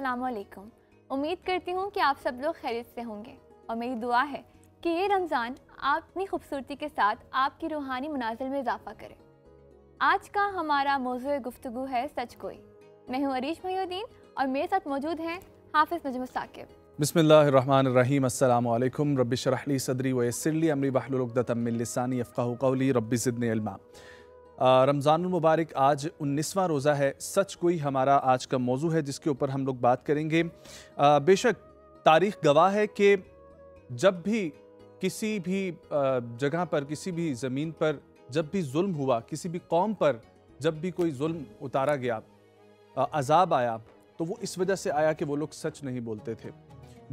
अस्सलामुअलैकुम। उम्मीद करती हूँ कि आप सब लोग खैरियत से होंगे और मेरी दुआ है कि ये रमज़ान अपनी खूबसूरती के साथ आपकी रूहानी मुनाज़िल में इजाफ़ा करे। आज का हमारा मौज़ूए गुफ्तगू है सच कोई। मैं हूँ अरीश मोहिउद्दीन और मेरे साथ मौजूद हैं हाफ़िज़ नजम साकिब। बिस्मिल्लाहिर्रहमानिर्रहीम। अस्सलामु अलैकुम। रब्बि इश्रह ली सदरी व यस्सिर ली अमरी वहलुल उक़दतम मिन लिसानी यफ़क़हू क़ौली रब्बि ज़िदनी इल्मा। रमज़ानुल मुबारक आज 19वां रोज़ा है। सच कोई हमारा आज का मौजू है जिसके ऊपर हम लोग बात करेंगे। बेशक तारीख़ गवाह है कि जब भी किसी भी जगह पर, किसी भी ज़मीन पर जब भी जुल्म हुआ, किसी भी कौम पर जब भी कोई जुल्म उतारा गया, अज़ाब आया, तो वो इस वजह से आया कि वो लोग सच नहीं बोलते थे,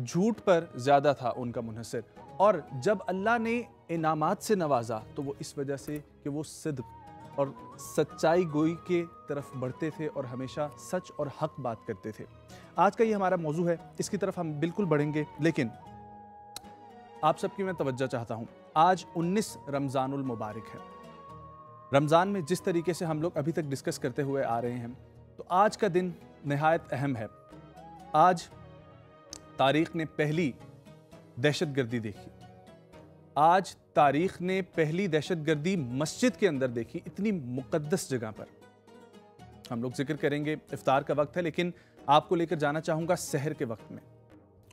झूठ पर ज़्यादा था उनका मुनहसर। और जब अल्लाह ने इनामात से नवाजा तो वो इस वजह से कि वो सिद्क़ और सच्चाई गोई के तरफ बढ़ते थे और हमेशा सच और हक बात करते थे। आज का ये हमारा मौजू है, इसकी तरफ हम बिल्कुल बढ़ेंगे, लेकिन आप सबकी मैं तवज्जो चाहता हूँ। आज 19 रमज़ानुल मुबारक है। रमज़ान में जिस तरीके से हम लोग अभी तक डिस्कस करते हुए आ रहे हैं, तो आज का दिन नहायत अहम है। आज तारीख़ ने पहली दहशतगर्दी देखी। आज तारीख़ ने पहली दहशतगर्दी मस्जिद के अंदर देखी, इतनी मुक़द्दस जगह पर। हम लोग जिक्र करेंगे, इफ्तार का वक्त है, लेकिन आपको लेकर जाना चाहूँगा सहर के वक्त में।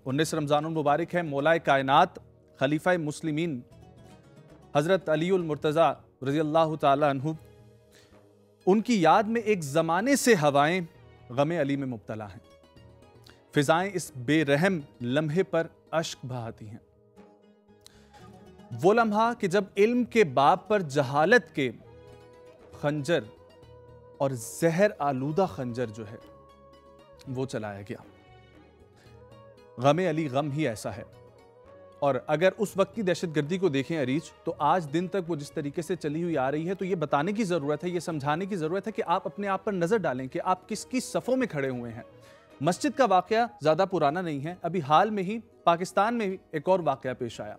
19 रमज़ानुल मुबारक है। मौलाए कायनात खलीफा मुस्लिमीन हज़रत अलीउल मुर्तज़ा रज़ियल्लाहु ताला अन्हु, उनकी याद में एक ज़माने से हवाएं गमे अली में मुब्तला हैं। फ़िज़ाएं इस बेरहम लम्हे पर अश्क बहाती हैं। वो लम्हा कि जब इल्म के बाब पर जहालत के खंजर और जहर आलूदा खंजर जो है वो चलाया गया। गमे अली गम ही ऐसा है। और अगर उस वक्त की दहशतगर्दी को देखें अरीज, तो आज दिन तक वो जिस तरीके से चली हुई आ रही है, तो ये बताने की ज़रूरत है, ये समझाने की ज़रूरत है कि आप अपने आप पर नज़र डालें कि आप किसकी सफ़ों में खड़े हुए हैं। मस्जिद का वाक़या ज़्यादा पुराना नहीं है, अभी हाल में ही पाकिस्तान में भी एक और वाक़या पेश आया।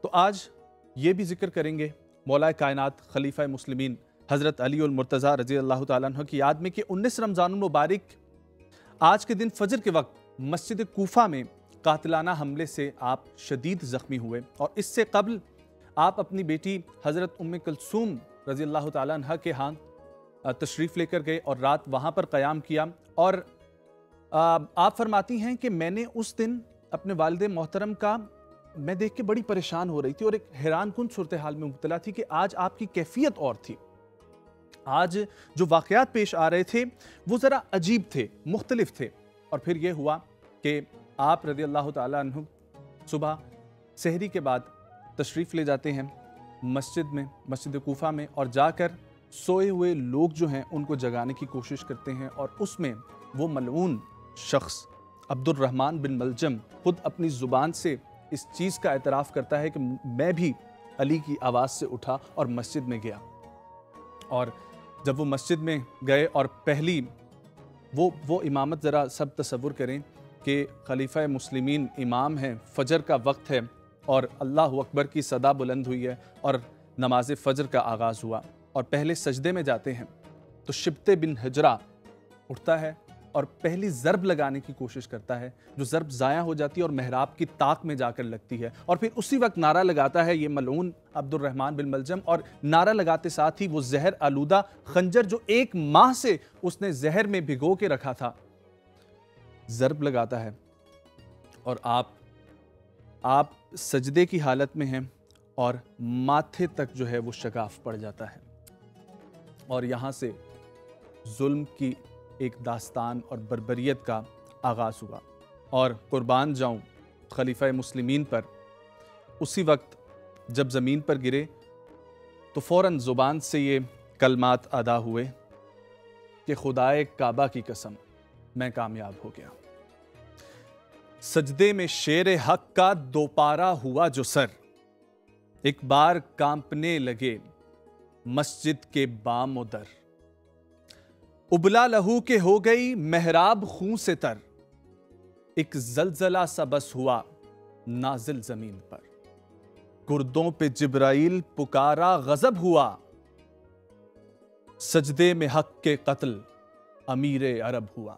तो आज ये भी जिक्र करेंगे मौलाए कायनात खलीफा मुस्लिमीन हज़रत अली उल मुर्तज़ा रज़ियल्लाहु ताला अन्हु की याद में कि 19 रमज़ानुल मुबारक आज के दिन फजर के वक्त मस्जिद कूफा में कातिलाना हमले से आप शदीद ज़ख्मी हुए। और इससे कबल आप अपनी बेटी हज़रत उम्मे कुलसूम रज़ियल्लाहु ताला अन्हा के यहाँ तशरीफ़ लेकर गए और रात वहाँ पर क़याम किया। और आप फरमाती हैं कि मैंने उस दिन अपने वालिद मोहतरम का मैं देख के बड़ी परेशान हो रही थी और एक हैरान कुन सूरत हाल में मुब्तला थी कि आज आपकी कैफियत और थी। आज जो वाक़यात पेश आ रहे थे वो ज़रा अजीब थे, मुख्तलिफ थे। और फिर ये हुआ कि आप रज़ियल्लाहु ताला अन्हु सुबह सहरी के बाद तशरीफ़ ले जाते हैं मस्जिद में, मस्जिद कूफा में, और जाकर सोए हुए लोग जो हैं उनको जगाने की कोशिश करते हैं। और उसमें वो मलऊन शख्स अब्दुर्रहमान बिन मलजम खुद अपनी ज़ुबान से इस चीज़ का एतराफ़ करता है कि मैं भी अली की आवाज़ से उठा और मस्जिद में गया। और जब वो मस्जिद में गए और पहली वो इमामत, ज़रा सब तसव्वुर करें कि खलीफा मुस्लिमीन इमाम हैं, फ़जर का वक्त है और अल्लाहु अकबर की सदा बुलंद हुई है और नमाज फ़जर का आगाज़ हुआ। और पहले सजदे में जाते हैं तो शिब्ते बिन हजरा उठता है और पहली ज़रब लगाने की कोशिश करता है, जो ज़रब ज़ाया हो जाती है और महराब की ताक में जाकर लगती है। और फिर उसी वक्त नारा लगाता है ये मलऊन अब्दुर्रहमान बिन मलजम, और नारा लगाते साथ ही वो जहर आलूदा खंजर जो 1 माह से उसने जहर में भिगो के रखा था, ज़रब लगाता है। और आप सजदे की हालत में हैं और माथे तक जो है वो शगाफ पड़ जाता है। और यहाँ से जुल्म की एक दास्तान और बर्बरियत का आगाज़ हुआ। और कुर्बान जाऊं खलीफा मुस्लिमीन पर, उसी वक्त जब ज़मीन पर गिरे तो फ़ौरन ज़ुबान से ये कलमात अदा हुए कि खुदाए काबा की कसम मैं कामयाब हो गया। सजदे में शेर हक का दोपारा हुआ जो सर, एक बार कांपने लगे मस्जिद के बाम व दर। उबला लहू के हो गई मेहराब खून से तर, एक जलजला सा बस हुआ नाजिल जमीन पर। गुर्दों पे जिब्राइल पुकारा गजब हुआ, सजदे में हक के कत्ल अमीर अरब हुआ।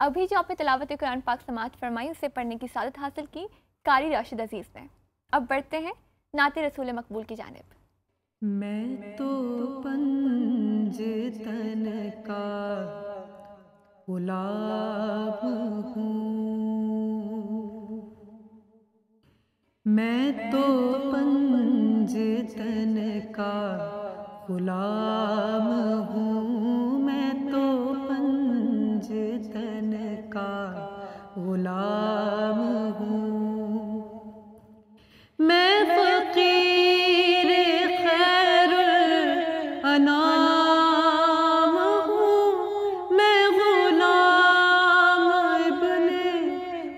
अभी जो आपने तिलावत कुरान पाक समाअत फरमाई उसे पढ़ने की सादत हासिल की कारी राशिद अजीज़ ने। अब बढ़ते हैं नाते रसूल मकबूल की जानिब। मैं तो पंजतन का गुलाब हूँ, मैं तो पंजतन का गुलाम हूँ, मैं तो पंजतन का गुलाम हूँ। मैं फकीर खैरुल अनाम हूँ, मैं गुलाम इब्ने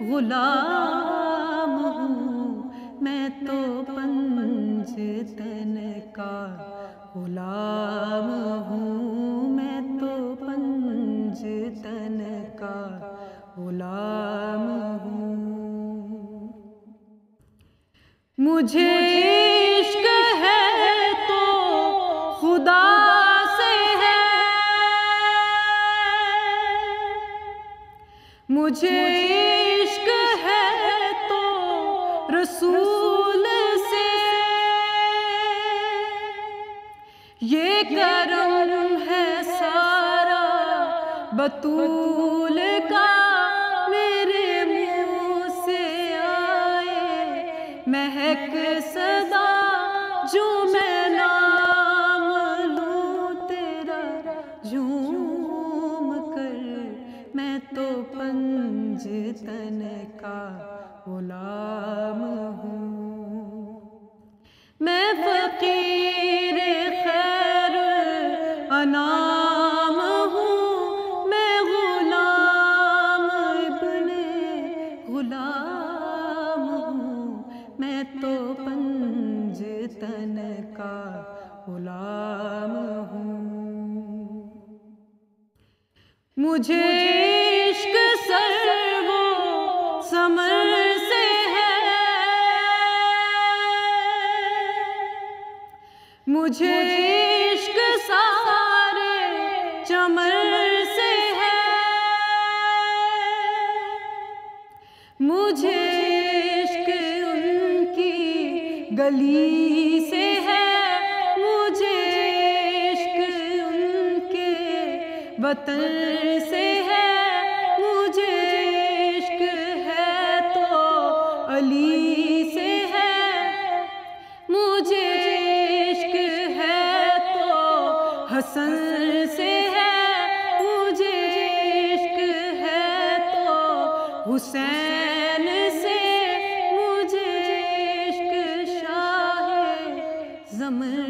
गुलाम हूँ, मैं तो पंजतन का गुलाम हूँ, मैं तो पंजतन का गुलाम हूँ। मुझे इश्क है तो खुदा से है, मुझे इश्क है तो रसूल से, ये करम है सारा बतूल का, मेरे मुँह से आए महक सदा, जो मैं नाम लूं तेरा झूम कर, मैं तो पंजतन का गुलाम हूँ। मैं फकीर खैरुल अनाम हूँ, मैं गुलाम इब्ने गुलाम हूँ, मैं तो पंजतन का गुलाम हूँ। मुझे इश्क सर्वो समर से है, मुझे इश्क सारे चमन से है, मुझे इश्क उनकी गली से है, मुझे इश्क उनके वतन से है, मुझे इश्क है तो अली से है, मुझे इश्क है तो हसन से है, मुझे इश्क है तो हुसैन से, मुझे इश्क शाहे ज़मर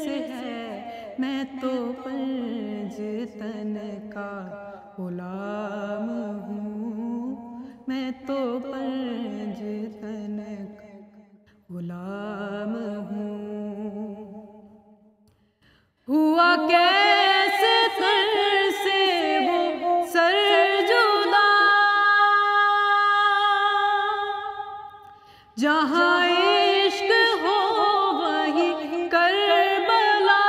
से है, मैं तो पंजतन का गुलाम हूँ, मैं तो पंजतन का गुलाम हूँ। हुआ कैसे सर से वो सर जुदा, जहाँ इश्क हो वही करबला,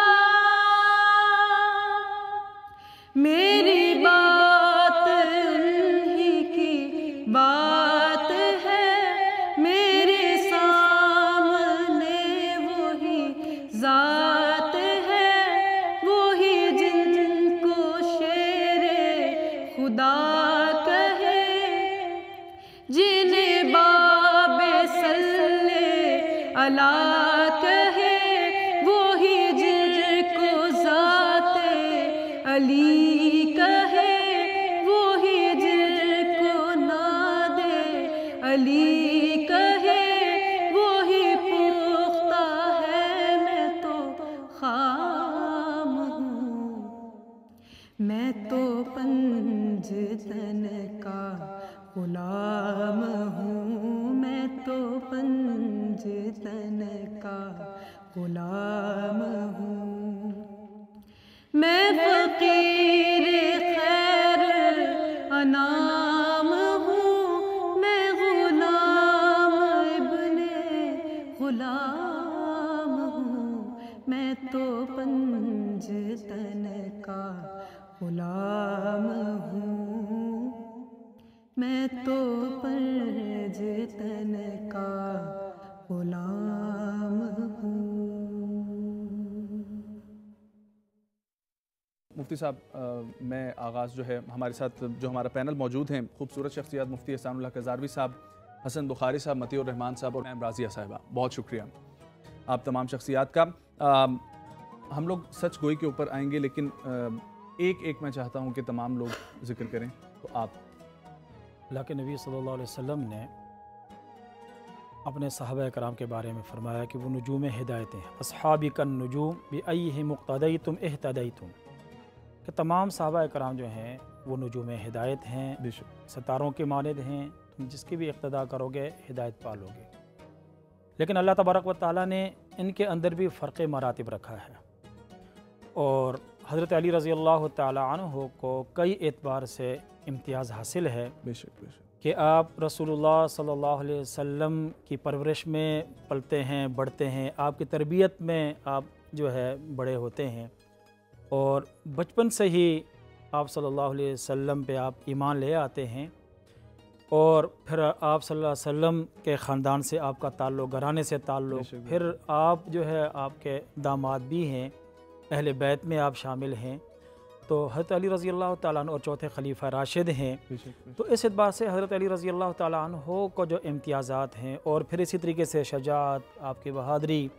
मेरी बात उन्हीं की बात है, मेरे सामने वही जात है, वही जिनको शेरे खुदा कहे, जिन्हें बाबे सल्ले अला कहे, वही जिनको ज़ाते अली कहे, वही जिनको नादे अली कहे, वही पुख्ता है, मैं तो खाम हूँ, मैं तो पंजतन का गुलाम हूँ, मैं तो पंजतन का गुलाम हूँ। मैं फकीर खैर अनाम हूँ, मैं गुलाम इब्ने गुलाम हूँ, मैं तो पंजतन का गुलाम हूँ, मैं तो पंजतन का गुलाम हूँ। मुफ्ती साहब, मैं आगाज़ जो है हमारे साथ जो हमारा पैनल मौजूद हैं, खूबसूरत शख्सियात मुफ्ती एहसानुल्लाह कज़ारवी साहब, हसन बुखारी साहब, मतीउर रहमान साहब और मैम राज़िया साहिबा, बहुत शुक्रिया आप तमाम शख्सियात का। हम लोग सच गोई के ऊपर आएंगे, लेकिन एक मैं चाहता हूँ कि तमाम लोग जिक्र करें, तो आप। अल्लाह के नबी सल्लल्लाहु अलैहि वसल्लम ने अपने सहाबा कराम के बारे में फरमाया कि वो नुजूम हिदायतें हैं, अस्हाबी कन नुजूम बिअय्यिहि मुक़्तदैतुम इह्तदैतुम, कि तमाम सहाबा कराम जो हैं वो नुजूम हिदायत हैं, सितारों के मानद हैं, तुम जिसकी भी इक़्तिदा करोगे हिदायत पालोगे। लेकिन अल्लाह तबारक व तआला ने इनके अंदर भी फ़र्क़ मरातिब रखा है, और हज़रत अली रज़ी अल्लाह तआला अन्हु को कई एतबार से इम्तियाज़ हासिल है कि आप रसूलुल्लाह सल्लल्लाहु अलैहि वसल्लम की परवरिश में पलते हैं, बढ़ते हैं, आपकी तरबियत में आप जो है बड़े होते हैं, और बचपन से ही आप सल्लल्लाहु अलैहि वसल्लम पे आप ईमान ले आते हैं, और फिर आप सल्लल्लाहु अलैहि वसल्लम के ख़ानदान से आपका ताल्लुक़, घराने से ताल्लुक़, फिर आप जो है आपके दामाद भी हैं, अहले बैत में आप शामिल हैं, तो हज़रत अली रज़ी अल्लाह तआला अन्हु और चौथे खलीफा राशिद हैं। तो इस एतबार से हज़रत अली रज़ी अल्लाह तआला अन्हु को जो इम्तियाज़ात हैं, और फिर इसी तरीके से शजाअत, आपकी बहादुरी,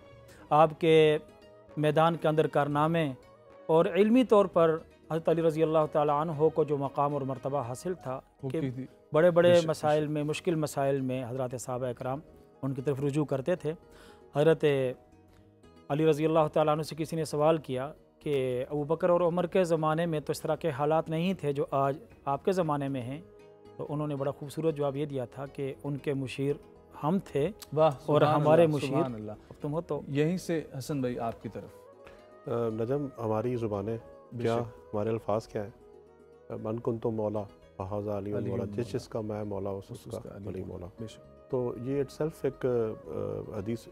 आपके मैदान के अंदर कारनामे, और इल्मी तौर पर हज़रत अली रज़ी अल्लाह तआला अन्हु को जो मकाम और मर्तबा हासिल था कि बड़े बड़े मसाइल में, मुश्किल मसाइल में हज़रत सहाबा कराम उनकी तरफ रुजू करते थे। हज़रत अली रज़ी अल्लाह तआला अन्हु से किसी ने सवाल किया कि अबू बकर और उमर के ज़माने में तो इस तरह के हालात नहीं थे जो आज आपके ज़माने में हैं, तो उन्होंने बड़ा खूबसूरत जवाब ये दिया था कि उनके मुशीर हम थे और हमारे मुशीर तुम हो। तो यहीं से हसन भाई आपकी तरफ। नजम, हमारी ज़ुबानें क्या, हमारे अल्फाज क्या हैं? मन कुन तो मौला फ़हाज़ा अली मौला, जिसका मैं मौला उसका अली मौला। तो ये इट्सेल्फ एक हदीस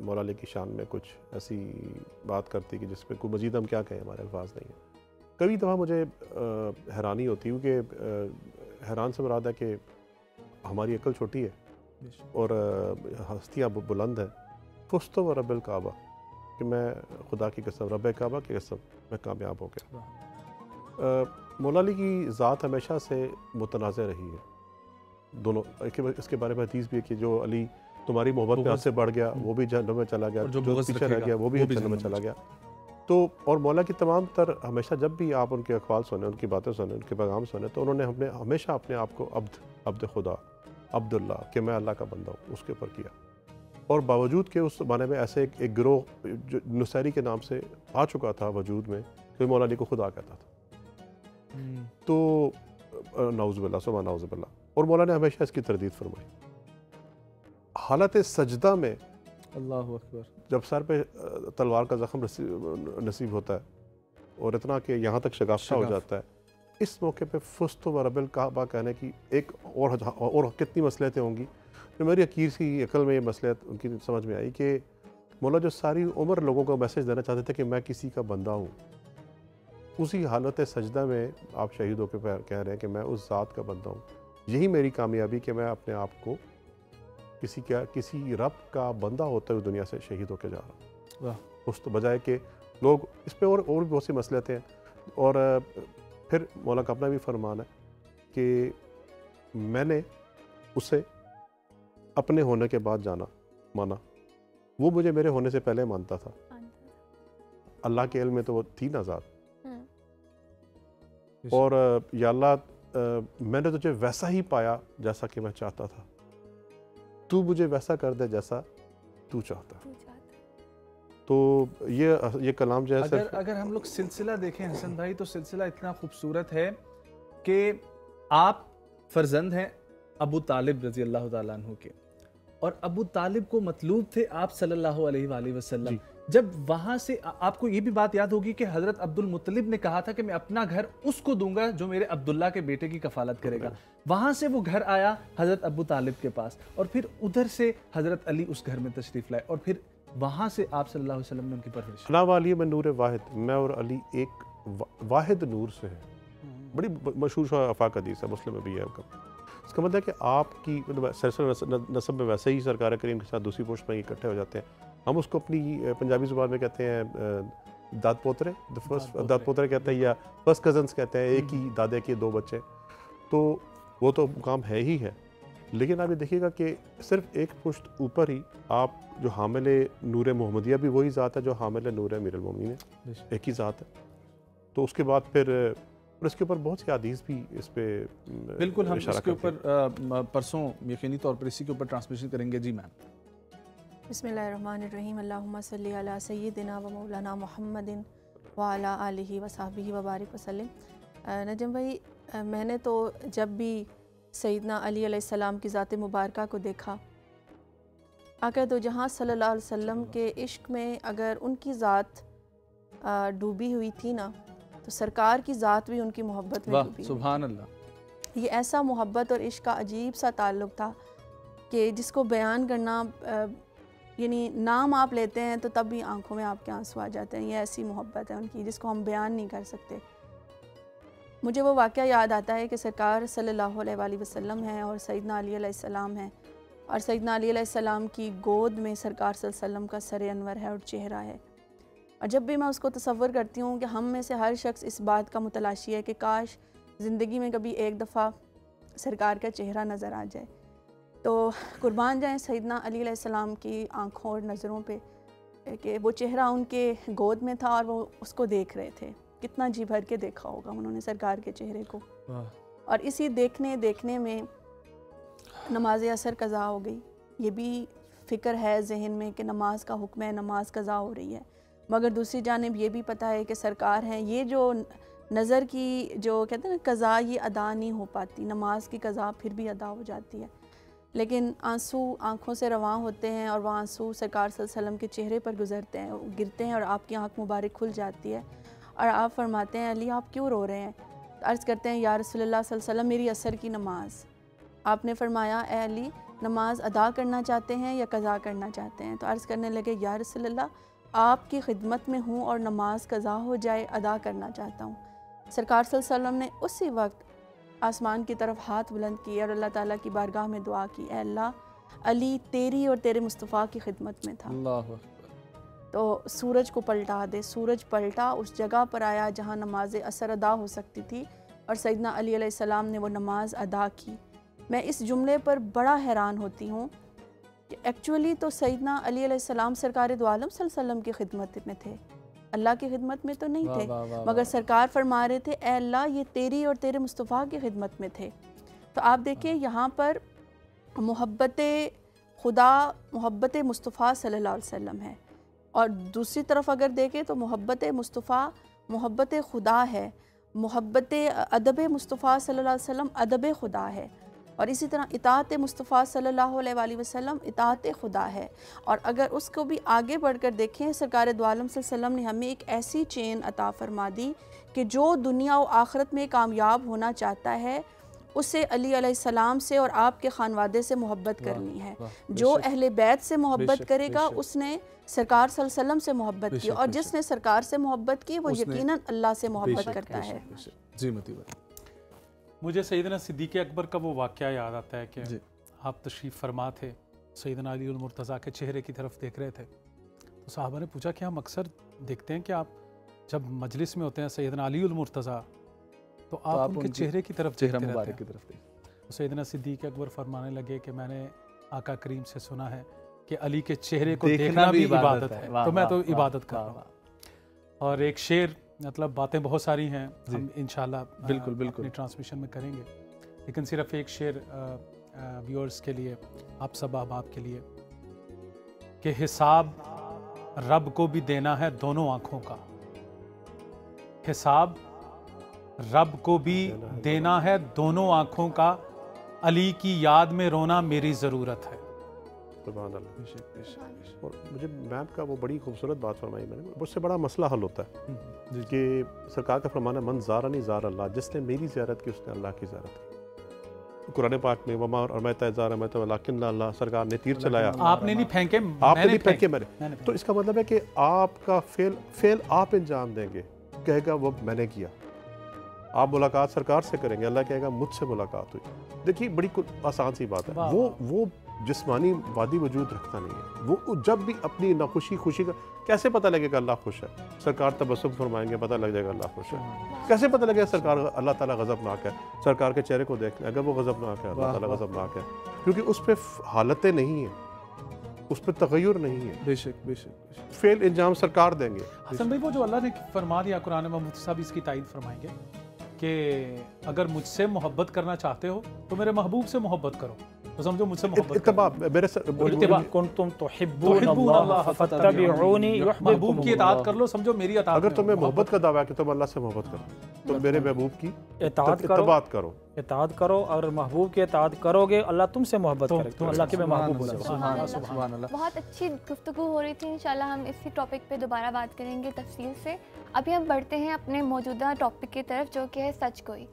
मौला अली की शान में कुछ ऐसी बात करती कि जिस पे कोई मज़ीद हम क्या कहें, हमारे अल्फाज नहीं है। कभी दफ़ा मुझे हैरानी होती है क्योंकि हैरान से मुराद है कि हमारी अक्ल छोटी है और हस्तियाँ बुलंद हैं। फुस्तो व रब्बिल काबा, कि मैं खुदा की कसम, रब्बे काबा की कसम, मैं कामयाब हो गया। मौला अली की ज़ात हमेशा से मुतनाज़ रही है। दोनों इसके बारे में हदीस भी है कि जो अली तुम्हारी मोहब्बत पे हद से बढ़ गया वो भी जहन्नम में चला गया, जो पीछे रह गया वो भी जहन्नम में चला गया। तो और मौला की तमाम तर हमेशा जब भी आप उनके अक़वाल सुने, उनकी बातें सुने, उनके पैगाम सुने, तो उन्होंने हमेशा अपने आप को अब्द खुदा, अब्दुल्ला, कि मैं अल्लाह का बंदा हूँ, उसके ऊपर किया। और बावजूद के उस ज़माने में ऐसे एक गिरोह जो नुसैरी के नाम से आ चुका था वजूद में, कोई मौला अली को खुदा कहता था। तो नाउज़ुबिल्लाह सुबहान नाउज़ुबिल्लाह। और मौला ने हमेशा इसकी तरदीद फरमाई। हालत सजदा में अल्लाहु अकबर, जब सर पे तलवार का ज़ख्म नसीब होता है और इतना कि यहाँ तक शगाफ्ता हो जाता है, इस मौके पे फुस्तो व रब्बिल काबा कहने की एक और कितनी मसलहतें होंगी। जो मेरी अकीर सी अकल में ये मसलहत उनकी समझ में आई कि मौला जो सारी उम्र लोगों को मैसेज देना चाहते थे कि मैं किसी का बंदा हूँ, उसी हालत सजदा में आप शहीद होकर कह रहे हैं कि मैं उस ज़ात का बंदा हूँ। यही मेरी कामयाबी कि मैं अपने आप को किसी रब का बंदा होते हुए दुनिया से शहीद होकर जा रहा हूँ। उस तो बजाय कि लोग इस पे और भी बहुत सी मसलहतें हैं। और फिर मौला का अपना भी फरमान है कि मैंने उसे अपने होने के बाद माना, वो मुझे मेरे होने से पहले मानता था। अल्लाह के इल्म में तो वो थी ना ज़ात। और या अल्लाह, मैंने तुझे वैसा ही पाया जैसा कि मैं चाहता था, तू मुझे वैसा कर दे जैसा तू चाहता। तो ये कलाम जो है अगर हम लोग सिलसिला देखें हसन भाई, तो सिलसिला इतना खूबसूरत है कि आप फर्जंद हैं अबू तालिब रजी अल्लाह ताला अन्हु के, और अबू तालिब को मतलूब थे आप सल्लल्लाहु अलैहि वसल्लम। जब वहां से आपको ये भी बात याद होगी कि हजरत अब्दुल मुत्तलिब ने कहा था कि मैं अपना घर उसको दूंगा जो मेरे अब्दुल्ला के बेटे की कफालत करेगा। वहां से वो घर आया हजरत अबू तालिब के पास, और फिर उधर से हजरत अली उस घर में तशरीफ लाए, और फिर वहां से आप सल्लल्लाहु अलैहि वसल्लम ने उनकी परवरिश। अला वाली में नूर वाहिद, मैं और अली एक वाहिद नूर से है। बड़ी मशहूर आफाक हदीस है, मुस्लिम में भी है। इसका मतलब है कि आपकी नस्ब में वैसे ही सरकार करीम के साथ दूसरी पोस्ट में इकट्ठे हो जाते हैं। हम उसको अपनी पंजाबी ज़ुबान में कहते हैं दाद पोतरे, दाद पोतरे कहते हैं, या फर्स्ट कज़न्स कहते हैं, एक ही दादे के दो बच्चे। तो वो तो मुकाम है ही है, लेकिन आप ये देखिएगा कि सिर्फ एक पुश्त ऊपर ही आप जो हामिल नूर मोहम्मदिया भी वही ज़ात है जो हामिल नूर अमीरुल मोमिनीन है, एक ही ज़ात है। तो उसके बाद फिर और इसके ऊपर बहुत सी हदीस भी इस पे बिल्कुल हम इसके ऊपर परसों यकीनी तौर पर इसी के ऊपर ट्रांसमिशन करेंगे। जी मैम। बिस्मिल्लाहिर्रहमानिर्रहीम, अल्लाहुम्मा सल्ली अला सय्यिदिना व मौलाना मुहम्मदिन व अला आलिहि व सहबिहि व बारिक वसल्लम। नजम भाई, मैंने तो जब भी सैयदना अली अलैहिस्सलाम की ज़ात मुबारका को देखा, आका दो जहाँ सल्लल्लाहु अलैहि वसल्लम के इश्क में अगर उनकी ज़ात डूबी हुई थी ना, तो सरकार की ज़ात भी उनकी मोहब्बत में डूबी। सुभान अल्लाह। ये ऐसा मोहब्बत और इश्क का अजीब सा ताल्लुक़ था कि जिसको बयान करना, यानी नाम आप लेते हैं तो तब भी आंखों में आपके आंसू आ जाते हैं। ये ऐसी मोहब्बत है उनकी जिसको हम बयान नहीं कर सकते। मुझे वो वाक़या याद आता है कि सरकार सल्लल्लाहु अलैहि वसल्लम हैं और सैयदना अली अलैहिस्सलाम हैं, और सैयदना अली अलैहिस्सलाम की गोद में सरकार सल्लल्लाहु अलैहि वसल्लम का सर अनवर है और चेहरा है। और जब भी मैं उसको तसव्वुर करती हूँ कि हम में से हर शख्स इस बात का मुतलाशी है कि काश ज़िंदगी में कभी एक दफ़ा सरकार का चेहरा नज़र आ जाए, तो कुर्बान जाएं सैयदना अली अलैहिस्सलाम की आँखों और नज़रों पे कि वो चेहरा उनके गोद में था और वो उसको देख रहे थे। कितना जी भर के देखा होगा उन्होंने सरकार के चेहरे को। और इसी देखने में नमाज असर कज़ा हो गई। ये भी फ़िक्र है जहन में कि नमाज का हुक्म है, नमाज कज़ा हो रही है, मगर दूसरी जानिब ये भी पता है कि सरकार हैं, ये जो नज़र की जो कहते हैं ना कज़ा, ये अदा नहीं हो पाती। नमाज की कज़ा फिर भी अदा हो जाती है, लेकिन आंसू आँखों से रवां होते हैं और वह आंसू सरकार सल्लल्लाहु अलैहि वसल्लम के चेहरे पर गुजरते हैं, गिरते हैं और आपकी आँख मुबारक खुल जाती है और आप फरमाते हैं अली आप क्यों रो रहे हैं? अर्ज़ करते हैं या रसूलल्लाह सल्लल्लाहु अलैहि वसल्लम मेरी असर की नमाज। आपने फरमाया ए अली नमाज अदा करना चाहते हैं या कज़ा करना चाहते हैं? तो अर्ज़ करने लगे या रसूलल्लाह आपकी खिदमत में हूँ और नमाज कज़ा हो जाए अदा करना चाहता हूँ। सरकार सल्लल्लाहु अलैहि वसल्लम ने उसी वक्त आसमान की तरफ हाथ बुलंद किए और अल्लाह ताला की बारगाह में दुआ की, ए अल्लाह अली तेरी और तेरे मुस्तफ़ा की खिदमत में था, अल्लाह तो सूरज को पलटा दे। सूरज पलटा, उस जगह पर आया जहाँ नमाज असर अदा हो सकती थी और सैयदना अली अलैहिस्सलाम ने वो नमाज अदा की। मैं इस जुमले पर बड़ा हैरान होती हूँ कि एक्चुअली तो सैयदना अली अलैहिस्सलाम सरकार दो आलम सल्लल्लाहु अलैहि वसल्लम की खिदमत में थे, अल्लाह की खिदमत में तो नहीं थे, मगर सरकार फरमा रहे थे ए अल्लाह ये तेरी और तेरे मुस्तफ़ा की खिदमत में थे। तो आप देखिए यहाँ पर मोहब्बत खुदा, मोहब्बत मुस्तफ़ा सल्लल्लाहु अलैहि वसल्लम है, और दूसरी तरफ अगर देखें तो मोहब्बत मुस्तफ़ा मोहब्बत खुदा है, मोहब्बत अदब मुस्तफ़ा सल्लल्लाहु अलैहि वसल्लम अदब खुदा है, और इसी तरह इताअत मुस्तफ़ा सल्लल्लाहु अलैहि वसल्लम इताअत खुदा है। और अगर उसको भी आगे बढ़कर देखें, सरकार दो आलम सल्लल्लाहु अलैहि वसल्लम ने हमें एक ऐसी चेन अता फरमा दी कि जो दुनिया और आखिरत में कामयाब होना चाहता है उसे अली अलैहिस्सलाम से और आपके खानवादे से मोहब्बत करनी है। जो अहले बैत से मोहब्बत करेगा उसने सरकार सल्लल्लाहु अलैहि वसल्लम से मोहब्बत की, और जिसने सरकार से मोहब्बत की वो यकीनन अल्लाह से मोहब्बत करता है। जी मतीबा, मुझे सैयदना सिद्दीक़ अकबर का वो वाक़या याद आता है कि आप तशरीफ़ फरमा थे, सैयदना अली मुर्तज़ा के चेहरे की तरफ देख रहे थे, तो साहबा ने पूछा कि हम अक्सर देखते हैं कि आप जब मजलिस में होते हैं सैयदना अली मुर्तज़ा, तो आप उनके चेहरे की तरफ चेहरा मुबारक की तरफ तो सैयदना सिद्दीक़ अकबर फरमाने लगे कि मैंने आका करीम से सुना है कि अली के चेहरे को देखना भी इबादत है, तो मैं तो इबादत कर रहा हूँ। और एक शेर, मतलब बातें बहुत सारी हैं, हम इंशाल्लाह बिल्कुल अपनी ट्रांसमिशन में करेंगे, लेकिन सिर्फ एक शेर व्यूअर्स के लिए, आप सब अहबाब के लिए, कि हिसाब रब को भी देना है दोनों आँखों का, हिसाब रब को भी देना है दोनों आँखों का, अली की याद में रोना मेरी ज़रूरत है। सुभान अल्लाह। और मुझे मैम का वो बड़ी खूबसूरत बात फरमाई मैंने, उससे बड़ा मसला हल होता है कि सरकार का फरमाना मन ज़ारा नहीं ज़ार अल्लाह, जिसने मेरी ज़ियारत की उसने अल्लाह की ज़ियारत की। कुरान पाक में वमा और मैं तज़ारा मैं तो लाकिन अल्लाह, सरकार ने तीर चलाया, आपने नहीं फेंके, आपने नहीं फेंके मेरे, तो इसका मतलब है कि आपका फेल आप अंजाम देंगे, कहेगा वो मैंने किया। आप मुलाकात सरकार से करेंगे, अल्लाह कहेगा मुझसे मुलाकात हुई। देखिए बड़ी आसान सी बात है, वो जिस्मानी वादी वजूद रखता नहीं है। वो जब भी अपनी नाखुशी खुशी का कैसे पता लगेगा अल्लाह खुश है? सरकार तबस्सुम फरमाएंगे, पता लग जाएगा अल्लाह खुश है। कैसे पता लगेगा सरकार अल्लाह ताला गज़बनाक है? सरकार के चेहरे को देखना, अगर वो गज़बनाक है अल्लाह ताला गज़बनाक है, क्योंकि उस पर हालतें नहीं हैं, उस पर तगय्युर नहीं है। बेशक बेशक फेल इंजाम सरकार देंगे। हसन भाई, वो जो अल्लाह ने फरमा दिया कुरान में, मुफ्ती साहब इसकी तायीद फरमाएंगे कि अगर मुझसे मोहब्बत करना चाहते हो तो मेरे महबूब से मोहब्बत करो, तो समझो मुझसे मोहब्बत महबूब की इताअत कर लो, समझो मेरी इताअत। अगर तुम्हें मोहब्बत का दावा है कि तुम अल्लाह से मोहब्बत करो, तुम मेरे महबूब की इताअत करो, और महबूब की इताअत करोगे अल्लाह तुमसे मोहब्बत करेगा, तुम अल्लाह के महबूब हो जाओगे। बहुत अच्छी गुफ्तगू हो रही थी, इंशाल्लाह हम इसी टॉपिक पे दोबारा बात करेंगे तफसील से। अभी हम बढ़ते हैं अपने मौजूदा टॉपिक की तरफ, जो कि है सच गोई।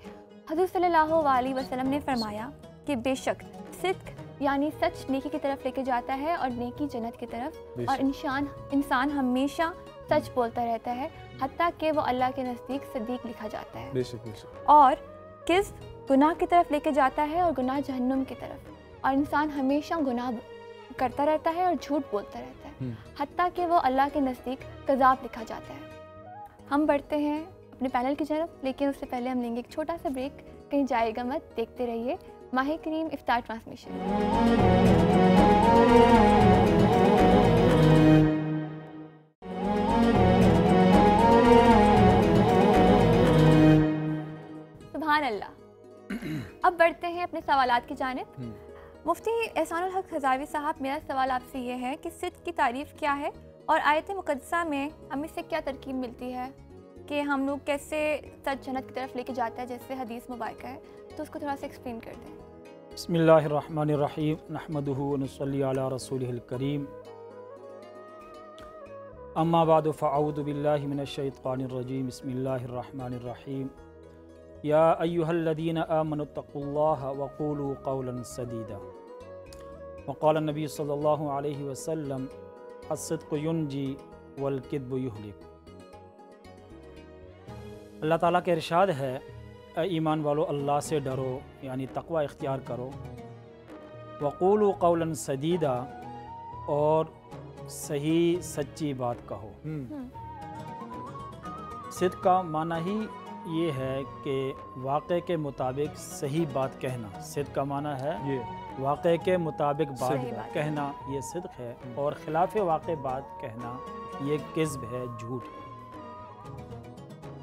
हज़रत सल्लल्लाहु अलैहि वसल्लम ने फरमाया कि बेशक सिद्क़ यानी सच नेकी की तरफ लेके जाता है और नेकी जन्नत की तरफ, और इंसान हमेशा सच बोलता रहता है, हत्ता कि वो अल्लाह के नज़दीक सिद्दीक लिखा जाता है। और किज़्ब गुनाह की तरफ लेके जाता है और गुनाह जहन्नुम की तरफ, और इंसान हमेशा गुनाह करता रहता है और झूठ बोलता रहता है, हत्ता कि वो अल्लाह के नज़दीक कज़ाब लिखा जाता है। हम बढ़ते हैं अपने पैनल की तरफ, लेकिन उससे पहले हम लेंगे एक छोटा सा ब्रेक। कहीं जाएगा मत, देखते रहिए माह करीम इफ्तार ट्रांसमिशन। सुभान अल्लाह। अब बढ़ते हैं अपने सवालात की जानिब। मुफ्ती एहसानुल हक हज़ावी साहब, मेरा सवाल आपसे ये है कि सिद्क़ की तारीफ़ क्या है, और आयत मुक़द्दसा में हमें से क्या तरकीब मिलती है कि हम लोग कैसे सच जन्नत की तरफ लेके जाता है, जैसे हदीस मुबारक है, तो उसको थोड़ा सा एक्सप्लेन कर दें। बिस्मिल्लाहिर्रहमानिर्रहीम, नहमदुहु व नसल्ली अला रसूलिहिल करीम, अम्मा बाद फ़अऊज़ु बिल्लाहि मिनश शैतानिर रजीम, बिस्मिल्लाहिर्रहमानिर्रहीम, या अय्युहल्लज़ीना आमनुत्तक़ुल्लाह वक़ूलू क़ौलन सदीदा वक़ाल नबी सल्लल्लाहु अलैहि वसल्लम अस्सिद्क़ु युनजी वल किद्बु युहलिक। अल्लाह ताला के इरशाद है, ईमान वालो अल्लाह से डरो यानी तक़वा इख्तियार करो, वक़ूलू क़ौलन सदीदा और सही सच्ची बात कहो। सिद्क़ का माना ही ये है कि वाक़े के मुताबिक सही बात कहना। सिद्क़ का माना है ये वाक़े के मुताबिक बात कहना, ये सिद्क़ है, और खिलाफ वाक़े बात कहना ये किज़्ब है, झूठ है।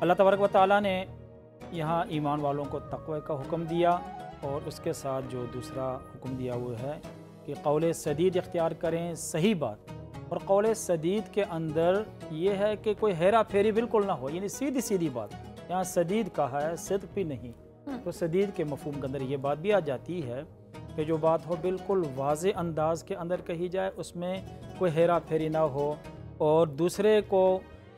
अल्लाह तबारक व तआला ने यहाँ ईमान वालों को तक़वा का हुक्म दिया और उसके साथ जो दूसरा हुक्म दिया वो है कि कौल सदीद इख्तियार करें, सही बात। और कौल सदीद के अंदर ये है कि कोई हेरा फेरी बिल्कुल ना हो, यानी सीधी सीधी बात। यहाँ सदीद कहा है, सिद्क़ भी नहीं, तो सदीद के मफ़हूम के अंदर ये बात भी आ जाती है कि जो बात हो बिल्कुल वाज़े अंदाज के अंदर कही जाए, उसमें कोई हेरा फेरी ना हो और दूसरे को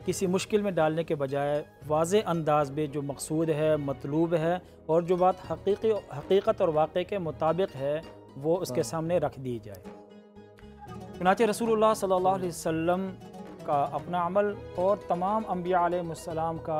किसी मुश्किल में डालने के बजाय वाज़े अंदाज में जो मकसूद है, मतलूब है और जो बात हकीकत और वाक़े के मुताबिक है वो उसके सामने रख दी जाए। चुनांचे रसूलुल्लाह सल्लल्लाहु अलैहि वसल्लम का अपना अमल और तमाम अम्बिया अलैहिस्सलाम का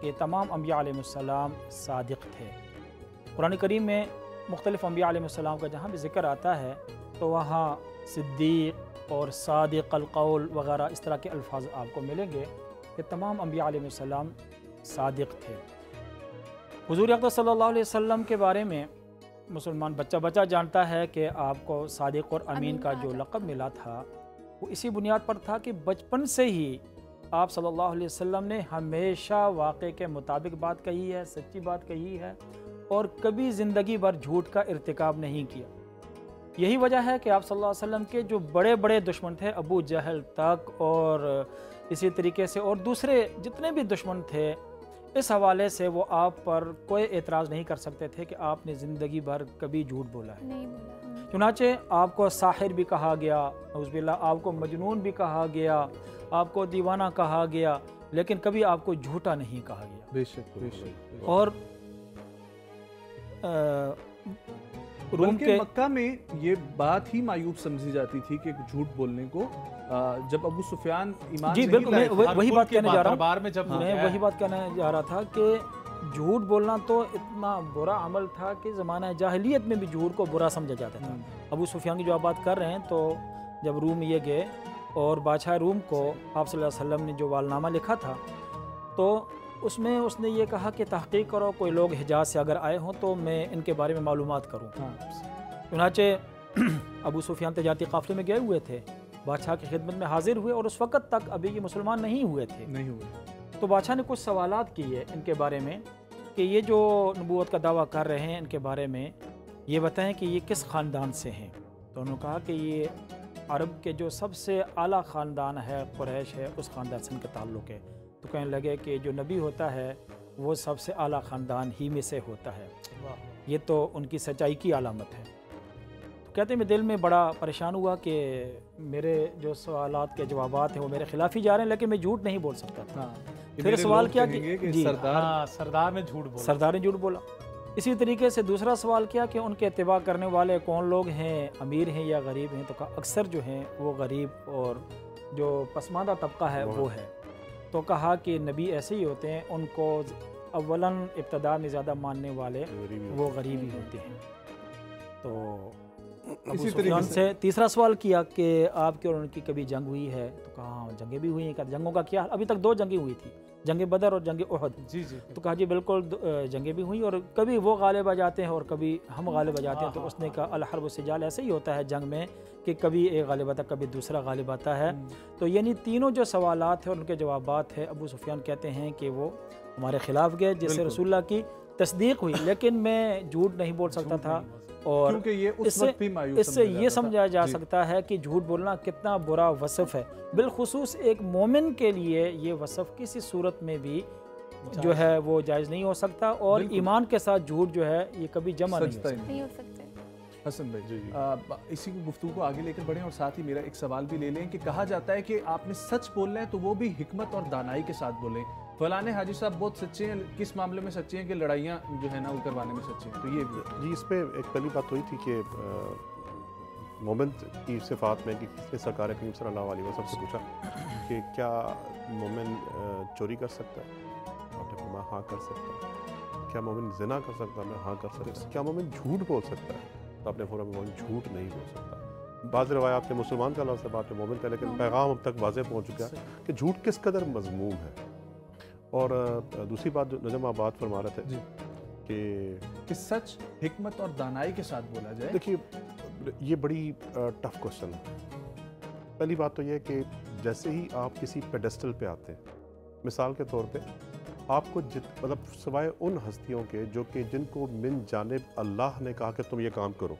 कि तमाम अम्बिया अलैहिस्सलाम सादिक़ थे। कुरान करीम में मुख्तलिफ़ अम्बिया अलैहिस्सलाम का जहाँ भी ज़िक्र आता है तो वहाँ सिद्दीक़ और सादिक़ुल क़ौल वग़ैरह इस तरह के अल्फाज आपको मिलेंगे कि तमाम अम्बिया अलैहिस्सलाम सादिक़ थे। हुज़ूर अक़दस सल्लल्लाहु अलैहि वसल्लम के बारे में मुसलमान बच्चा जानता है कि आपको सादिक़ और अमीन का जो लक़ब मिला था वो इसी बुनियाद पर था कि बचपन से ही आप सल्लल्लाहु अलैहि वसल्लम ने हमेशा वाक़े के मुताबिक बात कही है, सच्ची बात कही है और कभी ज़िंदगी भर झूठ का इर्तिकाब नहीं किया। यही वजह है कि आप सल्लल्लाहु अलैहि वसल्लम के जो बड़े बड़े दुश्मन थे, अबू जहल तक और इसी तरीके से और दूसरे जितने भी दुश्मन थे, इस हवाले से वो आप पर कोई एतराज़ नहीं कर सकते थे कि आपने ज़िंदगी भर कभी झूठ बोला है। नहीं बोला। चुनाचे आपको साहिर भी कहा गया, नऊज़ुबिल्लाह, आपको मजनून भी कहा गया, आपको दीवाना कहा गया, लेकिन कभी आपको झूठा नहीं कहा गया। बेशक। और रूम के मक्का में ये बात ही मायूब समझी जाती थी कि झूठ बोलने को जब अबू सुफियान ईमान जी बिल्कुल, मैं वही बात कहने जा रहा हूँ। जब मैं वही बात कहने जा रहा था कि झूठ बोलना तो इतना बुरा अमल था कि ज़माना जाहिलियत में भी झूठ को बुरा समझा जाता था। अबू सुफियान की जो आप बात कर रहे हैं, तो जब रूम ये गए और बादशाह रूम को आप सल्लल्लाहु अलैहि वसल्लम ने जो वालनामा लिखा था, तो उसमें उसने ये कहा कि तहक़ीक़ करो, कोई लोग हिजाज से अगर आए हों तो मैं इनके बारे में मालूमात करूँ। चुनाचे अबू सुफियान तजारती काफ़िले में गए हुए थे, बादशाह की खिदमत में हाजिर हुए और उस वक़्त तक अभी ये मुसलमान नहीं हुए थे। तो बादशाह ने कुछ सवालात किए इनके बारे में कि ये जो नबूवत का दावा कर रहे हैं, इनके बारे में ये बताएं कि ये किस ख़ानदान से हैं। तो उन्होंने कहा कि ये अरब के जो सबसे आला ख़ानदान है, कुरैश है, उस ख़ानदान से इनका ताल्लुक़ है। तो कहने लगे कि जो नबी होता है वो सबसे आला ख़ानदान ही में से होता है, ये तो उनकी सच्चाई की अलामत है। तो कहते हैं मैं दिल में बड़ा परेशान हुआ कि मेरे जो सवालात के जवाबात हैं वो मेरे खिलाफ ही जा रहे हैं, लेकिन मैं झूठ नहीं बोल सकता था। फिर सवाल किया कि जी सरदार ने झूठ बोला, सरदार ने झूठ बोला। इसी तरीके से दूसरा सवाल किया कि उनके इत्तिबा करने वाले कौन लोग हैं, अमीर हैं या गरीब हैं। तो कहा अक्सर जो हैं वो गरीब और जो पसमानदा तबका है वो है। तो कहा कि नबी ऐसे ही होते हैं, उनको अव्वलन इब्तदा में ज़्यादा मानने वाले वो गरीब ही होते हैं। तो अबू सुफियान से तीसरा सवाल किया कि आपकी और उनकी कभी जंग हुई है। तो कहा हाँ जंगें भी हुई हैं। कहा जंगों का क्या? अभी तक 2 जंगें हुई थी, जंग बदर और जंग उहद। जी। तो कहा जी बिल्कुल जंगें भी हुई और कभी वो गालिब आ जाते हैं और कभी हम गालिब आ जाते हैं। तो उसने कहा अल हर्ब सिजाल, ऐसे ही होता है जंग में कि कभी एक गालिब आता, कभी दूसरा गालिब आता है। तो यानी तीनों जो सवालात हैं और उनके जवाबात हैं, अबू सुफियान कहते हैं कि वो हमारे खिलाफ गए, जिससे रसूलुल्लाह की तस्दीक हुई, लेकिन मैं झूठ नहीं बोल सकता था। और क्योंकि ये उस वक्त भी मायूस इससे ये समझा जा सकता है कि झूठ बोलना कितना बुरा वसफ़ है। बिलखुसूस एक मोमिन के लिए ये वसफ़ किसी सूरत में भी जो है वो जायज़ नहीं हो सकता, और ईमान के साथ झूठ जो है ये कभी जमा नहीं हो सकता। हसन भाई इसी को गुफ्तगू को आगे लेकर बढ़ें और साथ ही मेरा एक सवाल भी ले लें कि कहा जाता है कि आपने सच बोलना है तो वो भी हिकमत और दानाई के साथ बोलें। फलाने हाजी साहब बहुत सच्चे हैं, किस मामले में सच्चे हैं कि लड़ाइयाँ जो है ना वो करवाने में सच्चे हैं? तो ये जी, इस पर एक पहली बात हुई थी कि मोमिन की सिफात में कि किसने सरकार करीम सल्लल्लाहु अलैहि वसल्लम से पूछा कि क्या मोमिन चोरी कर सकता है? आपने फरमाया हाँ कर सकता है। क्या मोमिन ज़िना कर सकता है? हाँ कर सकता है। क्या मोमिन झूठ बोल सकता है? तो आपने फरमाया मोमिन झूठ नहीं बोल सकता। बाज़ रवायात में मुसलमान का लफ्ज़ है, बात मोमिन का, लेकिन पैगाम अब तक वाज़ेह पहुँच चुका है कि झूठ किस कदर मज़मूम है। और दूसरी बात जो नजम आप बात फरमा रहे थे कि सच हिकमत और दानाई के साथ बोला जाए। देखिए ये बड़ी टफ क्वेश्चन है। पहली बात तो ये है कि जैसे ही आप किसी पेडेस्टल पे आते हैं, मिसाल के तौर पे आपको मतलब सिवाय उन हस्तियों के जो कि जिनको मिन जानिब अल्लाह ने कहा कि तुम ये काम करो,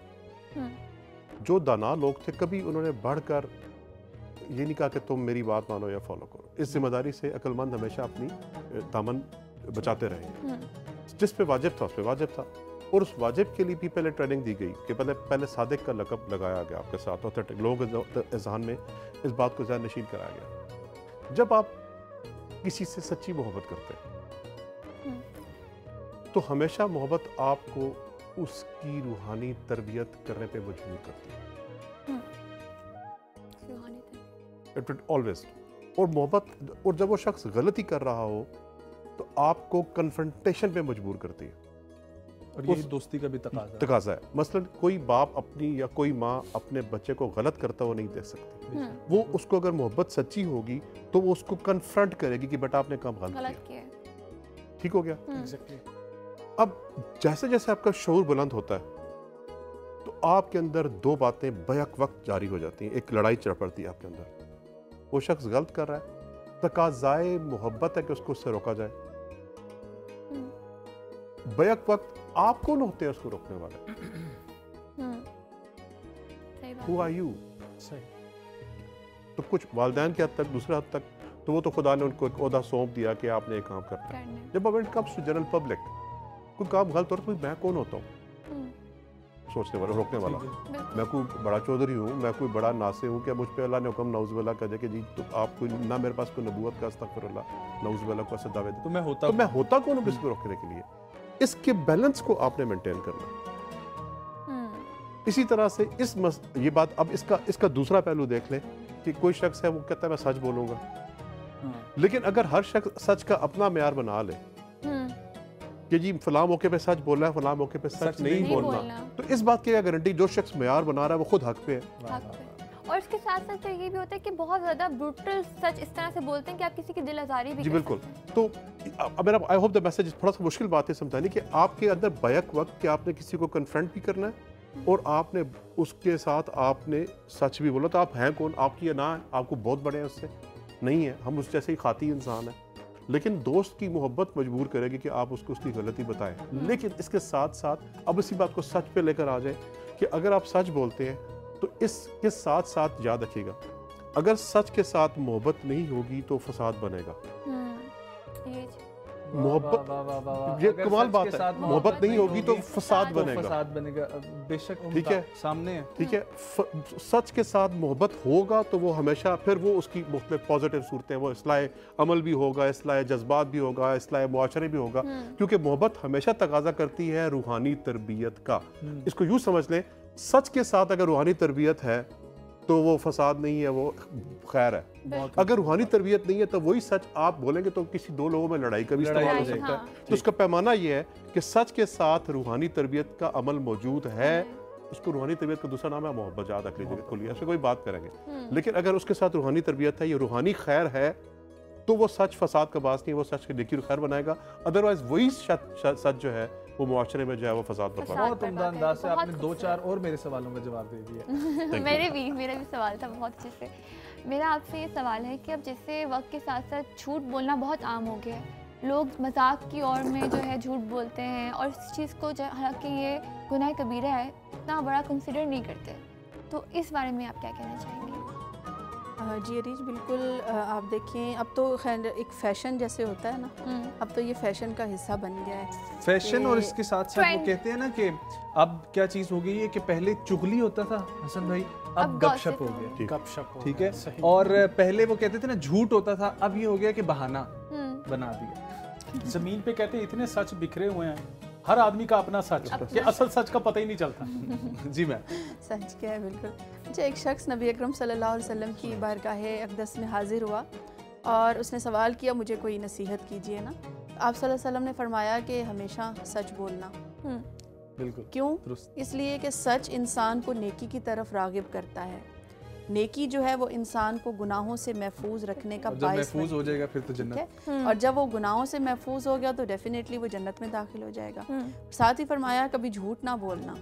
जो दाना लोग थे कभी उन्होंने बढ़कर ये नहीं कहा कि तुम मेरी बात मानो या फॉलो करो। इस जिम्मेदारी से अक्लमंद हमेशा अपनी दामन बचाते रहे। जिस पे वाजिब था उस पे वाजिब था, और उस वाजिब के लिए भी पहले ट्रेनिंग दी गई कि पहले सादिक का लक़ब लगाया गया आपके साथ, ऑथेंटिक लोगों के एहसान में इस बात को ज़्यादा नशीन कराया गया। जब आप किसी से सच्ची मोहब्बत करते हैं तो हमेशा मोहब्बत आपको उसकी रूहानी तरबियत करने पे मजबूर करती है। ऑलवेज। और मोहब्बत, और जब वो शख्स गलती कर रहा हो तो आपको कन्फ्रंटेशन पे मजबूर करती है, और यही दोस्ती का भी तकाजा है। मसलन कोई बाप अपनी या कोई माँ अपने बच्चे को गलत करता हुआ नहीं देख सकती। वो उसको अगर मोहब्बत सच्ची होगी तो वो उसको कन्फ्रंट करेगी कि बेटा आपने काम गलत किया। ठीक हो गया? अब जैसे जैसे आपका शऊर बुलंद होता है तो आपके अंदर दो बातें बैक वक्त जारी हो जाती हैं। एक लड़ाई चढ़ पड़ती है आपके अंदर। वो शख्स गलत कर रहा है, तकाज़ाए मोहब्बत है कि उसको उससे रोका जाए। बैक वक्त आप कौन होते हैं उसको रोकने वाले? Who are you? तो कुछ वालिदैन के हद तक, दूसरे हद तक तो वो तो खुदा ने उनको एक ओहदा सौंप दिया कि आपने एक काम करना है। जब it comes to general public, कोई काम गलत हो रहा है, मैं कौन होता हूँ सोचने वाला, रोकने वाला? मैं कोई बड़ा चौधरी हूँ, मैं कोई बड़ा नासे हूँ क्या मुझ पे अल्लाह ने हुक्म नाउज़ुबिल्लाह कर दिया कि जी तो आप कोई ना, मेरे पास कोई नबूवत का अस्तगफिरुल्लाह नाउज़ुबिल्लाह को ऐसे दावे दे, तो मैं होता कौन हूँ किसको रोकने के लिए? इसके बैलेंस को आपने मेंटेन करना। इसी तरह से ये बात, अब इसका दूसरा पहलू देख लें कि कोई शख्स है वो कहता है मैं सच बोलूंगा, लेकिन अगर हर शख्स सच का अपना मेयार बना ले कि जी फलां मौके पे सच बोलना है, फलां मौके पे सच नहीं बोलना, तो इस बात की क्या गारंटी जो शख्स मेयार बना रहा है वो खुद हक पे है? और इसके साथ साथ ये भी होता है कि बहुत ज़्यादा ब्रूटल सच इस तरह से बोलते हैं कि आप किसी की दिल आज़ारी भी जी बिल्कुल। तो अब आई होप द मैसेज, थोड़ा सा मुश्किल बात है समझानी कि आपके अंदर बैक वक्त कि आपने किसी को कन्फ्रंट भी करना है और आपने उसके साथ आपने सच भी बोला। तो आप हैं कौन? आपकी या ना है, आपको बहुत बड़े हैं उससे नहीं है, हम उस जैसे ही खाती इंसान है। लेकिन दोस्त की मोहब्बत मजबूर करेगी कि आप उसको उसकी गलती बताएं। लेकिन इसके साथ साथ अब इसी बात को सच पे लेकर आ जाए कि अगर आप सच बोलते हैं तो इसके साथ साथ याद रखिएगा, अगर सच के साथ मोहब्बत नहीं होगी तो फसाद बनेगा। मोहब्बत, ये कमाल बात है, मोहब्बत नहीं होगी तो फसाद बनेगा। बेशक, ठीक है, सामने है, ठीक है। सच के साथ मोहब्बत होगा तो वो हमेशा फिर वो उसकी मुख्तलिफ पॉजिटिव सूरतें, वो इस्लाह अमल भी होगा, इस्लाह जज्बात भी होगा, इस्लाह मुआशरे भी होगा, क्योंकि मोहब्बत हमेशा तकाजा करती है रूहानी तरबियत का। इसको यूँ समझ लें, सच के साथ अगर रूहानी तरबियत है तो वो फसाद नहीं है, वो खैर है। अगर रूहानी तरबियत नहीं है तो वही सच आप बोलेंगे तो किसी दो लोगों में लड़ाई का भी इस्तेमाल हो सकता है। तो उसका पैमाना ये है कि सच के साथ रूहानी तरबियत का अमल मौजूद है। उसको रूहानी तरबियत का दूसरा नाम है मोहब्बत, याद रख लीजिएगा, खुलिए ऐसे कोई बात करेंगे। लेकिन अगर उसके साथ रूहानी तरबियत है, ये रूहानी खैर है, तो वो सच फसाद का बास नहीं, वो सच के नेकी और खैर बनाएगा। अदरवाइज वही सच जो है वो मुआशरे में जो है वो फसाद बर्पा। बहुत उम्दा अंदाज से आपने 2-4 और मेरे सवालों का जवाब दे दिया। मेरा भी सवाल था बहुत अच्छे से। मेरा आपसे ये सवाल है कि अब जैसे वक्त के साथ साथ झूठ बोलना बहुत आम हो गया है, लोग मजाक की ओर में जो है झूठ बोलते हैं और इस चीज़ को हालांकि ये गुनाह कबीरा है, इतना बड़ा कंसिडर नहीं करते। तो इस बारे में आप क्या कहना चाहेंगे? जी अरीज, बिल्कुल। आप देखें अब तो खैर एक फ़ैशन जैसे होता है ना, अब तो ये फ़ैशन का हिस्सा बन गया है फैशन। और इसके साथ साथ वो कहते हैं ना कि अब क्या चीज़ हो गई है कि पहले चुगली होता था हसन भाई, अब गपशप हो गया। गपशप, ठीक है। और पहले वो कहते थे ना झूठ होता था, अब ये हो गया कि बहाना। बना दिया। जमीन पे कहते हैं इतने सच बिखरे हुए हैं, हर आदमी का अपना सच, कि असल सच का पता ही नहीं चलता। जी मैम। सच क्या है, बिल्कुल। अच्छा, एक शख्स नबी अकरम सल्लल्लाहु अलैहि वसल्लम की बारगाह अक़दस में हाजिर हुआ और उसने सवाल किया, मुझे कोई नसीहत कीजिए ना। आप सल्लल्लाहु अलैहि वसल्लम ने फरमाया कि हमेशा सच बोलना। बिल्कुल। क्यों? इसलिए कि सच इंसान को नेकी की तरफ राग़िब करता है। नेकी जो है वो इंसान को गुनाहों से महफूज रखने का जब महफूज हो जाएगा फिर तो जन्नत। और जब वो गुनाहों से महफूज हो गया तो डेफिनेटली वो जन्नत में दाखिल हो जाएगा। साथ ही फरमाया कभी झूठ ना बोलना।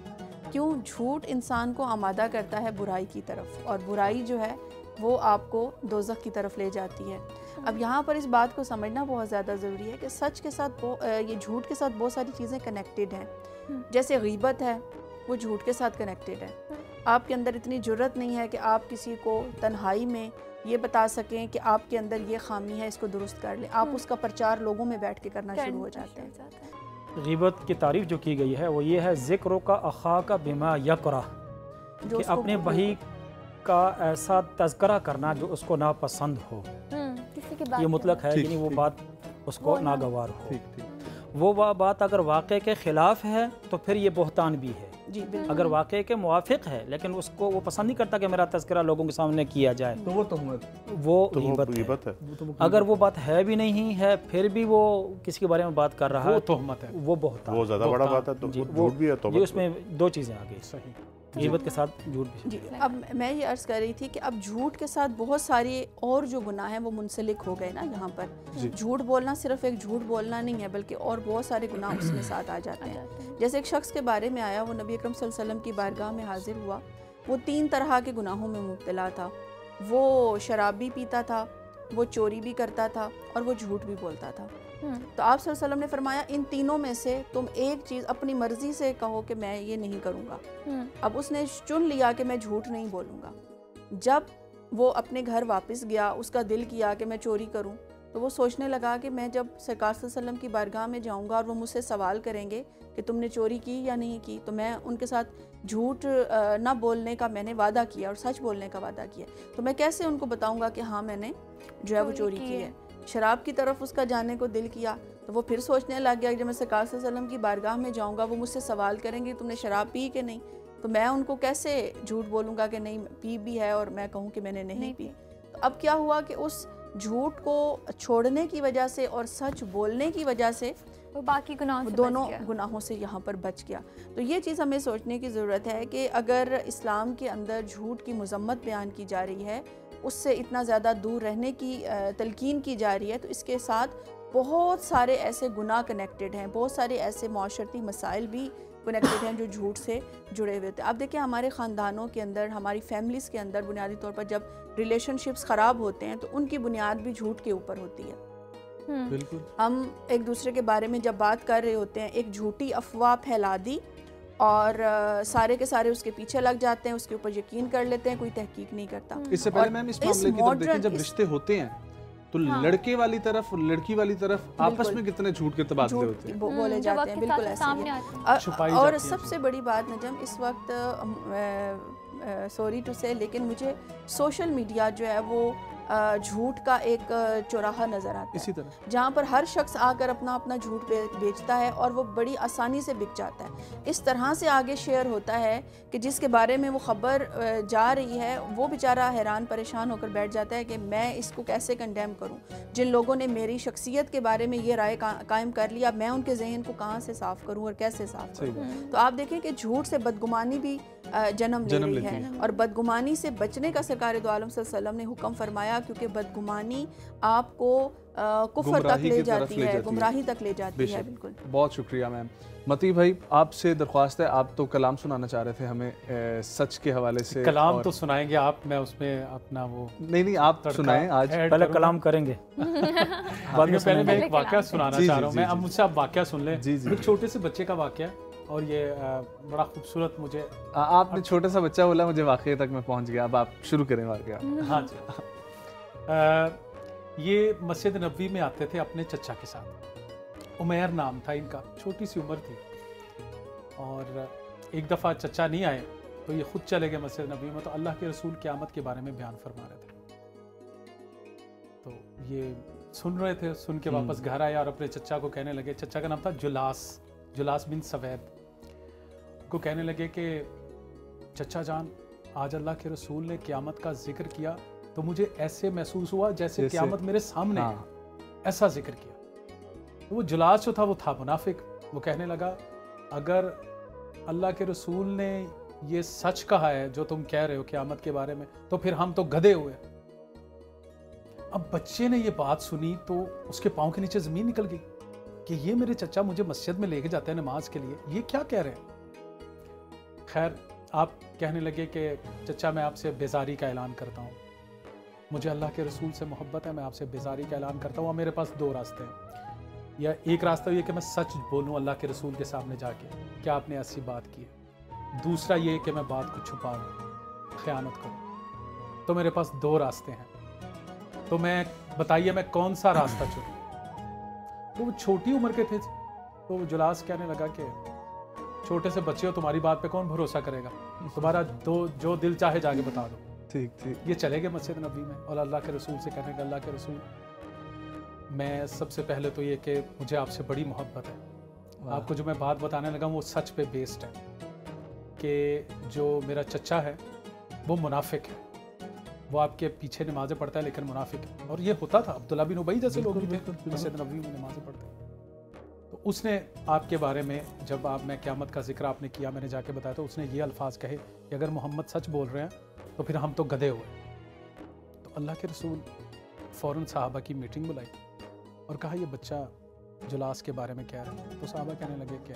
क्यों? झूठ इंसान को आमादा करता है बुराई की तरफ, और बुराई जो है वो आपको दोज़ख की तरफ ले जाती है। अब यहाँ पर इस बात को समझना बहुत ज़्यादा ज़रूरी है कि सच के साथ ये झूठ के साथ बहुत सारी चीज़ें कनेक्टेड हैं। जैसे गीबत है, वो झूठ के साथ कनेक्टेड है। आपके अंदर इतनी जुर्रत नहीं है कि आप किसी को तन्हाई में ये बता सकें कि आपके अंदर ये खामी है, इसको दुरुस्त कर लें। आप उसका प्रचार लोगों में बैठ के करना शुरू हो जाते हैं। गीबत की तारीफ जो की गई है वो ये है, ज़िक्र का अखा का बिमा यकरा, कि अपने भाई का ऐसा तज़किरा करना जो उसको नापसंद हो। ये मुतलक है, यानी वो बात उसको नागवार हो। वो बात अगर वाक़े के ख़िलाफ़ है तो फिर ये बहतान भी है। जी, अगर वाक़े के मुवाफ़िक है लेकिन उसको वो पसंद नहीं करता कि मेरा तज़किरा लोगों के सामने किया जाए, तो वो तहमत, वो गीबत है। अगर वो बात है भी नहीं है फिर भी वो किसी के बारे में बात कर रहा है, वो तहमत है, वो बहतान, वो ज़्यादा बड़ा बात है। तो झूठ भी है, तो ये उसमें दो चीज़ें आ गई, सही गीबत के साथ झूठ भी। जी, अब मैं ये अर्ज़ कर रही थी कि अब झूठ के साथ बहुत सारे और जो गुनाह हैं वो मुंसलिक हो गए ना। यहाँ पर झूठ बोलना सिर्फ एक झूठ बोलना नहीं है, बल्कि और बहुत सारे गुनाह उसमें साथ आ जाते हैं। जैसे एक शख्स के बारे में आया, वो नबी अकरम सल्लल्लाहु अलैहि वसल्लम की बारगाह में हाजिर हुआ। वो 3 तरह के गुनाहों में मुब्तला था। वो शराब भी पीता था, वो चोरी भी करता था, और वो झूठ भी बोलता था। तो आप सल्लल्लाहु अलैहि वसल्लम ने फरमाया, इन तीनों में से तुम एक चीज़ अपनी मर्जी से कहो कि मैं ये नहीं करूँगा। अब उसने चुन लिया कि मैं झूठ नहीं बोलूँगा। जब वो अपने घर वापस गया, उसका दिल किया कि मैं चोरी करूँ, तो वो सोचने लगा कि मैं जब सरकार सल्लल्लाहु अलैहि वसल्लम की बारगाह में जाऊँगा और वो मुझसे सवाल करेंगे कि तुमने चोरी की या नहीं की, तो मैं उनके साथ झूठ ना बोलने का मैंने वादा किया और सच बोलने का वादा किया, तो मैं कैसे उनको बताऊँगा कि हाँ मैंने जो है वो चोरी की है। शराब की तरफ उसका जाने को दिल किया, तो वो फिर सोचने लग गया कि जब मैं सरकार सल्लल्लाहु अलैहि वसल्लम की बारगाह में जाऊँगा, वो मुझसे सवाल करेंगे तुमने शराब पी कि नहीं, तो मैं उनको कैसे झूठ बोलूँगा कि नहीं पी भी है और मैं कहूँ कि मैंने नहीं पी। तो अब क्या हुआ कि उस झूठ को छोड़ने की वजह से और सच बोलने की वजह से वो बाकी गुनाहों से दोनों गुनाहों से यहाँ पर बच गया। तो ये चीज़ हमें सोचने की ज़रूरत है कि अगर इस्लाम के अंदर झूठ की मज़म्मत बयान की जा रही है, उससे इतना ज़्यादा दूर रहने की तलकीन की जा रही है, तो इसके साथ बहुत सारे ऐसे गुनाह कनेक्टेड हैं, बहुत सारे ऐसे माशरती मसाइल भी कनेक्टेड हैं जो झूठ से जुड़े हुए थे। अब देखिए, हमारे ख़ानदानों के अंदर, हमारी फैमिलीज़ के अंदर बुनियादी तौर पर जब रिलेशनशिप्स ख़राब होते हैं तो उनकी बुनियाद भी झूठ के ऊपर होती है। बिल्कुल। हम एक दूसरे के बारे में जब बात कर रहे होते हैं, एक झूठी अफवाह फैला दी और सारे के सारे उसके पीछे लग जाते हैं, उसके ऊपर यकीन कर लेते हैं, कोई तहकीक नहीं करता। इससे पहले मैम इस मामले की तरफ देखें, जब रिश्ते होते हैं तो लड़के वाली तरफ लड़की वाली तरफ आपस में कितने झूठ के तबादले होते हैं, बोले जाते हैं, बिल्कुल ऐसे। और सबसे बड़ी बात नजम, इस वक्त सॉरी टू से, लेकिन मुझे सोशल मीडिया जो है वो झूठ का एक चौराहा नज़र आता है, इसी तरह जहाँ पर हर शख्स आकर अपना अपना झूठ बेचता है और वो बड़ी आसानी से बिक जाता है। इस तरह से आगे शेयर होता है कि जिसके बारे में वो ख़बर जा रही है वो बेचारा हैरान परेशान होकर बैठ जाता है कि मैं इसको कैसे कंडेम करूँ। जिन लोगों ने मेरी शख्सियत के बारे में ये राय कायम कर लिया, मैं उनके जहन को कहाँ से साफ़ करूँ और कैसे साफ़ करूँ। तो आप देखें कि झूठ से बदगुमानी भी जन्म ले रही है, और बदगुमानी से बचने का सरकार दो आलम सल्लल्लाहु अलैहि वसल्लम ने हुक्म फरमाया, क्योंकि बदगुमानी आपको कुफ्र तक ले जाती है, गुमराही तक ले जाती है। बिल्कुल, बहुत शुक्रिया मैम। मती भाई, आपसे दरख्वास्त है, आप तो कलाम सुनाना चाह रहे थे हमें सच के हवाले से। कलाम तो सुनाएंगे आप, मैं उसमें अपना वो नहीं आप सुनाएं आज। पहले कलाम करेंगे बाद में पहले मैं एक वाकया सुनाना चाह रहा हूँ। मैं अब मुझसे आप वाकया सुन लें। एक छोटे से बच्चे का वाकया, और ये बड़ा खूबसूरत, मुझे आपने छोटा सा बच्चा बोला, मुझे वाकये तक मैं पहुंच गया। अब आप शुरू करें वाकया। हाँ जी। ये मस्जिद नबवी में आते थे अपने चचा के साथ। उमैर नाम था इनका, छोटी सी उम्र थी, और एक दफ़ा चचा नहीं आए तो ये खुद चले गए मस्जिद नबवी में। तो अल्लाह के रसूल क़यामत के बारे में बयान फरमा रहे थे। तो ये सुन रहे थे, सुन के वापस घर आए और अपने चचा को कहने लगे, चचा का नाम था जुलास बिन सवैद, को कहने लगे कि चचा जान, आज अल्लाह के रसूल ने क़यामत का जिक्र किया तो मुझे ऐसे महसूस हुआ जैसे क़यामत मेरे सामने है, ऐसा जिक्र किया। तो वो जुलास जो था वो था मुनाफिक। वो कहने लगा, अगर अल्लाह के रसूल ने ये सच कहा है जो तुम कह रहे हो क़यामत के बारे में, तो फिर हम तो गधे हुए। अब बच्चे ने ये बात सुनी तो उसके पाँव के नीचे ज़मीन निकल गई कि ये मेरे चचा मुझे मस्जिद में लेके जाते हैं नमाज के लिए, ये क्या कह रहे हैं। खैर, आप कहने लगे कि चचा मैं आपसे बेजारी का ऐलान करता हूँ, मुझे अल्लाह के रसूल से मोहब्बत है, मैं आपसे बेजारी का ऐलान करता हूँ। मेरे पास दो रास्ते हैं, या एक रास्ता ये कि मैं सच बोलूँ अल्लाह के रसूल के सामने जाके क्या आपने ऐसी बात की है, दूसरा ये कि मैं बात को छुपाऊँ, ख़यानत करूँ। तो मेरे पास दो रास्ते हैं, तो मैं बताइए मैं कौन सा रास्ता चुनूँ। तो वो छोटी उम्र के थे, तो जुलास कहने लगा कि छोटे से बच्चे हो, तुम्हारी बात पे कौन भरोसा करेगा, तुम्हारा जो दिल चाहे जाके बता दो। ठीक ठीक। ये चले गए मस्जिद नबी में और अल्लाह के रसूल से कहने लगा, अल्लाह के रसूल, मैं सबसे पहले तो ये कि मुझे आपसे बड़ी मोहब्बत है, आपको जो मैं बात बताने लगा वो सच पे बेस्ड है कि जो मेरा चचा है वो मुनाफिक है, वो आपके पीछे नमाज़ें पढ़ता है लेकिन मुनाफिक है। और ये होता था, अब्दुल्ला बिन उबई जैसे लोग भी थे मस्जिद नबी में नमाज़ें पढ़ते हैं। तो उसने आपके बारे में जब मैं क़यामत का जिक्र आपने किया, मैंने जाके बताया, तो उसने ये अल्फाज कहे कि अगर मोहम्मद सच बोल रहे हैं तो फिर हम तो गधे हुए। तो अल्लाह के रसूल फ़ौरन सहाबा की मीटिंग बुलाई और कहा ये बच्चा जुलास के बारे में कह रहा है। तो सहाबा कहने लगे कि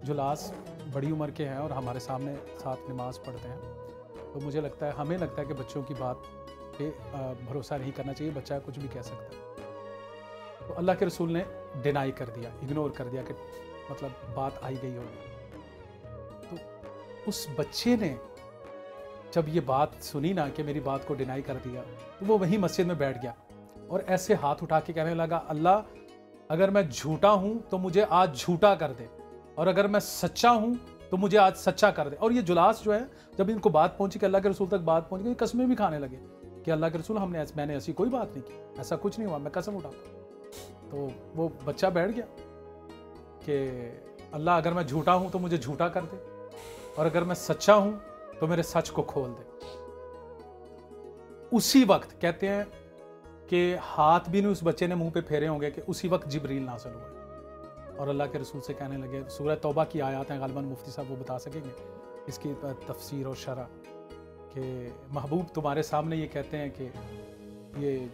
जुलास बड़ी उम्र के हैं और हमारे सामने साथ नमाज पढ़ते हैं, तो मुझे लगता है, हमें लगता है कि बच्चों की बात पे भरोसा नहीं करना चाहिए, बच्चा कुछ भी कह सकता है। तो अल्लाह के रसूल ने डिनाई कर दिया, इग्नोर कर दिया कि मतलब बात आई गई होगी। तो उस बच्चे ने जब ये बात सुनी ना कि मेरी बात को डिनाई कर दिया, तो वो वहीं मस्जिद में बैठ गया और ऐसे हाथ उठा के कहने लगा, अल्लाह अगर मैं झूठा हूँ तो मुझे आज झूठा कर दे, और अगर मैं सच्चा हूँ तो मुझे आज सच्चा कर दे। और ये जुलास जो है, जब इनको बात पहुंची कि अल्लाह के रसूल तक बात पहुंच गई, कसमें भी खाने लगे कि अल्लाह के रसूल मैंने ऐसी कोई बात नहीं की, ऐसा कुछ नहीं हुआ, मैं कसम उठाता। तो वो बच्चा बैठ गया कि अल्लाह अगर मैं झूठा हूं तो मुझे झूठा कर दे, और अगर मैं सच्चा हूं तो मेरे सच को खोल दे। उसी वक्त कहते हैं कि हाथ भी नहीं उस बच्चे ने मुंह पे फेरे होंगे कि उसी वक्त जिब्रील नाज़िल हुआ और अल्लाह के रसूल से कहने लगे, सूरह तौबा की आयत हैं, गालिबन मुफ्ती साहब वो बता सकेंगे इसकी तफसीर और शरह, कि महबूब तुम्हारे सामने ये कहते हैं कि ये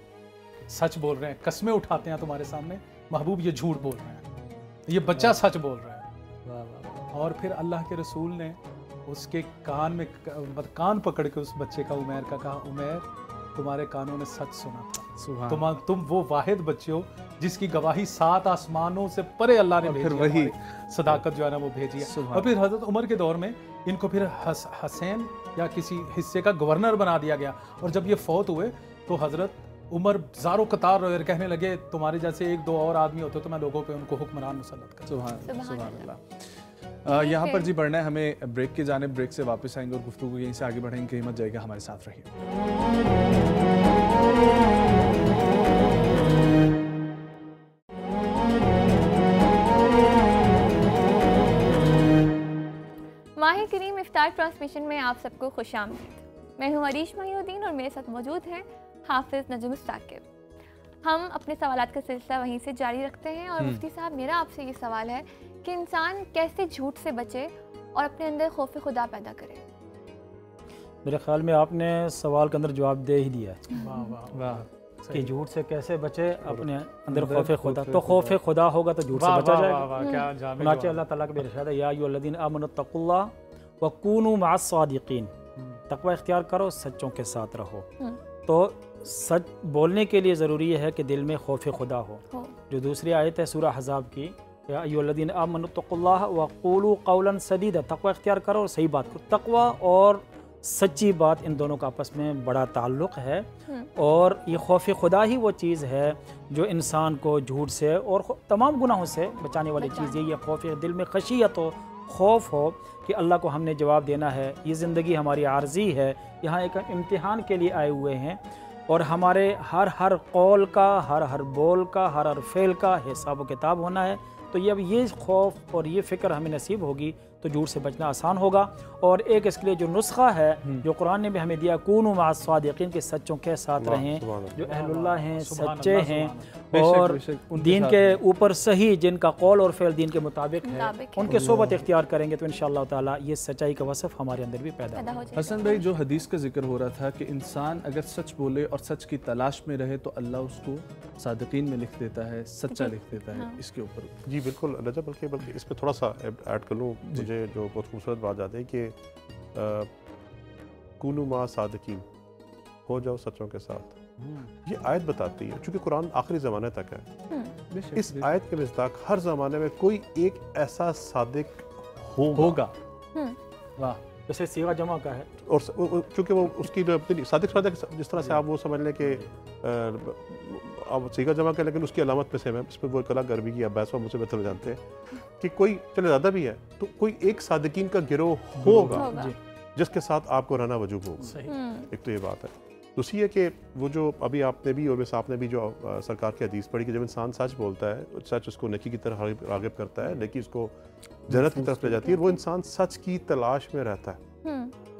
सच बोल रहे हैं, कस्में उठाते हैं तुम्हारे सामने, महबूब ये झूठ बोल रहे हैं, ये बच्चा सच बोल रहा है। और फिर अल्लाह के रसूल ने उसके कान में कान पकड़ के उस बच्चे का, उमैर का, कहा, उमैर तुम्हारे कानों ने सच सुना था, तुम वो वाहिद बच्चे हो जिसकी गवाही 7 आसमानों से परे अल्लाह ने भेजी, वही सदाकत जो है ना वो भेजी है। और फिर हजरत उमर के दौर में इनको फिर हसैन या किसी हिस्से का गवर्नर बना दिया गया, और जब ये फौत हुए तो हजरत उमर ज़ारो कतार रोए, कहने लगे तुम्हारे जैसे 1-2 और आदमी होते तो मैं लोगों पे उनको हुक्मरान मुसल्लत कर। सुभान अल्लाह। यहाँ पर जी बढ़ना है हमें ब्रेक की जानिब, ब्रेक से वापस आएंगे और गुफ्तगू यहीं से आगे बढ़ेंगे। कहीं मत जाएगा, हमारे साथ रहिए। माह करीम इफ्तार ट्रांसमिशन में आप सबको खुशामदीद। मैं हूँ अरीश महिउद्दीन और मेरे साथ मौजूद हैं हाफिज़ नजम साकिब। हम अपने सवालात का सिलसिला वहीं से जारी रखते हैं और मुफ्ती साहब, मेरा आपसे ये सवाल है कि इंसान कैसे झूठ से बचे और अपने अंदर खौफ खुदा पैदा करे। मेरे ख्याल में आपने सवाल के अंदर जवाब दे ही दिया कि झूठ से कैसे बचे, अपने अंदर खौफ खुदा। तो खौफ खुदा होगा तो झूठ से बचा जाएगा। चुनांचे अल्लाह ताला का इरशाद है, या अय्युहल्लज़ीना आमनु तक़ुल्लाह व कूनू मअस सादिक़ीन, तक़वा इख्तियार करो, सच्चों के साथ रहो। तो सच बोलने के लिए ज़रूरी है कि दिल में खौफ खुदा हो। जो दूसरी आयत है सूरह अहज़ाब की, या अय्युहल्लज़ीना आमनु तक़ुल्लाह व क़ूलू क़ौलन सदीदा, तक़वा इख्तियार करो और सही बात करो। तक़वा और सच्ची बात, इन दोनों का आपस में बड़ा ताल्लुक़ है, और ये खौफ खुदा ही वो चीज़ है जो इंसान को झूठ से और तमाम गुनाहों से बचाने वाली चीज़ है। ये खौफ, दिल में खशियत हो, खौफ हो कि अल्लाह को हमने जवाब देना है, ये ज़िंदगी हमारी आर्जी है, यहाँ एक इम्तिहान के लिए आए हुए हैं। और हमारे हर कौल का, हर बोल का, हर फ़ेल का हिसाब व किताब होना है। तो ये अब ये खौफ और ये फ़िक्र हमें नसीब होगी तो झूठ से बचना आसान होगा। और एक इसके लिए जो नुस्खा है जो कुरान ने भी हमें दिया, कूनू मअ सादिकीन, के सच्चों के साथ रहें, जो अहलुल्लाह हैं, सच्चे हैं और दीन के ऊपर सही, जिनका कौल और फ़ेल दीन के मुताबिक है, उनके सोबत इख्तियार करेंगे तो इंशाअल्लाह ताला ये सच्चाई का वसफ़ हमारे अंदर भी पैदा हो जाएगा। हसन भाई, जो हदीस का जिक्र हो रहा था कि इंसान अगर सच बोले और सच की तलाश में रहे तो अल्लाह उसको सादिकीन में लिख देता है, सच्चा लिख देता है। इसके ऊपर जी बिल्कुल रजा, बल्कि इस पर थोड़ा सा ऐड कर लूँ, मुझे जो बहुत खूबसूरत बात याद है कि कूनू मा सादिकीन, हो जाओ सच्चों के साथ। ये आयत बताती है, चूंकि कुरान आखिरी ज़माने तक है, इस आयत के मिस्दाक हर ज़माने में कोई एक ऐसा सादिक होगा। वाह, जैसे सीगा जमा का है, और चूंकि वो उसकी सादिक जिस तरह से आप वो समझ लें कि अब सीगा जमा कर, लेकिन उसकी अलामत में से मैं इसमें वो कला गर्मी की अब्बास मुझसे बेहतर जानते हैं कि कोई चले ज़्यादा भी है तो कोई एक सादिकीन का गिरोह होगा जिसके साथ आपको रहना वजूब होगा। एक तो ये बात है। दूसरी है कि वो जो अभी आपने भी और वैसे आपने भी जो सरकार की हदीस पढ़ी कि जब इंसान सच बोलता है, सच उसको नेकी की तरफ राग़िब करता है, नेकी उसको जन्नत की तरफ ले जाती है, वो इंसान सच की तलाश में रहता है।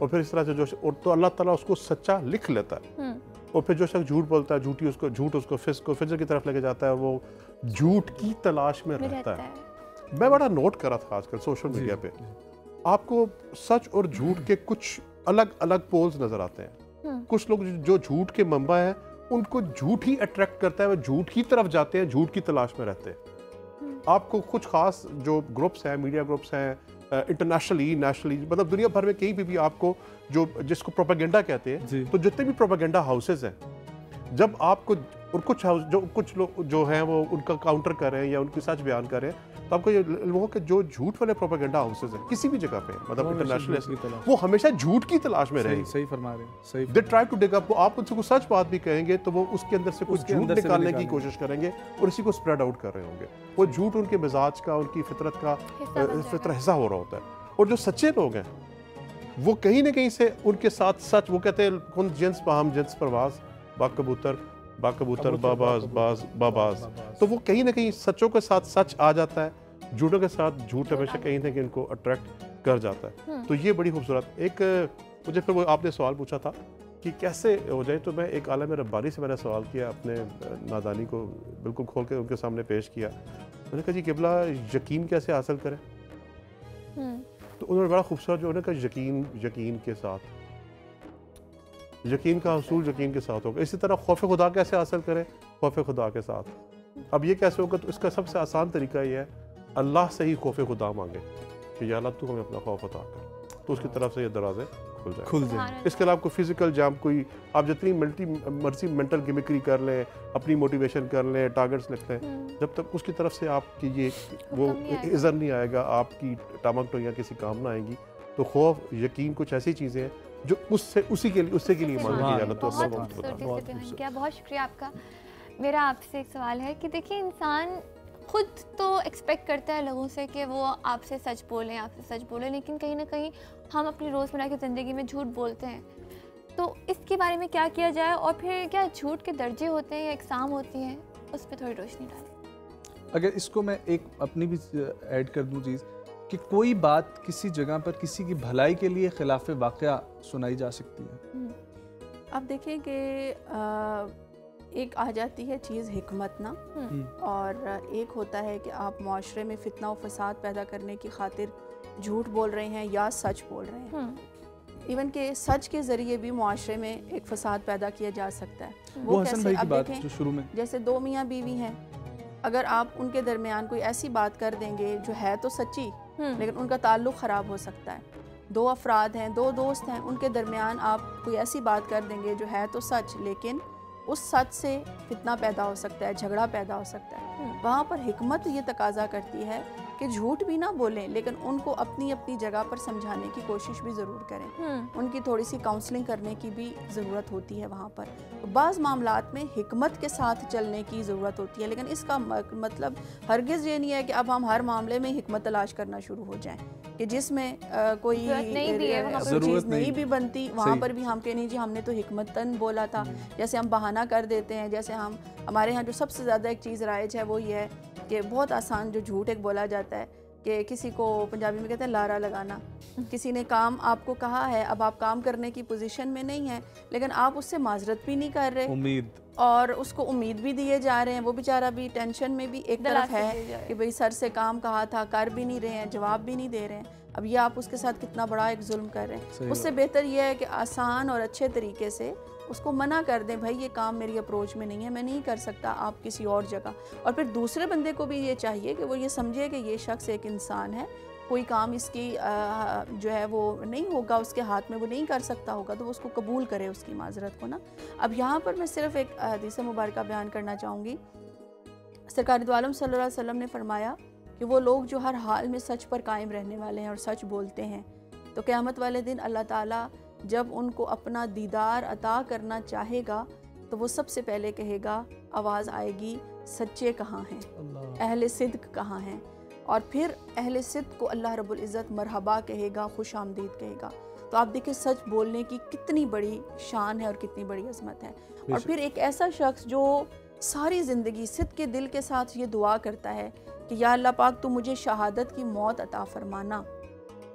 और फिर इस तरह से जो और तो अल्लाह ताला उसको सच्चा लिख लेता है। और फिर जो शख्स झूठ बोलता है, झूठ उसको फिस्क की तरफ लेके जाता है, वो झूठ की तलाश में रहता है। मैं बड़ा नोट कर रहा था आजकल सोशल मीडिया पे, आपको सच और झूठ के कुछ अलग अलग पोल्स नजर आते हैं। कुछ लोग जो झूठ के मंबा है, उनको झूठ ही अट्रैक्ट करता है, वो झूठ की तरफ जाते हैं, झूठ की तलाश में रहते हैं। आपको कुछ खास जो ग्रुप्स हैं, मीडिया ग्रुप्स हैं, इंटरनेशनली, नेशनली, मतलब दुनिया भर में कहीं भी आपको जो जिसको प्रोपेगेंडा कहते हैं, तो जितने भी प्रोपेगेंडा हाउसेज हैं, जब आपको और कुछ लोग जो हैं वो उनका काउंटर कर रहे हैं या उनकी सच बयान कर रहे हैं, तो आपको ये लोगों के जो झूठ वाले प्रोपेगेंडा हाउसेज हैं किसी भी जगह पे, मतलब इंटरनेशनल, वो हमेशा झूठ की तलाश में रहेंगे। सही फरमा रहे हैं, सही। They try to dig up, आप उनसे कुछ सच बात भी कहेंगे तो वो उसके अंदर से कुछ झूठ निकालने की कोशिश करेंगे और इसी को स्प्रेड आउट कर रहे होंगे। वो झूठ उनके मिजाज का, उनकी फितरत का हिस्सा हो रहा होता है। और जो सच्चे लोग हैं वो कहीं ना कहीं से उनके साथ सच, वो कहते हैं कुन जिन्स बाहम जिन्स परवाज, बाकबूतर बाबाज, तो वो कहीं ना कहीं सच्चों के साथ सच आ जाता है, झूठों के साथ झूठ हमेशा कहीं ना कहीं इनको अट्रैक्ट कर जाता है। तो ये बड़ी खूबसूरत एक मुझे फिर वो आपने सवाल पूछा था कि कैसे हो जाए, तो मैं एक आलम रब्बानी से मैंने सवाल किया, अपने नादानी को बिल्कुल खोल के उनके सामने पेश किया। मैंने कहा जी किबला, यकीन कैसे हासिल करें? तो उन्होंने बड़ा खूबसूरत जो उन्होंने कहा, यकीन के साथ, यकीन का हसूल यकीन के साथ होगा। इसी तरह खौफ खुदा कैसे हासिल करें? खौफ खुदा के साथ। अब ये कैसे होगा? तो इसका सबसे आसान तरीका ये है, अल्लाह से ही खौफ खुदा मांगे कि या अल्लाह तू हमें अपना खौफ अता कर, तो उसकी तरफ से ये दरवाजे खुल जाए। इसके अलावा कोई फिजिकल जाम, कोई आप जितनी मर्जी मेंटल गिमिक्री कर लें, अपनी मोटिवेशन कर लें, टारगेट्स लिख लें, जब तक उसकी तरफ से आपकी ये वो इज़्ज़त नहीं आएगा, आपकी टामक टोइयाँ किसी काम ना आएंगी। तो खौफ यकीन कुछ ऐसी चीज़ें हैं जो उससे के लिए मांगी जाना। तो बहुत शुक्रिया आपका। मेरा आपसे एक सवाल है कि देखिए, इंसान खुद तो एक्सपेक्ट करता है लोगों से कि वो आपसे सच बोलें, लेकिन कहीं ना कहीं हम अपनी रोज़मर्रा की ज़िंदगी में झूठ बोलते हैं। तो इसके बारे में क्या किया जाए, और फिर क्या झूठ के दर्जे होते हैं या एग्ज़ाम होती हैं, उस पर थोड़ी रोशनी डालें। अगर इसको मैं एक अपनी भी ऐड कर दूँ चीज़, कि कोई बात किसी जगह पर किसी की भलाई के लिए खिलाफ वाक़या सुनाई जा सकती है। अब देखिए कि एक आ जाती है चीज़ हिकमत ना, और एक होता है कि आप माशरे में फितना और फसाद पैदा करने की खातिर झूठ बोल रहे हैं या सच बोल रहे हैं। इवन के सच के ज़रिए भी माशरे में एक फसाद पैदा किया जा सकता है। वो कैसे? अब देखें, जो शुरू में जैसे दो मियाँ बीवी हैं, अगर आप उनके दरमियान कोई ऐसी बात कर देंगे जो है तो सच्ची, लेकिन उनका ताल्लुक़ ख़राब हो सकता है। दो अफराद हैं, दो दोस्त हैं, उनके दरमियान आप कोई ऐसी बात कर देंगे जो है तो सच, लेकिन उस सच से फितना पैदा हो सकता है, झगड़ा पैदा हो सकता है। वहाँ पर हिकमत ये तकाजा करती है कि कि झूठ भी ना बोलें, लेकिन उनको अपनी अपनी जगह पर समझाने की कोशिश भी ज़रूर करें। उनकी थोड़ी सी काउंसलिंग करने की भी ज़रूरत होती है वहाँ पर। तो बाज़ मामलात में हिकमत के साथ चलने की ज़रूरत होती है, लेकिन इसका मतलब हरगिज़ ये नहीं है कि अब हम हर मामले में हिकमत तलाश करना शुरू हो जाएं कि जिसमें कोई चीज़ नहीं भी बनती वहाँ पर भी हम कहें नहीं जी हमने तो हिकमतन बोला था। जैसे हम बहाना कर देते हैं, जैसे हमारे यहाँ जो सबसे ज़्यादा एक चीज़ राइज है वो ये है कि बहुत आसान जो झूठ एक बोला जाता है कि किसी को पंजाबी में कहते हैं लारा लगाना। किसी ने काम आपको कहा है, अब आप काम करने की पोजीशन में नहीं है, लेकिन आप उससे माजरत भी नहीं कर रहे, उम्मीद और उसको उम्मीद भी दिए जा रहे हैं। वो बेचारा भी टेंशन में भी एक तरफ है कि भाई सर से काम कहा था, कर भी नहीं रहे हैं, जवाब भी नहीं दे रहे हैं। अब ये आप उसके साथ कितना बड़ा एक जुल्म कर रहे हैं। उससे बेहतर ये है कि आसान और अच्छे तरीके से उसको मना कर दें, भाई ये काम मेरी अप्रोच में नहीं है, मैं नहीं कर सकता, आप किसी और जगह। और फिर दूसरे बंदे को भी ये चाहिए कि वो ये समझे कि ये शख्स एक इंसान है, कोई काम इसकी जो है वो नहीं होगा उसके हाथ में, वो नहीं कर सकता होगा, तो वो उसको कबूल करे उसकी माजरत को ना। अब यहाँ पर मैं सिर्फ एक हदीस मुबारक बयान करना चाहूँगी। सरकार दो आलम सल्लल्लाहु अलैहि वसल्लम ने फरमाया कि वो लोग जो हर हाल में सच पर कायम रहने वाले हैं और सच बोलते हैं, तो क़यामत वाले दिन अल्लाह ताला जब उनको अपना दीदार अता करना चाहेगा तो वो सबसे पहले कहेगा, आवाज़ आएगी, सच्चे कहाँ हैं, अहले सिद्क कहाँ हैं। और फिर अहले सिद्क को अल्लाह रब्बुल इज़्ज़त मरहबा कहेगा, खुश आमदीद कहेगा। तो आप देखिए सच बोलने की कितनी बड़ी शान है और कितनी बड़ी अज़मत है। और फिर एक ऐसा शख्स जो सारी ज़िंदगी सिद्क के दिल के साथ ये दुआ करता है कि या अल्लाह पाक तू मुझे शहादत की मौत अता फरमाना,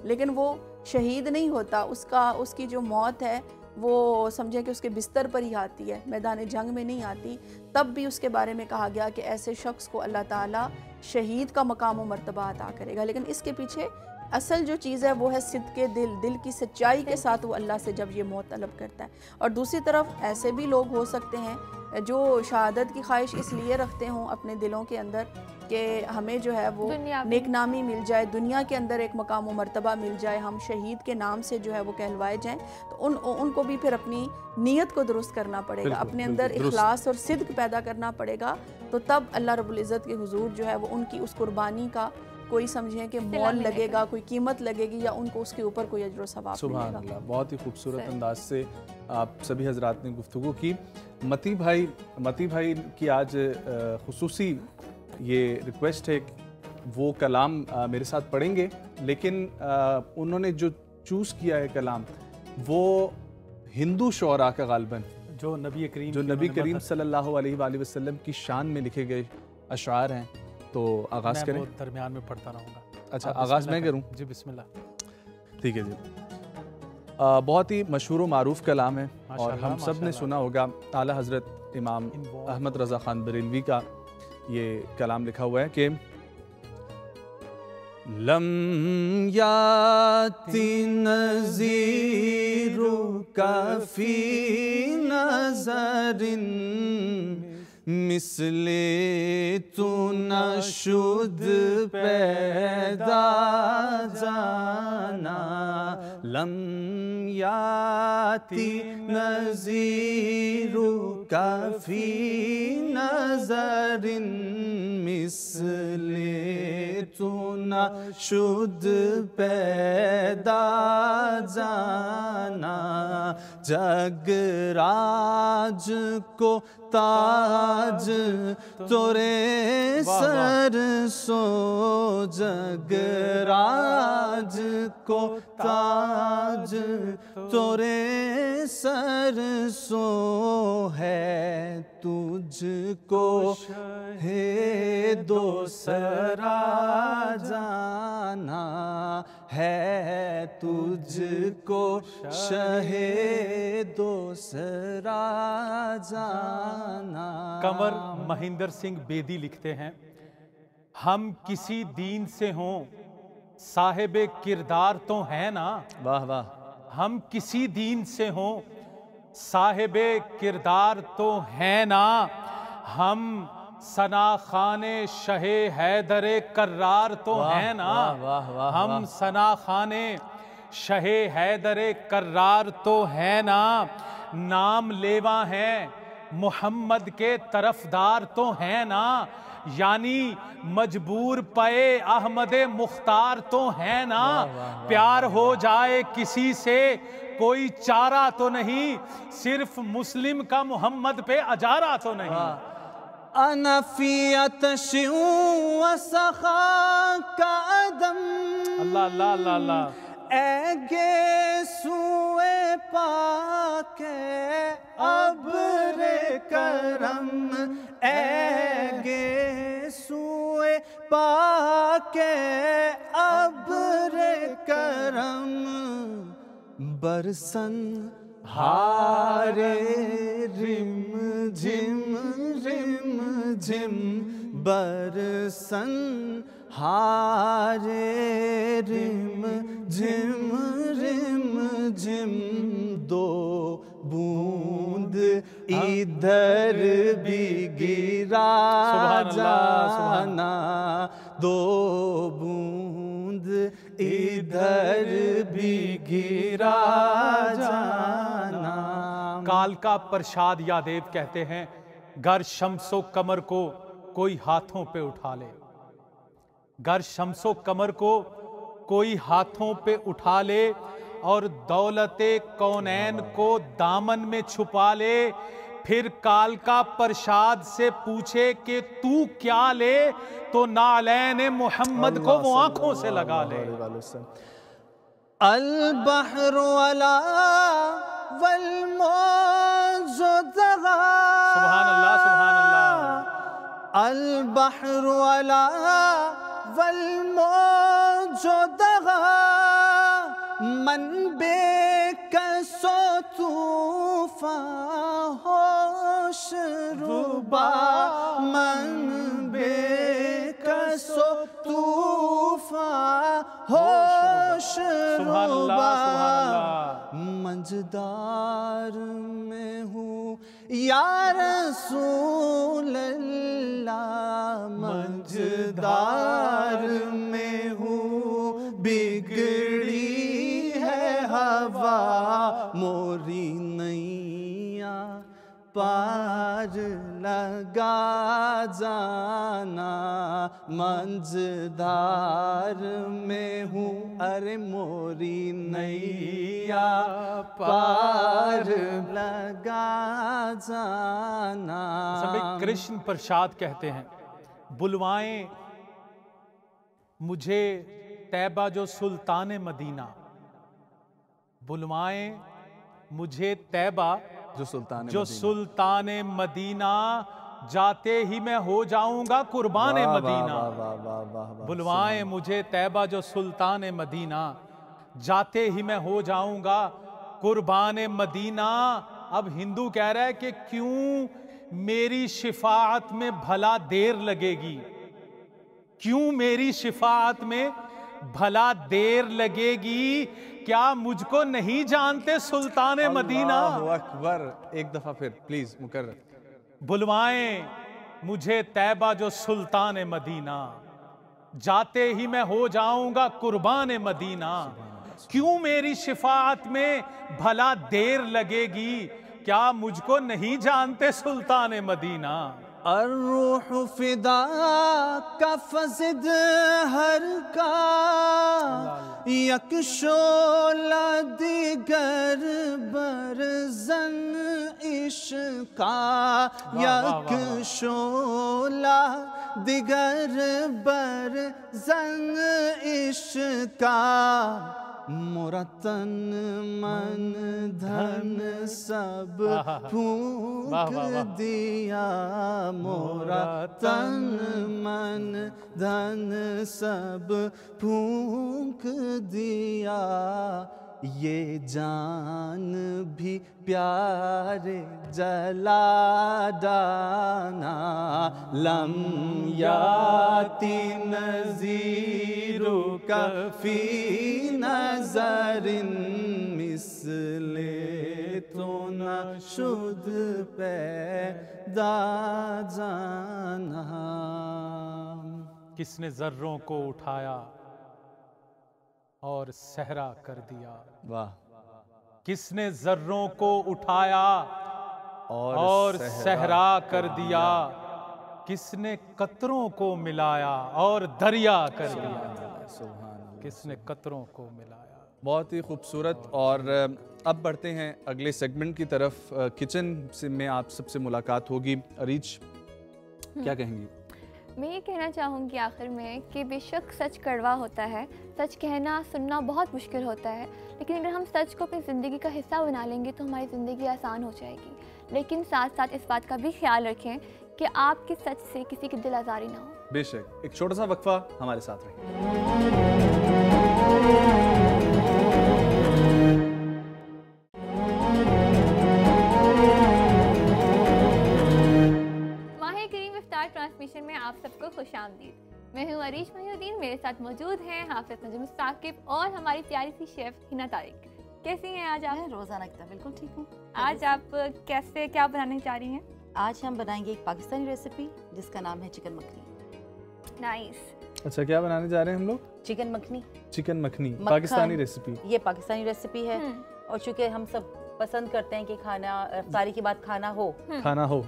लेकिन वो शहीद नहीं होता, उसकी जो मौत है वो समझे कि उसके बिस्तर पर ही आती है, मैदान जंग में नहीं आती। तब भी उसके बारे में कहा गया कि ऐसे शख्स को अल्लाह ताला शहीद का मकाम व मर्तबा अता करेगा। लेकिन इसके पीछे असल जो चीज़ है वो है सिद्क के दिल की सच्चाई के साथ वो अल्लाह से जब ये मौत तलब करता है। और दूसरी तरफ ऐसे भी लोग हो सकते हैं जो शहादत की ख्वाहिश इसलिए रखते हों अपने दिलों के अंदर कि हमें जो है वो नेक नामी मिल जाए, दुनिया के अंदर एक मकाम व मर्तबा मिल जाए, हम शहीद के नाम से जो है वो कहलवाए जाएं। तो उनको भी फिर अपनी नीयत को दुरुस्त करना पड़ेगा, अपने अंदर इखलास और सिद्क पैदा करना पड़ेगा। तो तब अल्लाह रब्बुल इज़्ज़त के हुजूर जो है वो उनकी उस कुर्बानी का कोई समझें कि मोल लगेगा, कोई कीमत लगेगी या उनको उसके ऊपर कोई अजर सवाब मिलेगा। सुभान अल्लाह, बहुत ही खूबसूरत अंदाज से आप सभी हजरात ने गुफ्तगू की। मती भाई की आज खुसूसी ये रिक्वेस्ट है, वो कलाम मेरे साथ पढ़ेंगे, लेकिन उन्होंने जो चूज़ किया है कलाम वो हिंदू शोरा का गालिबन जो नबी करीम सल्लल्लाहु अलैहि वसल्लम की शान में लिखे गए अशार हैं। तो आगाज़ करें। दरमियान में पढ़ता रहूँगा। अच्छा, आगाज़ मैं करूँ? जी बिस्मिल्लाह। ठीक है जी। बहुत ही मशहूर व मारूफ कलाम है और हम सब ने सुना होगा। आला हज़रत इमाम अहमद रज़ा ख़ान बरेलवी का ये कलाम लिखा हुआ है कि लम याति नज़ीरु काफ़ी नज़रिन मिसले तू न शुद पैदा जाना, लम याति नज़ीरु काफ़ी नज़रिन मिसले तू न शुद पैदा जाना, जगराज को ताज तोरे सर सो, जगराज को ताज तोरे सर सो है, तुझको है दूसरा जाना है, तुझको शहे दूसरा जाना। कंवर महेंद्र सिंह बेदी लिखते हैं, हम किसी दीन से हों साहिबे किरदार तो है ना। वाह वाह। हम किसी दीन से हों साहिबे किरदार तो है ना, हम सना खाने शहे हैदरे कर्रार तो है ना। हम सना खाने शहे हैदरे कर्रार तो है ना, नाम लेवा हैं मोहम्मद के तरफदार तो है ना, यानी मजबूर पे अहमदे मुख्तार तो है ना, प्यार हो जाए किसी से कोई चारा तो नहीं, सिर्फ मुस्लिम का मोहम्मद पे अजारा तो नहीं। अनफियत सखा का अदम, अल्लाह अल्लाह अल्लाह अल्लाह, ऐगे सुए पाके अब्रे करम, ऐगे सुए पाके अब्रे करम, बरसन हारे रिम झिम रिम झिम, बरसन हारे रिम झिम रिम झिम, दो बूंद इधर भी गिरा जाना, दो बूंद इधर भी गिरा जाना। कालका प्रसाद यादेव कहते हैं, गर शम्सो कमर को कोई हाथों पे उठा ले, गर शम्सो कमर को कोई हाथों पे उठा ले, और दौलते कौनैन को दामन में छुपा ले, फिर कालका प्रसाद से पूछे कि तू क्या ले, तो नालैन मोहम्मद को वो आंखों से लगा ले। अल बहरु अला वल मौजु दगा, सुभान अल्लाह सुभान अल्लाह। अल बहरु अला वल मौजु दगा, मन बेकसो तूफा होश रुबा, मन बेकसो तूफा होश रुबा, मंजदार में हूँ या रसूल अल्लाह, मंजदार में हूँ बिगड़ी है हवा, मोरी नैया पार लगा जाना, मंजदार में हूँ अरे मोरी नैया पार लगा जाना। सब कृष्ण प्रसाद कहते हैं, बुलवाएं मुझे तैबा जो सुल्तान मदीना, बुलवाएं मुझे तैबा जो सुल्तान मदीना, जाते ही मैं हो जाऊंगा कुर्बान मदीना। बुलवाएं मुझे तैबा जो सुल्तान मदीना, जाते ही मैं हो जाऊंगा कुर्बान मदीना। अब हिंदू कह रहा है कि क्यों मेरी शिफाअत में भला देर लगेगी, क्यों मेरी शिफाअत में भला देर लगेगी, क्या मुझको नहीं जानते सुल्तान मदीना। अल्लाहु अकबर, एक दफा फिर प्लीज मुकर्रर। बुलवाएं मुझे तैबा जो सुल्तान मदीना, जाते ही मैं हो जाऊंगा कुर्बान मदीना। क्यों मेरी शिफाअत में भला देर लगेगी, क्या मुझको नहीं जानते सुल्तान मदीना। अर्रूह फिदा का फज़द हर का, यकशोला दिगर बरज़न इश्का, यकशोला दिगर बरज़न इश्का, मोरा तन मन धन सब फूंक दिया, मोरा तन मन धन सब फूंक दिया, ये जान भी प्यारे जला डाना, लम याति नज़ीरु कफ़ी नज़रिन, मिसले तो न शुद पैदा जाना। किसने जर्रों को उठाया और सहरा कर दिया, वाह। किसने जर्रों को उठाया और सहरा कर दिया, किसने कतरों को मिलाया और दरिया कर दिया, किसने कतरों को मिलाया। बहुत ही खूबसूरत। और अब बढ़ते हैं अगले सेगमेंट की तरफ। किचन से में आप सबसे मुलाकात होगी। अरीज, क्या कहेंगी? मैं ये कहना चाहूँगी आखिर में कि बेशक सच कड़वा होता है, सच कहना सुनना बहुत मुश्किल होता है, लेकिन अगर हम सच को अपनी ज़िंदगी का हिस्सा बना लेंगे तो हमारी ज़िंदगी आसान हो जाएगी। लेकिन साथ साथ इस बात का भी ख्याल रखें कि आपकी सच से किसी की दिल आज़ारी ना हो। बेशक। एक छोटा सा वक्फा, हमारे साथ रहिए। ट्रांसमिशन में आप सबको खुशामदीद। मैं हूँ अरीश महिउद्दीन, मेरे साथ मौजूद हैं हाफिज नजम साकिब और हमारी प्यारी सी शेफ हिना तारिक। कैसी हैं आज आप? रोज़ाना की तरह बिल्कुल ठीक हूँ। आज आप क्या बनाने जा रही हैं? आज हम बनाएंगे एक पाकिस्तानी रेसिपी जिसका नाम है चिकन मखनी। नाइस। अच्छा, क्या बनाने जा रहे हैं हम लोग? Chicken makhani. Chicken makhani Pakistani recipe. ये पाकिस्तानी रेसिपी है और चूंकि हम सब पसंद करते हैं कि खाना इफ्तारी के बाद खाना हो।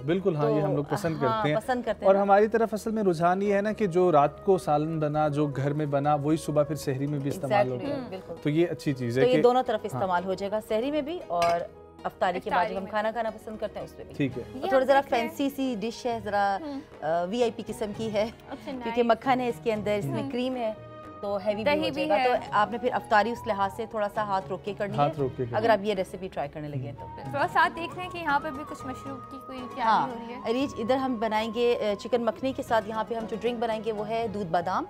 बिल्कुल। हाँ, तो ये हम लोग पसंद करते हैं। पसंद करते और हैं। हमारी तरफ असल में रुझान ये है ना कि जो रात को सालन बना, जो घर में बना, वही सुबह फिर सहरी में भी इस्तेमाल होता है। तो ये अच्छी चीज़ है तो ये कि दोनों तरफ इस्तेमाल हो जाएगा, सहरी में भी और अफ्तारी के बाद जब हम खाना खाना पसंद करते हैं उसमें भी। ठीक है। थोड़ा ज़रा फैंसी सी डिश है, ज़रा VIP किस्म की है, क्योंकि मक्खन है इसके अंदर, इसमें क्रीम है, तो हैवी भी हो जाएगा। तो आपने फिर अफ्तारी उस लिहाज से थोड़ा सा हाथ रोक के करनी है अगर आप ये रेसिपी ट्राई करने लगे तो। थोड़ा साथ देख रहे हैं कि यहाँ पे भी कुछ मशरूब की कोई तैयारी हो रही है। अरीज, इधर हम बनाएंगे चिकन मखनी के साथ, यहाँ पे हम जो ड्रिंक बनाएंगे वो है दूध बादाम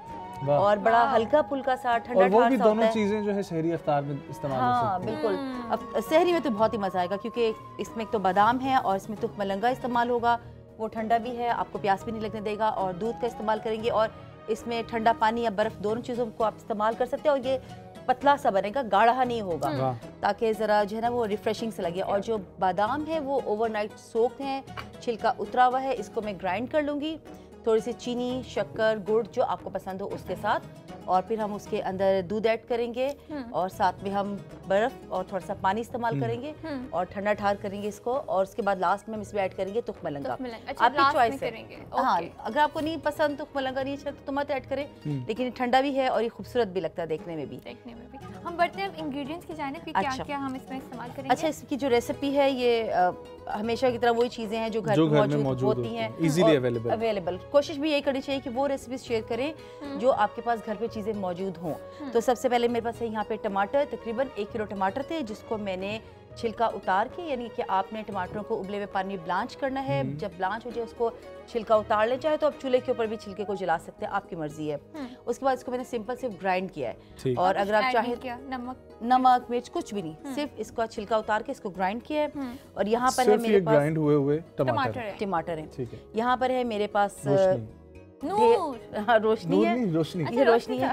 और बड़ा हल्का फुल्का सा ठंडा वो भी दोनों चीजें जो है सहरी अफ्तार में इस्तेमाल हो सकती हैं। हाँ बिल्कुल। अब सहरी में तो बहुत ही मजा आएगा क्योंकि इसमें तो बादाम है और इसमें तो मलंगा इस्तेमाल होगा, वो ठंडा भी है, आपको प्यास भी नहीं लगने देगा, और दूध का इस्तेमाल करेंगे और इसमें ठंडा पानी या बर्फ दोनों चीज़ों को आप इस्तेमाल कर सकते हैं। और ये पतला सा बनेगा, गाढ़ा नहीं होगा, ताकि ज़रा जो है ना वो रिफ्रेशिंग से लगे। और जो बादाम है वो ओवरनाइट सोक है, छिलका उतरा हुआ है, इसको मैं ग्राइंड कर लूँगी, थोड़ी सी चीनी, शक्कर, गुड़ जो आपको पसंद हो उसके साथ, और फिर हम उसके अंदर दूध ऐड करेंगे और साथ में हम बर्फ और थोड़ा सा पानी इस्तेमाल करेंगे और ठंडा ठार करेंगे इसको, और उसके बाद लास्ट में हम इसमें ऐड करेंगे तुख मलंगा। आपकी चॉइस है। हाँ, अगर आपको नहीं पसंद तुख मलंगा नहीं अच्छा तो मत ऐड करें, लेकिन ठंडा भी है और ये खूबसूरत भी लगता है देखने में भी। हम बढ़ते हैं इंग्रेडिएंट्स की जानिब कि क्या हम इसमें इस्तेमाल करेंगे। अच्छा, इसकी जो रेसिपी है ये हमेशा की तरह वही चीजें हैं जो घर में मौजूद होती हैं, इजीली अवेलेबल। कोशिश भी यही करनी चाहिए कि वो रेसिपी शेयर करें जो आपके पास घर पे चीजें मौजूद हों। तो सबसे पहले मेरे पास है यहाँ पे टमाटर, तकरीबन 1 किलो टमाटर थे जिसको मैंने छिलका उतार के, यानी कि आपने टमाटरों को उबले हुए पानी में ब्लांच करना है। जब ब्लांच हो जाए उसको छिलका उतार ले, चाहे तो आप चूल्हे के ऊपर भी छिलके को जला सकते हैं, आपकी मर्जी है। उसके बाद इसको मैंने सिंपल सिर्फ ग्राइंड किया है, और अगर आप चाहें नमक मिर्च कुछ भी नहीं, सिर्फ इसका छिलका उतार के इसको ग्राइंड किया है। और यहाँ पर है मेरे पास ग्राइंड हुए टमाटर है। यहाँ पर है मेरे पास रोशनी है, ये रोशनी है।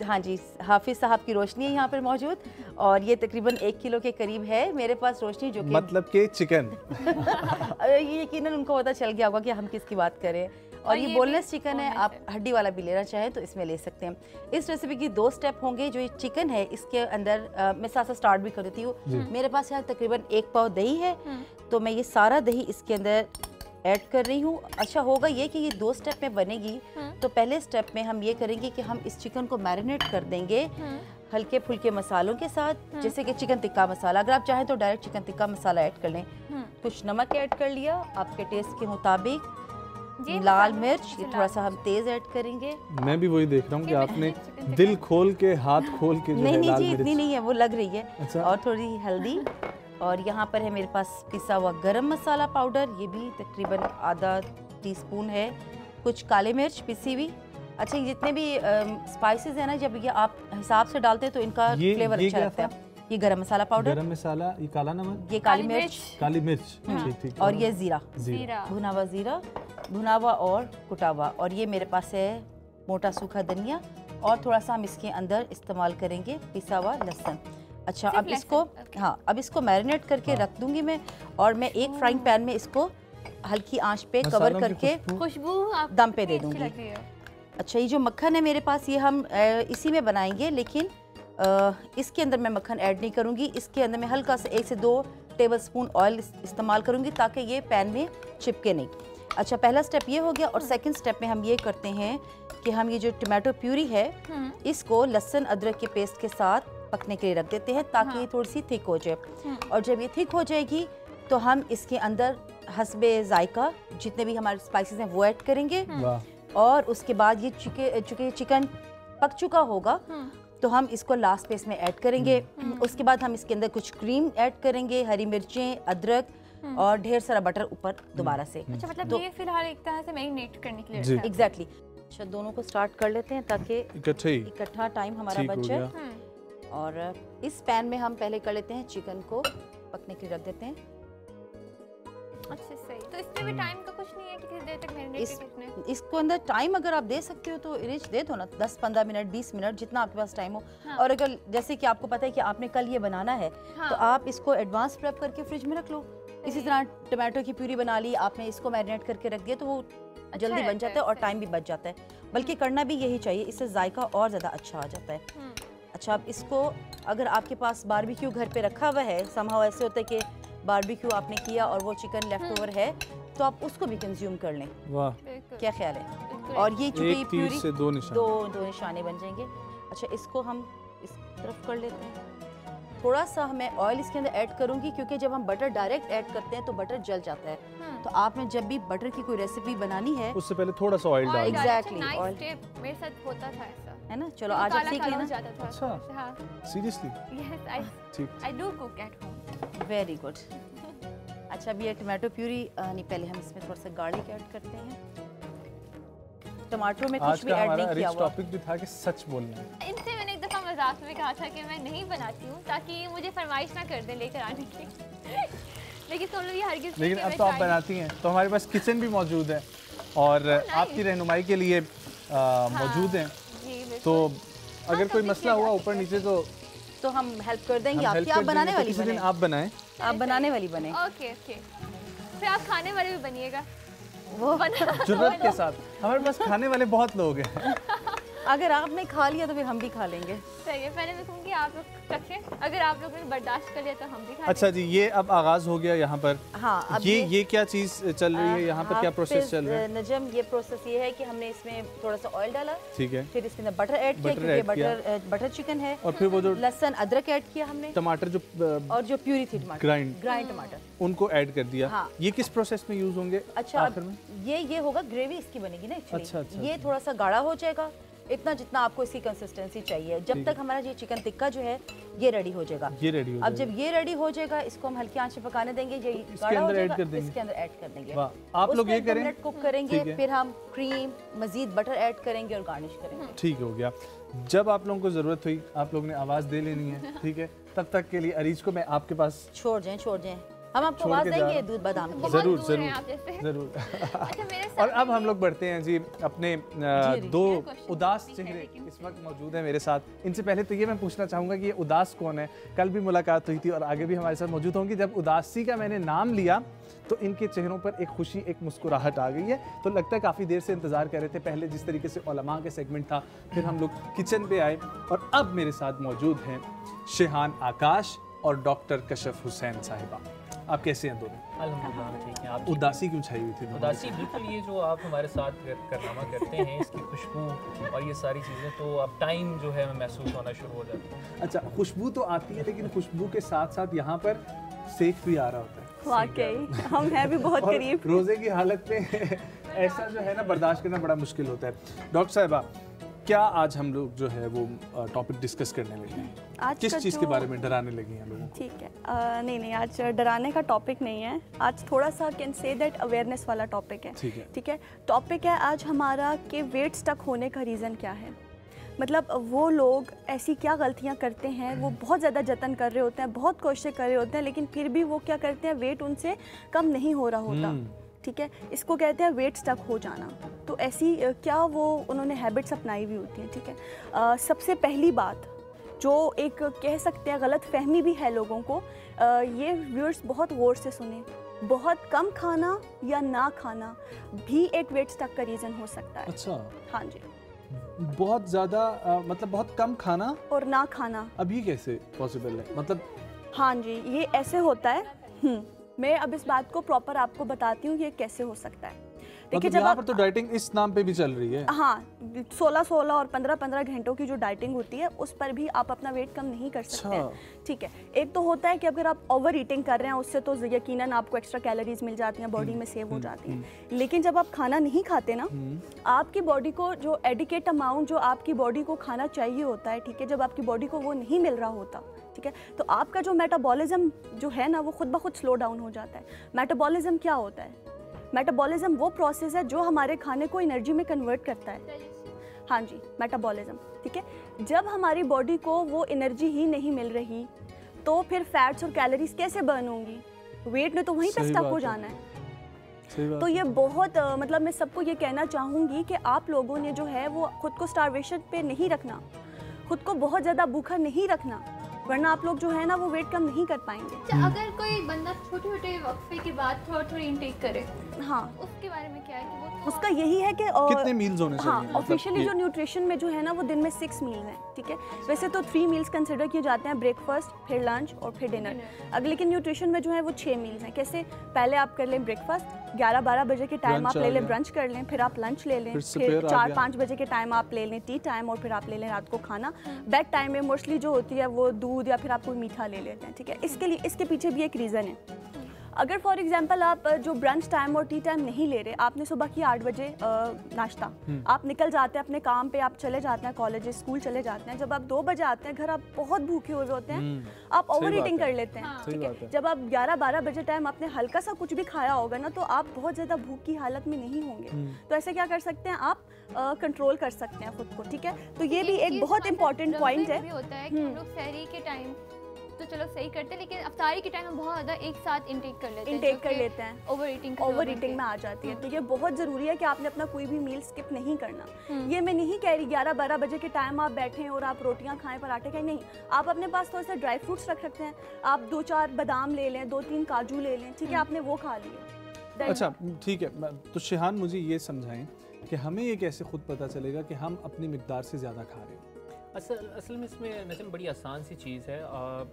हाँ जी, हाफिज साहब की रोशनी है यहाँ पर मौजूद, और ये तकरीबन 1 किलो के करीब है मेरे पास रोशनी, जो मतलब के चिकन ये यकीनन उनको पता चल गया होगा कि हम किसकी बात करें। और ये बोनलेस चिकन है, आप हड्डी वाला भी लेना चाहें तो इसमें ले सकते हैं। इस रेसिपी की 2 स्टेप होंगे। जो ये चिकन है इसके अंदर मैं साथ साथ स्टार्ट भी कर देती हूँ। मेरे पास यहाँ तकरीबन 1 पाव दही है, तो मैं ये सारा दही इसके अंदर ऐड कर रही हूँ। अच्छा होगा ये कि ये 2 स्टेप में बनेगी, तो पहले स्टेप में हम ये करेंगे कि हम इस चिकन को मैरिनेट कर देंगे हल्के फुल्के मसालों के साथ, जैसे कि चिकन टिक्का मसाला। अगर आप चाहें तो direct chicken tikka masala add कर लें। कुछ नमक ऐड कर लिया आपके टेस्ट के मुताबिक, लाल मिर्च ये थोड़ा सा हम तेज ऐड करेंगे। मैं भी वही देख रहा हूँ कि आपने दिल खोल के, हाथ खोल के, नहीं जी इतनी नहीं है, वो लग रही है। और थोड़ी हल्दी, और यहाँ पर है मेरे पास पिसा हुआ गरम मसाला पाउडर, ये भी तकरीबन आधा टीस्पून है। कुछ काली मिर्च पिसी हुई। अच्छा, ये जितने भी स्पाइसेस है ना, जब ये आप हिसाब से डालते हैं तो इनका फ्लेवर अच्छा लगता है। ये गरम मसाला पाउडर, गरम मसाला, ये काला नमक, ये काली मिर्च, ठीक, और ये जीरा, भुना हुआ जीरा, भुना हुआ और कुटा हुआ, और ये मेरे पास है मोटा सूखा धनिया, और थोड़ा सा हम इसके अंदर इस्तेमाल करेंगे पिसा हुआ लहसुन। अच्छा, अब इसको अब इसको मैरिनेट करके रख दूंगी मैं, और मैं एक फ्राइंग पैन में इसको हल्की आंच पे कवर करके खुशबू दम पे दे दूंगी। अच्छा, ये जो मक्खन है मेरे पास ये हम इसी में बनाएंगे, लेकिन इसके अंदर मैं मक्खन ऐड नहीं करूंगी। इसके अंदर मैं हल्का सा 1 से 2 टेबल स्पून ऑयल इस्तेमाल करूंगी ताकि ये पैन में चिपके नहीं। अच्छा, पहला स्टेप ये हो गया। और सेकंड स्टेप में हम ये करते हैं कि हम ये जो टमाटो प्यूरी है इसको लहसुन अदरक के पेस्ट के साथ पकने के लिए रख देते हैं ताकि ये थोड़ी सी थिक हो जाए। और जब ये थिक हो जाएगी तो हम इसके अंदर हस्बे जायका जितने भी हमारे स्पाइसेस हैं वो ऐड करेंगे। और उसके बाद ये चूँकि चिकन पक चुका होगा तो हम इसको लास्ट पे इसमें ऐड करेंगे। उसके बाद हम इसके अंदर कुछ क्रीम ऐड करेंगे, हरी मिर्चें, अदरक और ढेर सारा बटर ऊपर दोबारा से। अच्छा, मतलब ये फिलहाल एक तरह से मैरिनेट करने के लिए एग्जैक्टली। अच्छा, दोनों को स्टार्ट कर लेते हैं ताकि इकट्ठा टाइम हमारा बच जाए। और इस पैन में हम पहले कर लेते हैं चिकन को पकने के लिए रख देते हैं। अच्छा, सही। तो इसमें भी टाइम का कुछ नहीं है कि कितनी देर तक मैरिनेट करना है? इसको अंदर टाइम अगर आप दे सकते हो तो रिच दे दो ना, 10-15 मिनट 20 मिनट जितना आपके पास टाइम हो। और अगर जैसे कि आपको पता है कि आपने कल ये बनाना है तो आप इसको एडवांस प्रेप करके फ्रिज में रख लो। इसी तरह टमाटो की प्यूरी बना ली आपने, इसको मैरिनेट करके रख दिया तो वो जल्दी बन जाता है और टाइम भी बच जाता है। बल्कि करना भी यही चाहिए, इससे जायका और ज़्यादा अच्छा आ जाता है। अच्छा, अब इसको अगर आपके पास बारबेक्यू घर पे रखा हुआ है, समहाउ ऐसे होता है कि बारबेक्यू आपने किया और वो चिकन लेफ्ट ओवर है तो आप उसको भी कंज्यूम कर लें। वाह, क्या ख्याल है? और ये चूंकि प्यूरी से दो निशाने बन जाएंगे। अच्छा, इसको हम इस तरफ कर लेते हैं। थोड़ा सा मैं ऑयल इसके अंदर ऐड करूंगी क्योंकि जब हम बटर डायरेक्ट ऐड करते हैं तो बटर जल जाता है। तो आपने जब भी बटर की कोई रेसिपी बनानी है उससे पहले थोड़ा सा ऑयल डालें। एग्जैक्टली, मेरे साथ होता था ऐसा, है ना? चलो आज आप सीख लेना। अच्छा, seriously? Yes, I do cook at home. Very good. अच्छा, अब ये टमाटो प्यूरी नहीं, पहले हम इसमें थोड़ा सा गार्लिक ऐड करते हैं। टमाटर में कुछ भी ऐड नहीं किया हुआ। टॉपिक भी था कि सच बोलना है। इनसे मैंने एक दफा मजाक में कहा था कि मैं नहीं बनाती हूँ ताकि मुझे फरमाइश ना कर दे लेकर आने की। लेकिन सोनू ये हरगिज़, लेकिन अब तो आप बनाती हैं तो हमारे पास किचन भी मौजूद है और आपकी रहनुमाई के लिए मौजूद हैं। तो अगर कोई मसला हुआ ऊपर नीचे तो हम हेल्प कर देंगे आपकी। आप बनाने वाली किसी दिन आप बनाएं, आप बनाने वाली बने। ओके ओके, फिर आप खाने वाले भी बनिएगा वो जुर्रत के साथ। हमारे पास खाने वाले बहुत लोग हैं। अगर आपने खा लिया तो फिर हम भी खा लेंगे। सही है, पहले मैं कहूँगी आप लोग चखें, अगर आप लोगों ने बर्दाश्त कर लिया तो हम भी खा। अच्छा जी, ये अब आगाज हो गया यहाँ पर। हाँ, अब ये क्या चीज़ चल रही है यहाँ पर, क्या प्रोसेस चल रहा है? नजम, ये प्रोसेस ये है कि हमने इसमें थोड़ा सा ऑयल डाला, ठीक है, फिर इसके अंदर बटर ऐड किया क्योंकि बटर चिकन है, और फिर वो जो लहसुन अदरक ऐड किया हमने, टमाटर जो और जो प्यूरी थी टमाटर ग्राइंड टमाटर, उनको ऐड कर दिया। हाँ। ये किस प्रोसेस में यूज होंगे? अच्छा, ये होगा ग्रेवी इसकी बनेगी ना एक्चुअली। अच्छा, ये थोड़ा सा गाढ़ा हो जाएगा, इतना जितना आपको इसकी कंसिस्टेंसी चाहिए। जब तक हमारा ये चिकन टिक्का जो है ये रेडी हो जाएगा। अब जब ये रेडी हो जाएगा इसको हम हल्की आंच पे पकाने देंगे। ये गाढ़ा हो जाएगा, इसके अंदर ऐड कर देंगे। आप लोग ये करें, कुक करेंगे, फिर हम क्रीम मजीद बटर ऐड करेंगे और गार्निश करेंगे। ठीक हो गया। जब आप लोगों को जरूरत हुई आप लोग ने आवाज दे लेनी है, ठीक है? तब तक के लिए अरीज को मैं आपके पास छोड़ जाएं। हम आपको आवाज देंगे दूध बादाम की। जरूर। और अब हम लोग बढ़ते हैं जी अपने दो उदास चेहरे इस वक्त मौजूद हैं मेरे साथ। इनसे पहले तो ये मैं पूछना चाहूँगा कि ये उदास कौन है? कल भी मुलाकात हुई थी और आगे भी हमारे साथ मौजूद होंगी। जब उदासी का मैंने नाम लिया तो इनके चेहरों पर एक खुशी, एक मुस्कुराहट आ गई है। तो लगता है काफ़ी देर से इंतज़ार कर रहे थे। पहले जिस तरीके से उलमा के सेगमेंट था, फिर हम लोग किचन पे आए और अब मेरे साथ मौजूद हैं शेहान आकाश और डॉक्टर कशफ हुसैन साहिबा। आप कैसे हैं दोनों? अल्हम्दुलिल्लाह ठीक हैं। आप उदासी क्यों छाई हुई थी? उदासी बिल्कुल, ये जो आप हमारे साथ कारनामा करते हैं इसकी खुशबू और ये सारी चीज़ें, तो अब टाइम जो है महसूस होना शुरू हो जाता है। अच्छा, खुशबू तो आती है लेकिन खुशबू के साथ साथ यहाँ पर सेक भी आ रहा होता है। वाकई हम हैं भी बहुत करीब। रोजे की हालत में ऐसा जो है ना बर्दाश्त करना बड़ा मुश्किल होता है। डॉक्टर साहिबा, क्या आज हम लोग जो है वो टॉपिक डिस्कस करने लगे हैं? आज किस चीज़ के बारे में डराने लगे हैं लोगों को? ठीक है, नहीं आज डराने का टॉपिक नहीं है। आज थोड़ा सा कैन से दैट अवेयरनेस वाला टॉपिक है। ठीक है, टॉपिक है आज हमारा कि वेट स्टक होने का रीज़न क्या है। मतलब वो लोग ऐसी क्या गलतियां करते हैं, वो बहुत ज़्यादा जतन कर रहे होते हैं, बहुत कोशिश कर रहे होते हैं, लेकिन फिर भी वो क्या करते हैं, वेट उनसे कम नहीं हो रहा होता। ठीक है, इसको कहते हैं वेट स्टक हो जाना। तो ऐसी क्या वो उन्होंने हैबिट्स अपनाई हुई होती हैं। ठीक है, सबसे पहली बात जो एक कह सकते हैं गलत फहमी भी है लोगों को, ये व्यूअर्स बहुत गौर से सुने, बहुत कम खाना या ना खाना भी एक वेट स्टक का रीज़न हो सकता है। अच्छा, हाँ जी, बहुत ज़्यादा मतलब बहुत कम खाना और ना खाना अभी कैसे पॉसिबल है? मतलब हाँ जी, ये ऐसे होता है। मैं अब इस बात को प्रॉपर आपको बताती हूँ ये कैसे हो सकता है। देखिए जब यहाँ पर तो डाइटिंग इस नाम पे भी चल रही है। हाँ, 16-16 और 15-15 घंटों की जो डाइटिंग होती है उस पर भी आप अपना वेट कम नहीं कर सकते हैं। ठीक है, एक तो होता है कि अगर आप ओवर ईटिंग कर रहे हैं उससे तो यकीनन आपको एक्स्ट्रा कैलोरीज मिल जाती हैं, बॉडी में सेव हो जाती हैं। लेकिन जब आप खाना नहीं खाते ना, आपकी बॉडी को जो एडिकेट अमाउंट जो आपकी बॉडी को खाना चाहिए होता है, ठीक है, जब आपकी बॉडी को वो नहीं मिल रहा होता, ठीक है, तो आपका जो मेटाबॉलिज्म जो है ना वो खुद ब खुद स्लो डाउन हो जाता है। मेटाबॉलिज्म क्या होता है? मेटाबॉलिज्म वो प्रोसेस है जो हमारे खाने को एनर्जी में कन्वर्ट करता है। हाँ जी, मेटाबॉलिज्म, ठीक है। जब हमारी बॉडी को वो एनर्जी ही नहीं मिल रही तो फिर फैट्स और कैलोरीज कैसे बर्न होंगी? वेट ने तो वहीं पे स्टक हो जाना है। तो ये बहुत मतलब मैं सबको ये कहना चाहूँगी कि आप लोगों ने जो है वो खुद को स्टारवेशन पे नहीं रखना, खुद को बहुत ज़्यादा भूखा नहीं रखना, वरना आप लोग जो है ना वो वेट कम नहीं कर पाएंगे। अगर कोई बंदा छोटे छोटे वक्फे के बाद थोड़ी इनटेक करे, हाँ, उसके बारे में क्या है कि वो उसका यही है कि कितने मील्स होने चाहिए? हाँ, ऑफिशियली जो न्यूट्रिशन में जो है ना वो दिन में 6 मील्स हैं, ठीक है। वैसे तो 3 मील्स कंसिडर किए जाते हैं, ब्रेकफास्ट, फिर लंच और फिर डिनर। अगर लेकिन न्यूट्रिशन में जो है वो 6 मील्स हैं। कैसे? पहले आप कर लें ब्रेकफास्ट, 11-12 बजे के टाइम आप ले लें ब्रंच कर लें, फिर आप लंच ले लें, फिर 4-5 बजे के टाइम आप ले लें टी टाइम, और फिर आप ले लें रात को खाना। बेड टाइम में मोस्टली जो होती है वो दूध या फिर आप कोई मीठा ले लेते हैं, ठीक है। इसके लिए इसके पीछे भी एक रीज़न है। अगर फॉर एग्जांपल आप जो ब्रंच टाइम और टी टाइम नहीं ले रहे, आपने सुबह की 8 बजे नाश्ता, आप निकल जाते हैं अपने काम पे, आप चले जाते हैं कॉलेज स्कूल चले जाते हैं, जब आप 2 बजे आते हैं घर, आप बहुत भूखे हुए होते हैं, आप ओवर ईटिंग कर लेते हैं, ठीक है। जब आप 11-12 बजे टाइम आपने हल्का सा कुछ भी खाया होगा ना, तो आप बहुत ज़्यादा भूख की हालत में नहीं होंगे। तो ऐसे क्या कर सकते हैं आप? कंट्रोल कर सकते हैं खुद को, ठीक है। तो ये भी एक बहुत इंपॉर्टेंट पॉइंट है। होता है कि हम लोग सहरी के टाइम तो चलो सही करते हैं, लेकिन अफ्तारी के टाइम में बहुत ज़्यादा एक साथ इंटेक कर लेते हैं, ओवर ईटिंग में आ जाती है। तो ये बहुत ज़रूरी है कि आपने अपना कोई भी मील स्किप नहीं करना। ये मैं नहीं कह रही 11-12 बजे के टाइम आप बैठें और आप रोटियां खाएं, पराठे खाएं, नहीं। आप अपने पास थोड़ा सा ड्राई फ्रूट्स रख सकते हैं, आप 2-4 बादाम ले लें, 2-3 काजू ले लें, ठीक है, आपने वो खा लिए। अच्छा, ठीक है। तो शिहान मुझे ये समझाएं कि हमें ये कैसे खुद पता चलेगा कि हम अपनी मिकदार से ज़्यादा खा रहे हैं? असल में इसमें नजम बड़ी आसान सी चीज़ है।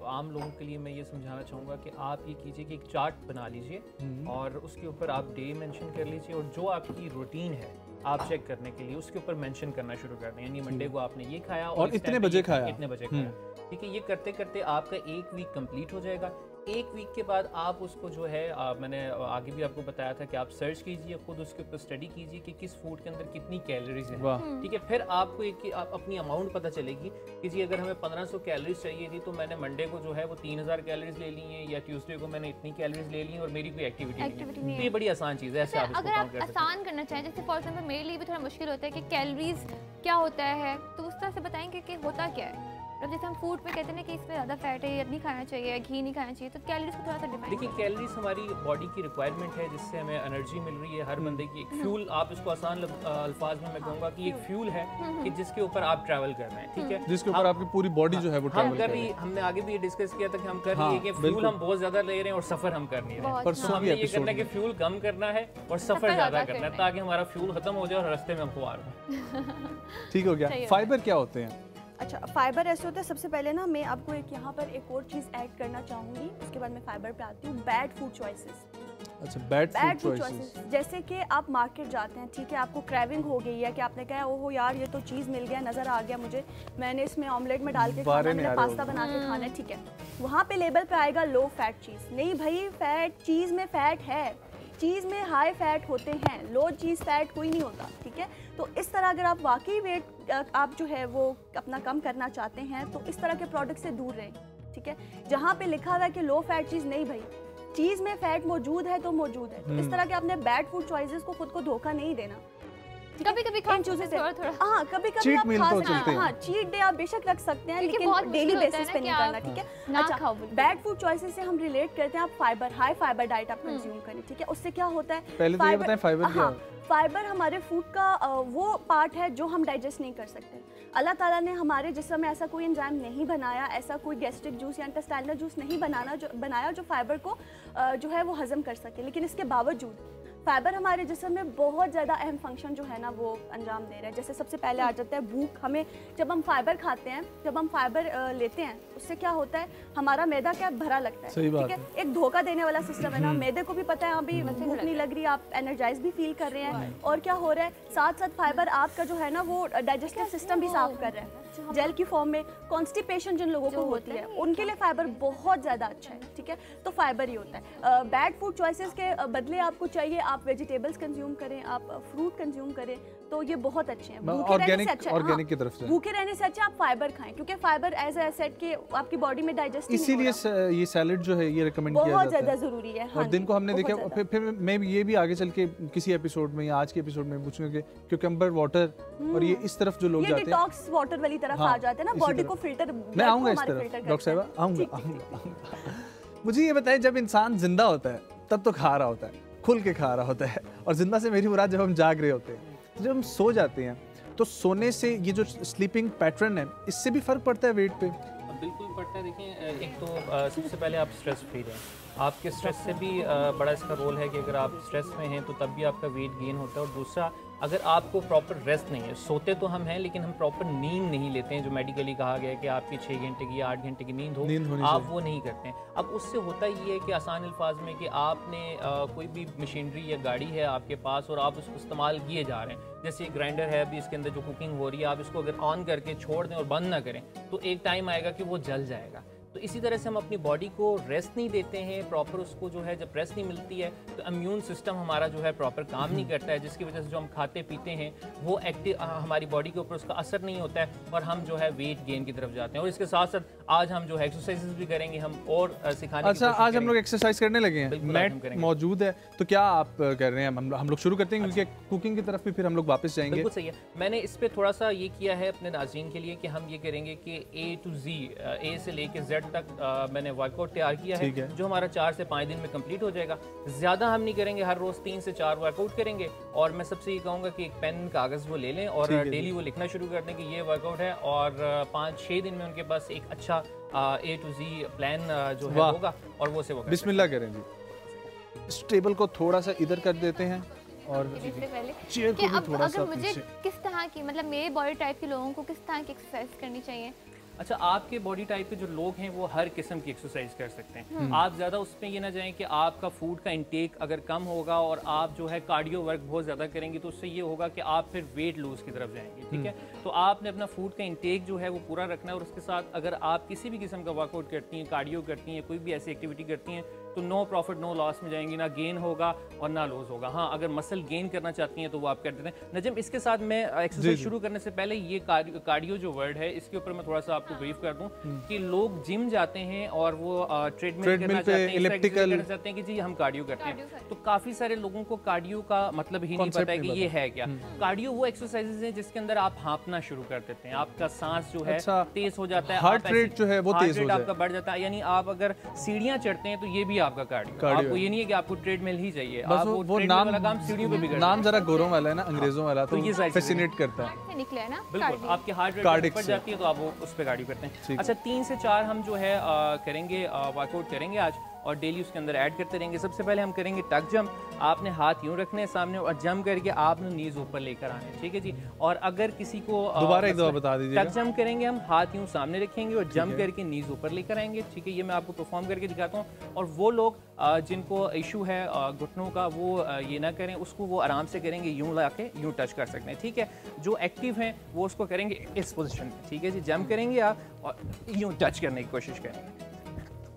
आम लोगों के लिए मैं ये समझाना चाहूँगा कि आप ये कीजिए कि एक चार्ट बना लीजिए और उसके ऊपर आप डे मेंशन कर लीजिए, और जो आपकी रूटीन है आप चेक करने के लिए उसके ऊपर मेंशन करना शुरू कर दें। यानी मंडे को आपने ये खाया और इतने बजे खाया, ठीक है। ये करते करते आपका 1 वीक कंप्लीट हो जाएगा। 1 वीक के बाद आप उसको जो है मैंने आगे भी आपको बताया था कि आप सर्च कीजिए, खुद उसके ऊपर स्टडी कीजिए कि किस फूड के अंदर कितनी कैलोरीज हैं, ठीक है। फिर आपको आप अपनी अमाउंट पता चलेगी कि जी अगर हमें 1500 कैलोरीज चाहिए थी तो मैंने मंडे को जो है वो 3000 कैलोरीज ले ली हैं, या ट्यूसडे को मैंने इतनी कैलोरीज ले ली और मेरी कोई एक्टिविटी नहीं है। तो ये बड़ी आसान चीज़ है। ऐसे आप अगर आप आसान करना चाहें, जैसे फॉर एग्जाम्पल मेरे लिए भी थोड़ा मुश्किल होता है कि कैलोरीज क्या होता है, तो उस तरह से बताएंगे कि होता क्या है। जैसे हम फूड पे कहते हैं ना कि इसमें ज़्यादा फैट है, ये नहीं खाना चाहिए, घी नहीं खाना चाहिए, तो कैलोरीज को थोड़ा सा डिफाइन। देखिए, कैलोरीज हमारी बॉडी की रिक्वायरमेंट है जिससे हमें एनर्जी मिल रही है। हर बंदे की एक फ्यूल, आप इसको आसान अल्फाज में मैं कहूँगा कि एक फ्यूल है कि जिसके ऊपर आप ट्रैवल कर रहे हैं, ठीक है, जिसके ऊपर आपकी पूरी बॉडी जो है वो ट्रैवल कर रही है। हमने आगे भी ये डिस्कस किया था कि हम कर रही है कि फ्यूल हम बहुत ज़्यादा ले रहे हैं और सफ़र हम कर नहीं रहे हैं। तो हमें ये करना है कि फ्यूल कम करना है और सफ़र ज़्यादा करना है, ताकि हमारा फ्यूल खत्म हो जाए और रास्ते में हमको आ रहा है। ठीक हो गया। फाइबर क्या होते हैं? अच्छा, फाइबर ऐसे होता है, सबसे पहले ना मैं आपको एक यहाँ पर एक और चीज़ ऐड करना चाहूँगी, उसके बाद मैं फाइबर पे आती हूँ। Bad food choices. अच्छा, बैड फूड चॉइसेस। जैसे कि आप मार्केट जाते हैं, ठीक है, आपको क्रेविंग हो गई है कि आपने कहा ओहो यार ये तो चीज़ मिल गया, नज़र आ गया मुझे, मैंने इसमें ऑमलेट में डाल के खाना, मैंने पास्ता बना के खाना है, ठीक है। वहाँ पे लेबल पे आएगा लो फैट चीज़। नहीं भाई, फैट चीज़ में फ़ैट है, चीज़ में हाई फैट होते हैं, लो चीज़ फैट कोई नहीं होता, ठीक है। तो इस तरह अगर आप वाकई वेट आप जो है वो अपना कम करना चाहते हैं तो इस तरह के प्रोडक्ट से दूर रहें, ठीक है। जहाँ पे लिखा हुआ है कि लो फैट चीज़, नहीं भाई, चीज़ में फैट मौजूद है तो मौजूद है। तो इस तरह के अपने बैड फूड चॉइसेस को खुद को धोखा नहीं देना। कभी-कभी खान चूजे से थोड़ा हाँ, कभी-कभी आप खा सकते हैं। हाँ, चीट डे आप बेशक रख सकते हैं, लेकिन डेली बेसिस पे नहीं करना, ठीक है। अच्छा, बैड फूड चॉइसेस से हम रिलेट करते हैं, आप फाइबर, हाई फाइबर डाइट आप कंज्यूम करें, ठीक है। उससे क्या होता है, पहले तो ये बताएं फाइबर क्या है? फाइबर हमारे फूड का वो पार्ट है जो हम डाइजेस्ट नहीं कर सकते। अल्लाह ताला ने हमारे जिस्म में ऐसा कोई एंजाइम नहीं बनाया, ऐसा कोई गैस्ट्रिक जूस या इंटेस्टाइनल जूस नहीं बनाया जो फाइबर को जो है वो हजम कर सके। लेकिन इसके बावजूद फाइबर हमारे जिस्म में बहुत ज़्यादा अहम फंक्शन जो है ना वो अंजाम दे रहा है। जैसे सबसे पहले आ जाता है भूख। हमें जब हम फाइबर खाते हैं, जब हम फाइबर लेते हैं, उससे क्या होता है, हमारा मैदा क्या भरा लगता है, ठीक है। एक धोखा देने वाला सिस्टम है ना, मैदे को भी पता है अभी भूख नहीं लग रही, आप एनर्जाइज भी फील कर रहे हैं, और क्या हो रहा है, साथ साथ फाइबर आपका जो है ना वो डाइजेस्टिव सिस्टम भी साफ कर रहा है जेल की फॉर्म में। कॉन्स्टिपेशन जिन लोगों को होती है उनके लिए फाइबर बहुत ज़्यादा अच्छा है, ठीक है। तो फाइबर ही होता है। बैड फूड चॉइसेस के बदले आपको चाहिए आप वेजिटेबल्स कंज्यूम करें, आप फ्रूट कंज्यूम करें, तो ये बहुत अच्छे हैं। ऑर्गेनिक की तरफ से भूखे रहने से अच्छा आप फाइबर खाएं, क्योंकि फाइबर एज ए सेट के आपकी बॉडी में डाइजेस्ट, इसीलिए ये सैलेड जो है ये रिकमेंड किया जाता है, बहुत ज़्यादा ज़रूरी है। और दिन को हमने देखा, फिर मैं ये भी आगे चल के किसी एपिसोड में या आज के एपिसोड में पूछूंगा कि क्यूकम्बर वाटर और ये इस तरफ जो लोग जाते हैं, डिटॉक्स वाटर वाली तरफ आ जाते हैं ना, बॉडी को फिल्टर। मैं आऊंगा इस तरफ डॉक्टर साहब, आऊंगा। मुझे ये बताएं, जब इंसान जिंदा होता है तब तो खा रहा होता है, खुल के खा रहा होता है, और जिंदा से मेरी मुराद जब हम जाग रहे होते हैं, तो जब हम सो जाते हैं तो सोने से ये जो स्लीपिंग पैटर्न है इससे भी फर्क पड़ता है वेट पे? बिल्कुल पड़ता है। देखिए, एक तो सबसे पहले आप स्ट्रेस फ्री रहें। आपके स्ट्रेस से भी बड़ा इसका रोल है कि अगर आप स्ट्रेस में हैं तो तब भी आपका वेट गेन होता है। और दूसरा, अगर आपको प्रॉपर रेस्ट नहीं है, सोते तो हम हैं लेकिन हम प्रॉपर नींद नहीं लेते हैं, जो मेडिकली कहा गया है कि आपकी 6 घंटे की या 8 घंटे की नींद हो, आप वो नहीं करते हैं। अब उससे होता ये है कि आसान अल्फाज में कि आपने कोई भी मशीनरी या गाड़ी है आपके पास और आप उसको इस्तेमाल किए जा रहे हैं, जैसे ग्राइंडर है, अभी इसके अंदर जो कुकिंग हो रही है, आप इसको अगर ऑन करके छोड़ दें और बंद ना करें तो एक टाइम आएगा कि वो जल जाएगा। तो इसी तरह से हम अपनी बॉडी को रेस्ट नहीं देते हैं प्रॉपर, उसको जो है जब रेस्ट नहीं मिलती है तो इम्यून सिस्टम हमारा जो है प्रॉपर काम नहीं करता है, जिसकी वजह से जो हम खाते पीते हैं वो एक्टिव हमारी बॉडी के ऊपर उसका असर नहीं होता है और हम जो है वेट गेन की तरफ जाते हैं। और इसके साथ साथ आज हम जो है एक्सरसाइजेस भी करेंगे, हम और सिखाने अच्छा, आज हम लोग एक्सरसाइज करने लगे हैं, मैट मौजूद है, तो क्या आप कर रहे हैं? हम लोग शुरू करते हैं, क्योंकि कुकिंग की तरफ भी फिर हम लोग वापस जाएंगे। बिल्कुल सही है। मैंने इस पे थोड़ा सा ये किया है अपने नाज़रीन के लिए कि हम ये करेंगे कि A to Z, A से लेके Z तक मैंने वर्कआउट तैयार किया है, जो हमारा 4 से 5 दिन में कंप्लीट हो जाएगा। ज़्यादा हम नहीं करेंगे, हर रोज़ 3 से 4 वर्कआउट करेंगे। और मैं सबसे ये कहूँगा कि एक पेन कागज़ वो ले लें और डेली वो लिखना शुरू कर दें कि ये वर्कआउट है, और 5-6 दिन में उनके पास एक अच्छा A to Z प्लान जो है होगा, और वो से वो बिस्मिल्लाह करें जी। इस टेबल को थोड़ा सा इधर कर देते हैं और चेयर को भी थोड़ा सा मुझे किस तरह की, मतलब मेरे बॉडी टाइप के लोगों को किस तरह की एक्सरसाइज करनी चाहिए? अच्छा, आपके बॉडी टाइप के जो लोग हैं वो हर किस्म की एक्सरसाइज कर सकते हैं। आप ज़्यादा उसमें ये ना जाएं कि आपका फूड का इंटेक अगर कम होगा और आप जो है कार्डियो वर्क बहुत ज़्यादा करेंगे तो उससे ये होगा कि आप फिर वेट लूज़ की तरफ जाएंगे, ठीक है। तो आपने अपना फूड का इंटेक जो है वो पूरा रखना है, और उसके साथ अगर आप किसी भी किस्म का वर्कआउट करती हैं, कार्डियो करती हैं, कोई भी ऐसी एक्टिविटी करती हैं, तो नो प्रॉफिट नो लॉस में जाएंगी, ना गेन होगा और ना लूज होगा। हाँ, अगर मसल गेन करना चाहती हैं तो वो आप कर देते हैं। नजम, इसके साथ मैं एक्सरसाइज शुरू करने से पहले ये कार्डियो जो वर्ड है इसके ऊपर मैं थोड़ा सा आपको ब्रीफ कर दूं कि लोग जिम जाते हैं और वो ट्रेडमिल करना चाहते हैं, इलेक्ट्रिकल करना चाहते हैं कि जी हम कार्डियो करते हैं, तो काफी सारे लोगों को कार्डियो का मतलब ही नहीं पता है कि ये है क्या। कार्डियो वो एक्सरसाइजेज है जिसके अंदर आप हाँपना शुरू कर देते हैं, आपका सांस जो है तेज हो जाता है, हार्ट रेट जो है वो तेज हो जाता है, आपका बढ़ जाता है। यानी आप अगर सीढ़ियां चढ़ते हैं तो ये भी आपका कार्डियो। आपको ये नहीं है कि आपको ट्रेडमिल ही चाहिए, आप वो नाम वाला काम सीढ़ियों पे भी करते हैं। नाम जरा गोरों वाला है ना, अंग्रेजों वाला, तो ये फैसिनेट करता है। निकला है ना, बिल्कुल आपके हार्ट रेट बढ़ जाती है तो आप वो उस पे कार्डियो करते हैं। अच्छा, 3 से 4 हम जो है करेंगे, वर्कआउट करेंगे आज, और डेली उसके अंदर ऐड करते रहेंगे। सबसे पहले हम करेंगे टक जंप। आपने हाथ यूं रखने सामने और जंप करके आपने नीज ऊपर लेकर आने, ठीक है जी। और अगर किसी को दोबारा एक दफा बता दीजिए, टक जंप करेंगे हम, हाथ यूं सामने रखेंगे और जंप करके नीज ऊपर लेकर आएंगे, ठीक है। ये मैं आपको परफॉर्म करके दिखाता हूँ। और वो लोग जिनको इशू है घुटनों का, वो ये ना करें, उसको वो आराम से करेंगे, यूं ला के यूं टच कर सकते हैं, ठीक है। जो एक्टिव हैं वो उसको करेंगे इस पोजिशन में, ठीक है जी। जंप करेंगे आप और यूं टच करने की कोशिश करेंगे।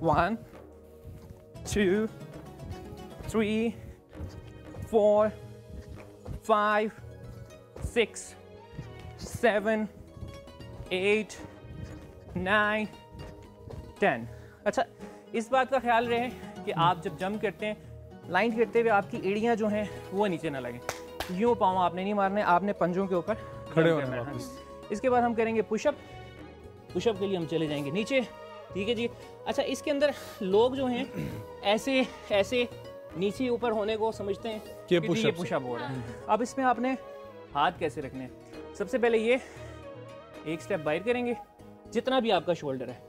1 2 3 4 5 6 7 8 9 10। अच्छा, इस बात का ख्याल रहे कि आप जब जंप करते हैं, लाइन करते हुए आपकी एड़ियां जो हैं वो नीचे ना लगें। यूं पाँव आपने नहीं मारने, आपने पंजों के ऊपर खड़े होना है। इसके बाद हम करेंगे पुशअप। पुशअप के लिए हम चले जाएंगे नीचे, ठीक है जी। अच्छा, इसके अंदर लोग जो हैं ऐसे ऐसे नीचे ऊपर होने को समझते हैं कि ये पुशअप हो रहा है। अब इसमें आपने हाथ कैसे रखने हैं? सबसे पहले ये एक स्टेप बाहर करेंगे, जितना भी आपका शोल्डर है,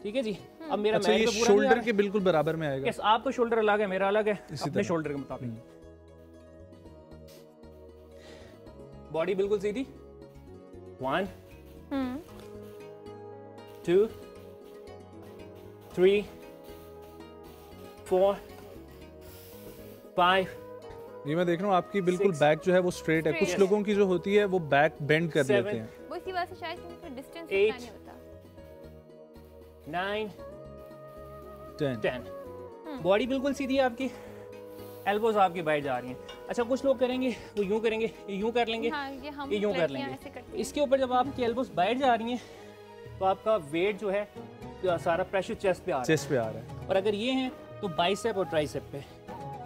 ठीक है जी। अब मेरा ये शोल्डर के बिल्कुल बराबर में आएगा। आपका शोल्डर अलग है, मेरा अलग है, अपने शोल्डर के मुताबिक। बॉडी बिल्कुल सीधी। 1 2 3 4 5। ये मैं देख रहा हूँ आपकी बिल्कुल बैक जो है वो स्ट्रेट है। कुछ लोगों की जो होती है वो बैक बेंड कर लेते हैं। वो इसी वजह से शायद क्योंकि डिस्टेंस इतना नहीं होता। 9 10। बॉडी बिल्कुल सीधी है आपकी, एल्बोज आपकी बाहर जा रही हैं। अच्छा कुछ लोग करेंगे वो यूं करेंगे, ये यूं कर लेंगे, हाँ, ये यूं कर लेंगे। इसके ऊपर जब आपकी एल्बोज बाहर जा रही हैं तो आपका वेट जो है सारा प्रेशर चेस्ट पे आ रहा है। और अगर ये हैं तो बाइसेप और ट्राइसेप पे।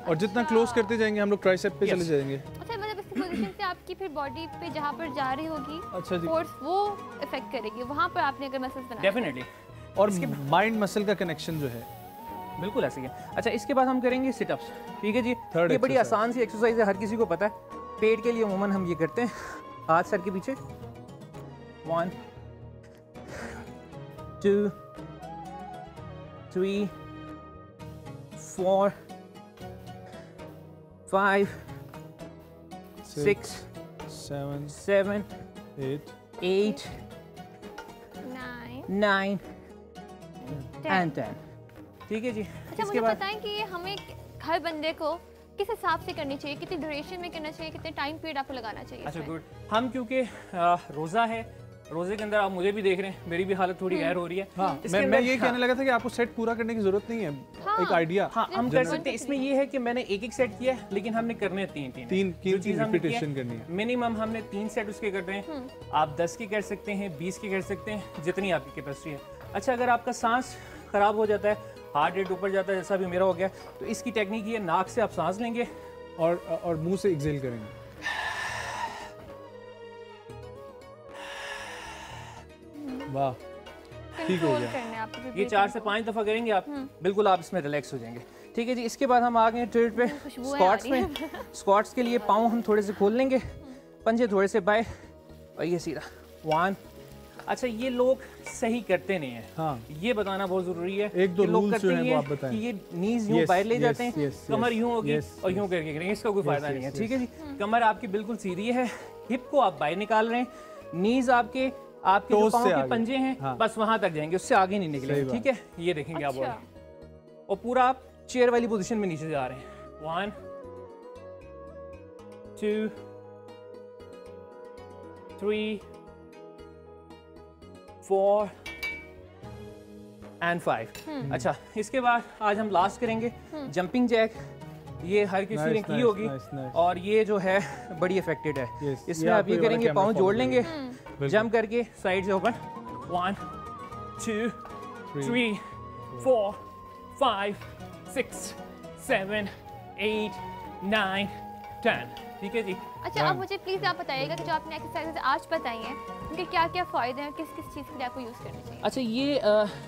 और जितना क्लोज करते जाएंगे हम लोग ट्राइसेप पे चले जाएंगे। अच्छा मतलब इस पोजीशन से आपकी फिर बॉडी पे जहाँ पर जा रही होगी अच्छा जी, फोर्स वो इफेक्ट करेगी वहाँ पर आपने अगर मसल्स बनाए। डेफिनेटली। और माइंड मसल का कनेक्शन जो है बिल्कुल ऐसे ही है। अच्छा इसके बाद हम करेंगे सिटअप्स। ठीक है जी, ये बड़ी आसान सी एक्सरसाइज है, हर किसी को पता है। पेट के लिए अमूमन हम ये करते हैं, हाथ सर के पीछे। 1 2 3 4 5 6 7 8 9 and 10। ठीक है जी। अच्छा मुझे बताएं कि ये हमें हर बंदे को किस हिसाब से करनी चाहिए, कितनी ड्यूरेशन में करना चाहिए, कितने टाइम पीरियड आपको लगाना चाहिए? अच्छा गुड। हम क्योंकि रोज़ा है, रोजे के अंदर आप मुझे भी देख रहे हैं, मेरी भी हालत थोड़ी गैर हो रही है। हाँ, मैं ये कहने लगा था कि आपको सेट पूरा करने की जरूरत नहीं है। हाँ, एक आइडिया हम कर सकते हैं। इसमें ये है कि मैंने एक सेट किया है, लेकिन हमने करने तीन रिपीटेशन करनी है। मिनिमम हमने 3 सेट उसके कर रहे हैं। आप 10 के कर सकते हैं, 20 के कर सकते हैं, जितनी आपकी कैपेसिटी है। अच्छा अगर आपका सांस खराब हो जाता है, हार्ट रेट ऊपर जाता है, जैसा भी मेरा हो गया, तो इसकी टेक्निक ये, नाक से आप सांस लेंगे और मुंह से एक्सेल करेंगे। वाह, ठीक हो गया। ये 4 से 5 दफा करेंगे आप, बिल्कुल आप इसमें रिलैक्स हो जाएंगे। ठीक है जी। इसके बाद हम आ गए ट्रेड पे स्क्वाट्स में। स्क्वाट्स के लिए पाँव हम थोड़े से खोल लेंगे, पंजे थोड़े से बाएं और ये सीधा 1। अच्छा ये लोग सही करते नहीं है। हाँ। ये बताना बहुत जरूरी है। एक दो लोग करते हैं कि ये नीज यूं बाहर ले जाते हैं, कमर यूं होगी और यूं करके करेंगे, इसका कोई फायदा नहीं है। ठीक है जी। कमर आपकी बिल्कुल सीधी है, हिप को आप बाहर निकाल रहे हैं, नीज आपके जो पाँव के पंजे हैं, हाँ, बस वहां तक जाएंगे, उससे आगे नहीं निकलेंगे। ठीक है, ये देखेंगे आप और पूरा आप चेयर वाली पोजीशन में नीचे जा रहे हैं। 1 2 3 4 and 5। अच्छा इसके बाद आज हम लास्ट करेंगे जंपिंग जैक। ये हर किसी ने की होगी और ये जो है बड़ी इफेक्टेड है। इसमें आप ये करेंगे, पाँव जोड़ लेंगे, जंप करके साइड से ओपन। 1 2 3 4 5 6 7 8 9 10। ठीक है जी। अच्छा अब मुझे प्लीज आप बताइएगा कि जो आपने एक्सरसाइजेज आज बताई हैं उनके क्या क्या फायदे हैं, किस किस चीज़ के लिए आपको यूज़ करनी चाहिए? अच्छा ये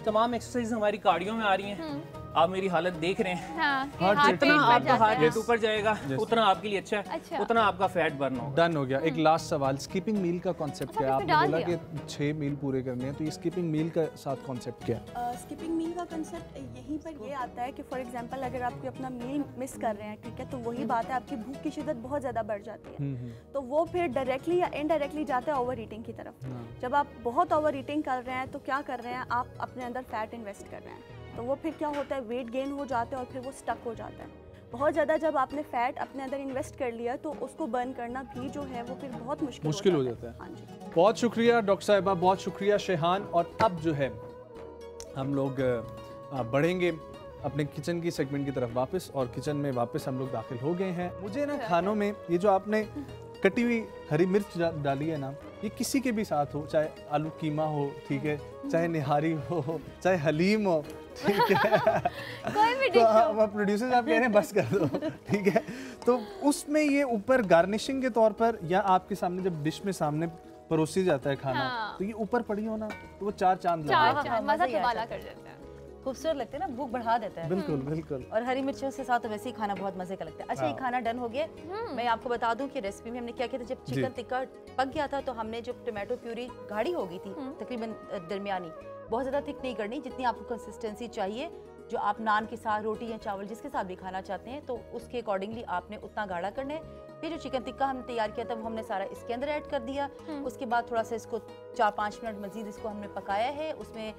तमाम एक्सरसाइज हमारी कार्डियो में आ रही हैं। आप मेरी हालत देख रहे हैं। हाँ, जितना आपका हार्ट रेट ऊपर जाएगा उतना आपके लिए अच्छा है, उतना आपका फैट बर्न होगा। डन हो गया। एक लास्ट सवाल, स्किपिंग मील का कॉन्सेप्ट क्या है? आपने बोला कि 6 मील पूरे करने हैं, तो ये स्किपिंग मील का साथ कॉन्सेप्ट क्या है? स्किपिंग मील का कॉन्सेप्ट यहीं पर ये आता है कि फॉर एग्जांपल अगर आप अपना मील मिस कर रहे हैं, ठीक है, तो वही बात है, आपकी भूख की शिद्दत बहुत ज़्यादा बढ़ जाती है, तो वो फिर डायरेक्टली या इनडायरेक्टली जाता है ओवर ईटिंग की तरफ। जब आप बहुत ओवर ईटिंग कर रहे हैं तो क्या कर रहे हैं, आप अपने अंदर फैट इन्वेस्ट कर रहे हैं, तो वो फिर क्या होता है, वेट गेन हो जाता है और फिर वो स्टक हो जाता है बहुत ज़्यादा। जब आपने फैट अपने अंदर इन्वेस्ट कर लिया तो उसको बर्न करना भी जो है वो फिर बहुत मुश्किल हो जाता है। हाँ जी, बहुत शुक्रिया डॉक्टर साहिबा, बहुत शुक्रिया शेहान। और अब जो है हम लोग बढ़ेंगे अपने किचन की सेगमेंट की तरफ वापस, और किचन में वापस हम लोग दाखिल हो गए हैं। मुझे ना खानों में ये जो आपने कटी हुई हरी मिर्च डाली है ना, ये किसी के भी साथ हो, चाहे आलू कीमा हो, ठीक है, चाहे निहारी हो, चाहे हलीम हो, ठीक है, कोई भी तो हम प्रोड्यूसर्स आप कह रहे हैं बस कर दो, ठीक है, तो उसमें ये ऊपर गार्निशिंग के तौर पर या आपके सामने जब डिश में सामने परोसी जाता है खाना, हाँ, तो ये ऊपर पड़ी हो ना तो वो चार चांद मजा दुबाला कर देता है, खूबसूरत लगते हैं ना, भूख बढ़ा देता है। बिल्कुल बिल्कुल। और हरी मिर्चों से साथ वैसे ही खाना बहुत मजे का लगता है। अच्छा ये खाना डन हो गया। मैं आपको बता दूं कि रेसिपी में हमने क्या किया था, जब चिकन टिक्का पक गया था तो हमने जो टोमेटो प्यूरी गाढ़ी हो गई थी, तकरीबन दरमियानी, बहुत ज़्यादा थिक नहीं करनी, जितनी आपको कंसिस्टेंसी चाहिए, जो आप नान के साथ, रोटी या चावल जिसके साथ भी खाना चाहते हैं तो उसके अकॉर्डिंगली आपने उतना गाढ़ा करना है। फिर जो चिकन टिक्का हमने तैयार किया था वो हमने सारा इसके अंदर ऐड कर दिया। उसके बाद थोड़ा सा इसको 4-5 मिनट मज़ीद इसको हमने पकाया है। उसमें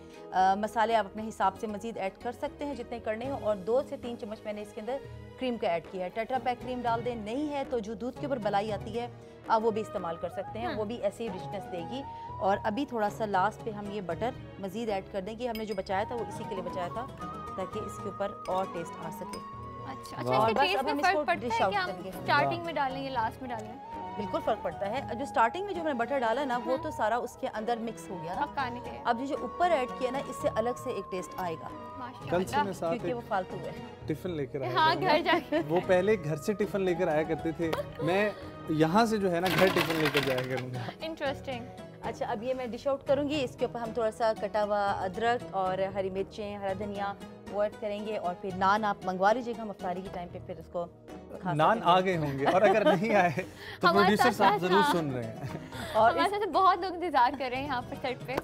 मसाले आप अपने हिसाब से मज़ीद ऐड कर सकते हैं जितने करने हो। और 2 से 3 चम्मच मैंने इसके अंदर क्रीम का ऐड किया है। टेट्रा पैक क्रीम डाल दें, नहीं है तो जो दूध के ऊपर मलाई आती है आप वो भी इस्तेमाल कर सकते हैं, वो भी ऐसे ही रिचनेस देगी। और अभी थोड़ा सा लास्ट पे हम ये बटर मज़ीद ऐड कर दें कि हमने जो बचाया था वो इसी के लिए बचाया था ताकि इसके ऊपर और टेस्ट आ सके। अच्छा, इसका टेस्ट में फर्क पड़ता है कि हम स्टार्टिंग में डालें या लास्ट में डालें? बिल्कुल फ़र्क पड़ता है। जो स्टार्टिंग में जो हमने बटर डाला ना वो तो सारा उसके अंदर मिक्स हो गया ना, अब ये जो ऊपर ऐड किया ना इससे अलग से एक टेस्ट आएगा। कल से मैं साथ क्योंकि वो फालतू है टिफिन लेकर आया। हाँ, घर जाके वो पहले घर से टिफिन लेकर आया करते थे, मैं यहाँ से जो है ना घर टिफिन लेकर जाया करूँगा। इंटरेस्टिंग। अच्छा, अब ये मैं डिश आउट करूँगी। इसके ऊपर हम थोड़ा सा कटा हुआ अदरक और हरी मिर्चें, हरा धनिया वो ऐड करेंगे। और फिर नान आप मंगवा लीजिएगा हम अफ्तारी के टाइम पे फिर इसको नान आ गए होंगे और अगर नहीं आए तो प्रोड्यूसर साहब जरूर सुन रहे हैं। और हमारे साथ बहुत लोग इंतजार कर रहे हैं यहाँ पर सेट पे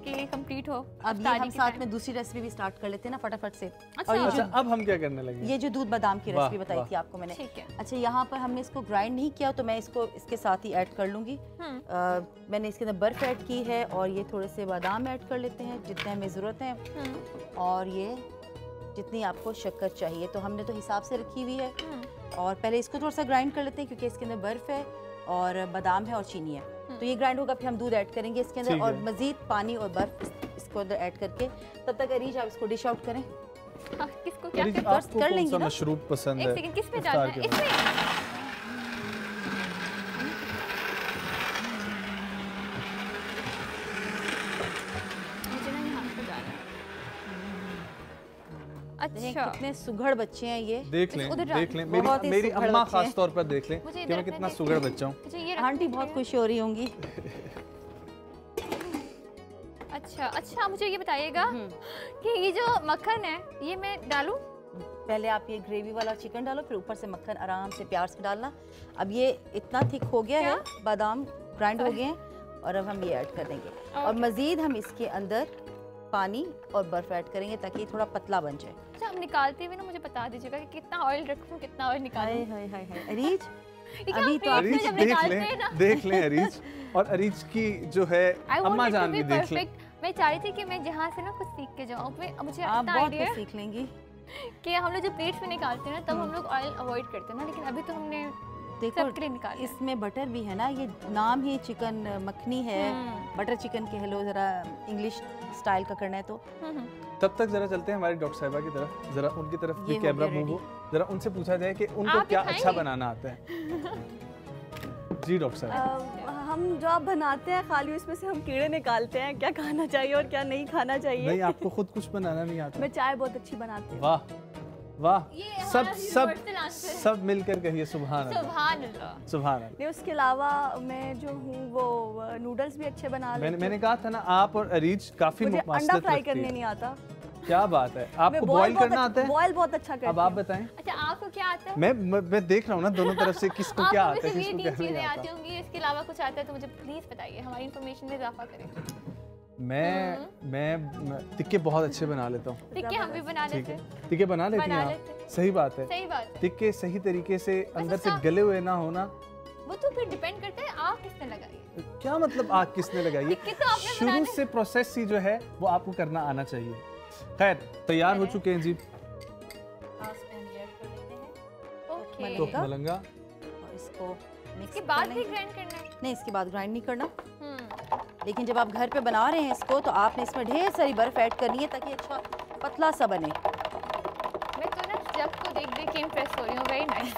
कि कंप्लीट हो। अब ये हम साथ में दूसरी रेसिपी भी स्टार्ट कर लेते हैं ना फटाफट से। अच्छा, और ये अच्छा, अब हम क्या करने लगे? ये जो दूध बादाम की रेसिपी बताई थी आपको मैंने, ठीक है। अच्छा, यहाँ पर हमने इसको ग्राइंड नहीं किया तो मैं इसको इसके साथ ही ऐड कर लूँगी। मैंने इसके अंदर बर्फ़ ऐड की है और ये थोड़े से बादाम ऐड कर लेते हैं जितने हमें ज़रूरत है। और ये जितनी आपको शक्कर चाहिए तो हमने तो हिसाब से रखी हुई है। और पहले इसको थोड़ा सा ग्राइंड कर लेते हैं क्योंकि इसके अंदर बर्फ़ है और बादाम है और चीनी है। तो ये ग्राइंड होगा, फिर हम दूध ऐड करेंगे इसके अंदर और मज़ीद पानी और बर्फ़ इसको अंदर ऐड करके तब तक अरीज आप इसको डिश आउट करें। किसको क्या कर लेंगे ना? मशरूब पसंद है? एक सेकंड, किस पे डालना है? इसमें अच्छा, कितने सुघड़ बच्चे हैं ये। देख लें, देख लें, मेरी अम्मा खास तौर पर देख लें कि मैं कितना सुघड़ बच्चा हूँ। आंटी बहुत खुश हो रही होंगी। अच्छा अच्छा, मुझे ये बताइएगा कि ये जो मक्खन है ये मैं डालूं? पहले आप ये ग्रेवी वाला चिकन डालो, फिर ऊपर से मक्खन आराम से प्यार से डालना। अब ये इतना थिक हो गया है, बादाम ग्राइंड हो गए हैं और अब हम ये ऐड कर देंगे। और मज़ीद हम इसके अंदर पानी और बर्फ ऐड करेंगे ताकि थोड़ा पतला बन जाए। अच्छा, हम निकालते हुए ना मुझे बता दीजिएगा कि कितना ऑयल रखूं, कितना ऑयल निकालूं। हाय हाय हाय अरीज, अभी तो अरीज देख लें अरीज, और अरीज की जो है अम्मा जान भी देख लें। मैं चाह रही थी कि मैं जहाँ से ना कुछ सीख के जाऊँ। मुझे आप बहुत कुछ सीख लेंगी कि हम लोग जो प्लेट्स में निकालते हैं ना तब हम लोग ऑयल अवॉइड करते हैं ना, लेकिन अभी तो हमने देखो इसमें बटर भी है ना, ये नाम ही चिकन मखनी है, बटर चिकन कह लो, जरा इंग्लिश स्टाइल का करना है तो। तब तक जरा चलते हैं हमारी डॉक्टर साहिबा की तरफ, जरा उनकी तरफ भी कैमरा मूव हो, जरा उनसे पूछा जाए कि उनको क्या अच्छा बनाना आता है। जी डॉक्टर साहब, हम जो आप बनाते हैं खाली उसमें से हम कीड़े निकालते हैं, क्या खाना चाहिए और क्या नहीं खाना चाहिए। नहीं, आपको खुद कुछ बनाना नहीं आता? मैं चाय बहुत अच्छी बनाती हूँ। वाह वाह, सब मिलकर कहिए सुभान अल्लाह, सुभान अल्लाह, सुभान अल्लाह। उसके अलावा मैं जो हूँ वो नूडल्स भी अच्छे बना लेती हूँ। मैंने कहा था ना आप और अरीज काफी मुझे अंडा फ्राई करने नहीं आता। क्या बात है, आपको बॉईल करना आता है? बॉईल बहुत अच्छा करती हूँ। अब आप बताएं। अच्छा, आपको क्या आता है? मैं देख रहा हूँ ना दोनों तरफ से किसको क्या आता है, किसको क्या नहीं आती होंगी। इसके अलावा कुछ आता है तो मुझे प्लीज बताइए, हमारी इंफॉर्मेशन में इजाफा करें। मैं टिक्के बहुत अच्छे बना लेता हूँ। टिक्के हम भी बना लेते हैं। टिक्के बना लेती हैं आप? सही बात है, सही बात है। टिक्के सही तरीके से अंदर से गले हुए ना होना, वो तो फिर डिपेंड करता है आग किसने लगाई है। क्या मतलब आग किसने लगाई है? शुरू से प्रोसेस ही जो है वो आपको करना आना चाहिए। खैर, तैयार हो चुके हैं जी। तो मलंगा और इसको इसके बाद भी ग्राइंड करना है? नहीं, इसके बाद ग्राइंड नहीं करना। लेकिन जब आप घर पे बना रहे हैं इसको तो आपने इसमें ढेर सारी बर्फ ऐड करनी है ताकि अच्छा पतला सा बने। मैं तो ना जग को देख के इम्प्रेस हो रही हूँ। Very nice,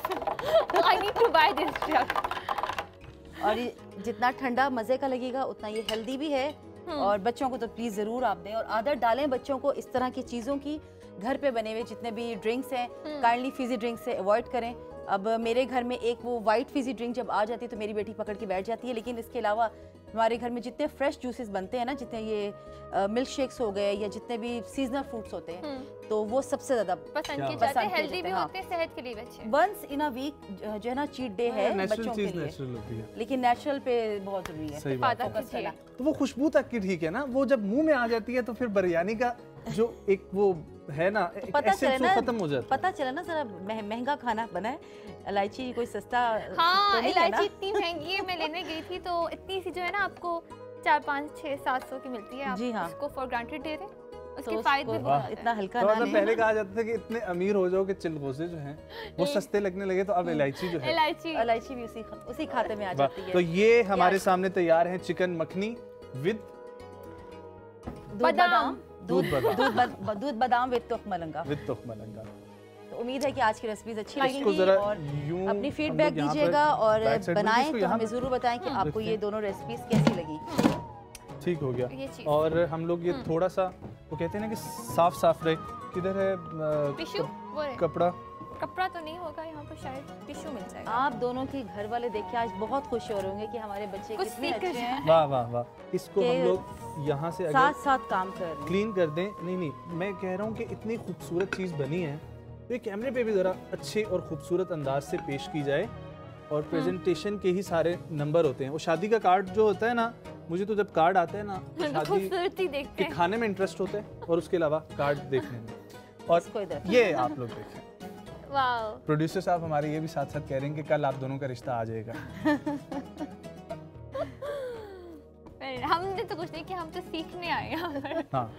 I need to buy this jug. और ये जितना ठंडा मज़े का लगेगा उतना ये हेल्दी भी है। और बच्चों को तो प्लीज़ ज़रूर आप दें और आदत डालें बच्चों को इस तरह की चीज़ों की। घर पे बने हुए जितने भी ड्रिंक्स हैं काइंडली फिजी ड्रिंक से अवॉइड करें। अब मेरे घर में एक वो वाइट फिजी ड्रिंक जब आ जाती है तो मेरी बेटी पकड़ के बैठ जाती है, लेकिन इसके अलावा हमारे घर में जितने फ्रेश जूसेस बनते हैं ना, जितने ये मिल्क शेक्स हो गए या जितने भी सीजनल फ्रूट्स होते हैं तो वो सबसे ज़्यादा पसंद किए जाते हैं, हेल्दी भी होते हैं, सेहत के लिए अच्छे। वंस इन अ वीक जो है ना चीट डे है बच्चों के लिए, लेकिन नेचुरल पे बहुत जरूरी है। तो वो खुशबू तक की ठीक है ना, वो जब मुंह में आ जाती है तो फिर बिरयानी का जो एक वो है ना, पता चला ना, खत्म हो जाता, पता चला ना जरा महंगा खाना बना है। इलायची कोई सस्ता हाँ, तो नहीं है ना? इलायची इतनी महंगी है, मैं लेने गई थी तो इतनी सी जो है ना आपको 4, 5, 6, 700 की मिलती है। आप जी हाँ। उसको फॉर ग्रांटेड दे रहे, उसके तो फायदे भी बहुत इतना हल्का तो ना मतलब लें। पहले कहा जाता था कि इतने अमीर हो जाओ कि चिलगोजे जो हैं वो सस्ते लगने लगे, तो अब इलायची जो है, इलायची भी उसी खाते में आ जाती है। तो ये हमारे सामने तैयार है चिकन मखनी विद बादाम, दूध बादाम विद तुख मलंगा। तो उम्मीद है कि आज की रेसिपीज अच्छी लगेंगी और अपनी फीडबैक दीजिएगा और बनाएं तो हमें ज़रूर बताएं कि आपको ये दोनों रेसिपीज कैसी लगी। ठीक हो गया। और हम लोग ये थोड़ा सा वो कहते हैं ना कि साफ साफ रहे। किधर है टिश्यू? कपड़ा? कपड़ा तो नहीं होगा यहाँ पर, शायद टिश्यू मिल जाएगा। आप दोनों के घर वाले देख के आज बहुत खुश हो रहे होंगे कि हमारे बच्चे कितने अच्छे हैं। वाह वाह वाह। इसको हम लोग यहाँ से साथ साथ काम कर क्लीन कर दें। नहीं, मैं कह रहा हूँ कि इतनी खूबसूरत चीज़ बनी है तो ये कैमरे पे भी ज़रा अच्छे और खूबसूरत अंदाज से पेश की जाए। और प्रेजेंटेशन के ही सारे नंबर होते हैं। वो शादी का कार्ड जो होता है ना, मुझे तो जब कार्ड आता है ना खूबसूरती देखते हैं, खाने में इंटरेस्ट होता है और उसके अलावा कार्ड देखने में। और ये आप लोग देखें, प्रोड्यूसर साहब हमारे ये भी साथ साथ कह रहे हैं कि कल आप दोनों का रिश्ता आ जाएगा। हमने तो कुछ नहीं किया, हम तो सीखने आए हैं। हाँ,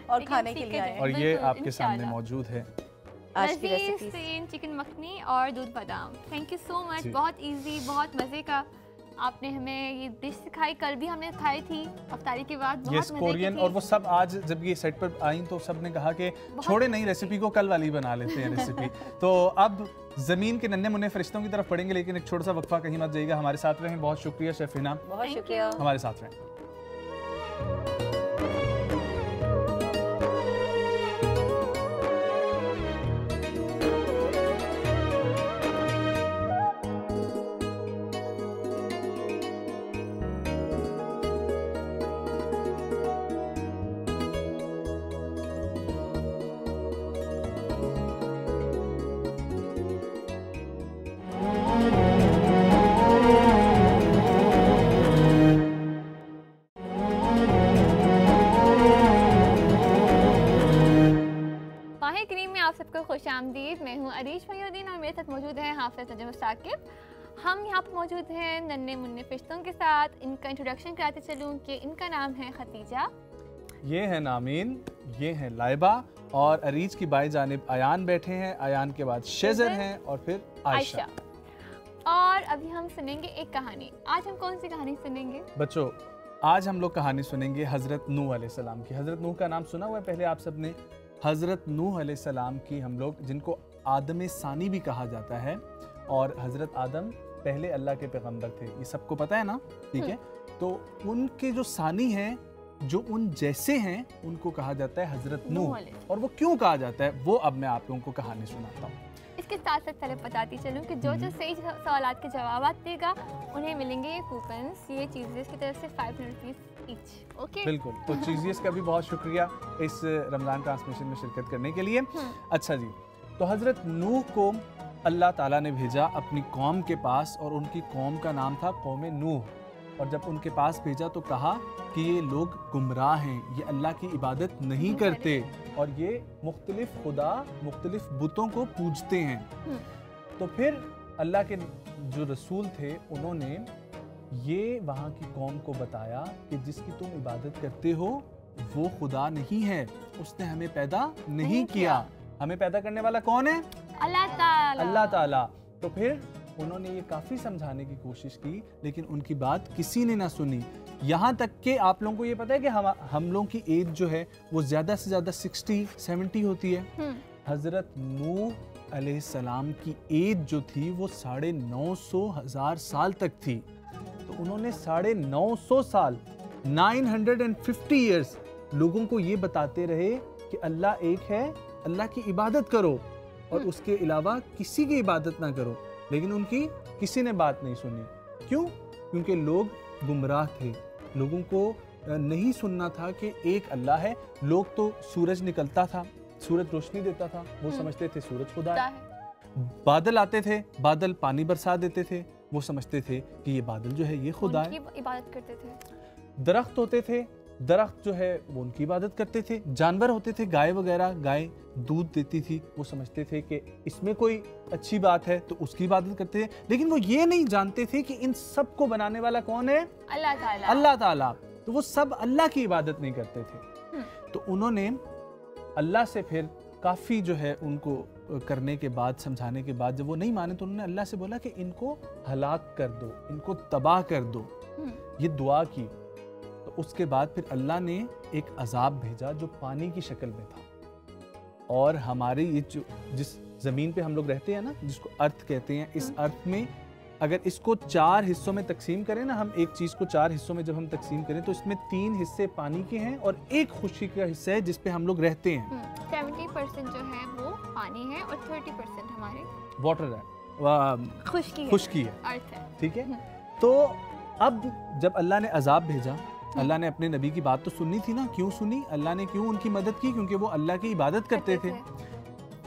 और खाने के लिए आए। और ये आपके सामने मौजूद है आज की रेसिपी चिकन मखनी और दूध बादाम। Thank you so much. बहुत इजी, बहुत मजे का आपने हमें ये डिश सिखाई। कल भी हमने खाई थी अफ्तारी के बाद, बहुत मजे कोरियन। और वो सब आज जब ये सेट पर आई तो सब ने कहा कि छोड़े नहीं रेसिपी को, कल वाली बना लेते हैं रेसिपी। तो अब जमीन के नन्हे मुन्ने फरिश्तों की तरफ पढ़ेंगे, लेकिन एक छोटा सा वक्फा, कहीं मत जाइएगा, हमारे साथ रहें। बहुत शुक्रिया शेफ हिना, बहुत शुक्रिया, हमारे साथ रहें। खुशामदीद। मैं हूँ अरीश फरीउद्दीन और मेरे साथ मौजूद है हाफिज़ नजम साकिब। हम यहाँ पर मौजूद हैं नन्हे मुन्ने फरिश्तों के साथ। इनका इंट्रोडक्शन कराते चलूँ कि इनका नाम है खतीजा, ये है नामीन, ये है लाइबा, और अरीज की बाई जानिब अयान बैठे हैं। अयान के बाद शेजर हैं और फिर आयशा। और अभी हम सुनेंगे एक कहानी। आज हम कौन सी कहानी सुनेंगे बच्चों? आज हम लोग कहानी सुनेंगे हज़रत नूह अलैहिस्सलाम की। हज़रत नूह का नाम सुना हुआ है पहले आप सबने? हज़रत नूह अलैहिस्सलाम की हम लोग, जिनको आदम सानी भी कहा जाता है, और हज़रत आदम पहले अल्लाह के पैगंबर थे, ये सबको पता है ना? ठीक है, तो उनके जो सानी हैं, जो उन जैसे हैं, उनको कहा जाता है हज़रत नूह। और वो क्यों कहा जाता है वो अब मैं आप लोगों को कहानी सुनाता हूँ। इसके साथ साथ पहले बताती चलूँ कि जो सही सवाल के जवाब देगा उन्हें मिलेंगे ये कूपन्स, ये चीज़ें की तरफ से 500 रुपीज़ ईच। ओके, बिल्कुल। तो चीज़ेस का भी बहुत शुक्रिया इस रमज़ान ट्रांसमिशन में शिरकत करने के लिए। अच्छा जी, तो हज़रत नूह को अल्लाह ताला ने भेजा अपनी कौम के पास, और उनकी कौम का नाम था कौम नूह। और जब उनके पास भेजा तो कहा कि ये लोग गुमराह हैं, ये अल्लाह की इबादत नहीं करते, और ये मुख्तलिफ खुदा, मुख्तलिफ बुतों को पूजते हैं। तो फिर अल्लाह के जो रसूल थे उन्होंने ये वहाँ की कौम को बताया कि जिसकी तुम इबादत करते हो वो खुदा नहीं है, उसने हमें पैदा नहीं किया। हमें पैदा करने वाला कौन है? अल्लाह ताला। अल्लाह ताला। तो फिर उन्होंने ये काफ़ी समझाने की कोशिश की, लेकिन उनकी बात किसी ने ना सुनी। यहाँ तक कि आप लोगों को ये पता है कि हम लोगों की एज जो है वो ज़्यादा से ज़्यादा 60-70 होती है। हज़रत नूह अलैहिस्सलाम की एज जो थी वो 950,000 साल तक थी। तो उन्होंने 950 साल 950 ईयर्स लोगों को ये बताते रहे कि अल्लाह एक है, अल्लाह की इबादत करो और उसके अलावा किसी की इबादत ना करो। लेकिन उनकी किसी ने बात नहीं सुनी। क्यों? क्योंकि लोग गुमराह थे, लोगों को नहीं सुनना था कि एक अल्लाह है। लोग तो सूरज निकलता था, सूरज रोशनी देता था, वो समझते थे सूरज खुदा है। बादल आते थे, बादल पानी बरसा देते थे, वो समझते थे कि ये बादल जो है ये खुदा है, इबादत करते थे। दरख्त होते थे, दरख्त जो है वो उनकी इबादत करते थे, जानवर होते थे गाय वगैरह, गाय दूध देती थी, वो समझते थे कि इसमें कोई अच्छी बात है तो उसकी इबादत करते थे, लेकिन वो ये नहीं जानते थे कि इन सब को बनाने वाला कौन है? अल्लाह ताला। अल्लाह ताला। तो वो सब अल्लाह की इबादत नहीं करते थे। तो उन्होंने अल्लाह से फिर काफ़ी जो है उनको करने के बाद, समझाने के बाद, जब वो नहीं माने तो उन्होंने अल्लाह से बोला कि इनको हलाक कर दो, इनको तबाह कर दो। ये दुआ की। तो उसके बाद फिर अल्लाह ने एक अजाब भेजा जो पानी की शक्ल में था। और हमारे ये जो जिस ज़मीन पे हम लोग रहते हैं ना, जिसको अर्थ कहते हैं, इस अर्थ में अगर इसको 4 हिस्सों में तकसीम करें ना, हम एक चीज़ को 4 हिस्सों में जब हम तकसीम करें तो इसमें 3 हिस्से पानी के हैं और एक खुशी का हिस्सा है जिस पे हम लोग रहते हैं। 70% जो है वो पानी है और 30% हमारे वाटर है, खुशकी है, अर्थ है। ठीक है। तो अब जब अल्लाह ने अजाब भेजा, अल्लाह ने अपने नबी की बात तो सुननी थी ना। क्यों सुनी? अल्लाह ने क्यों उनकी मदद की? क्योंकि वो अल्लाह की इबादत करते थे।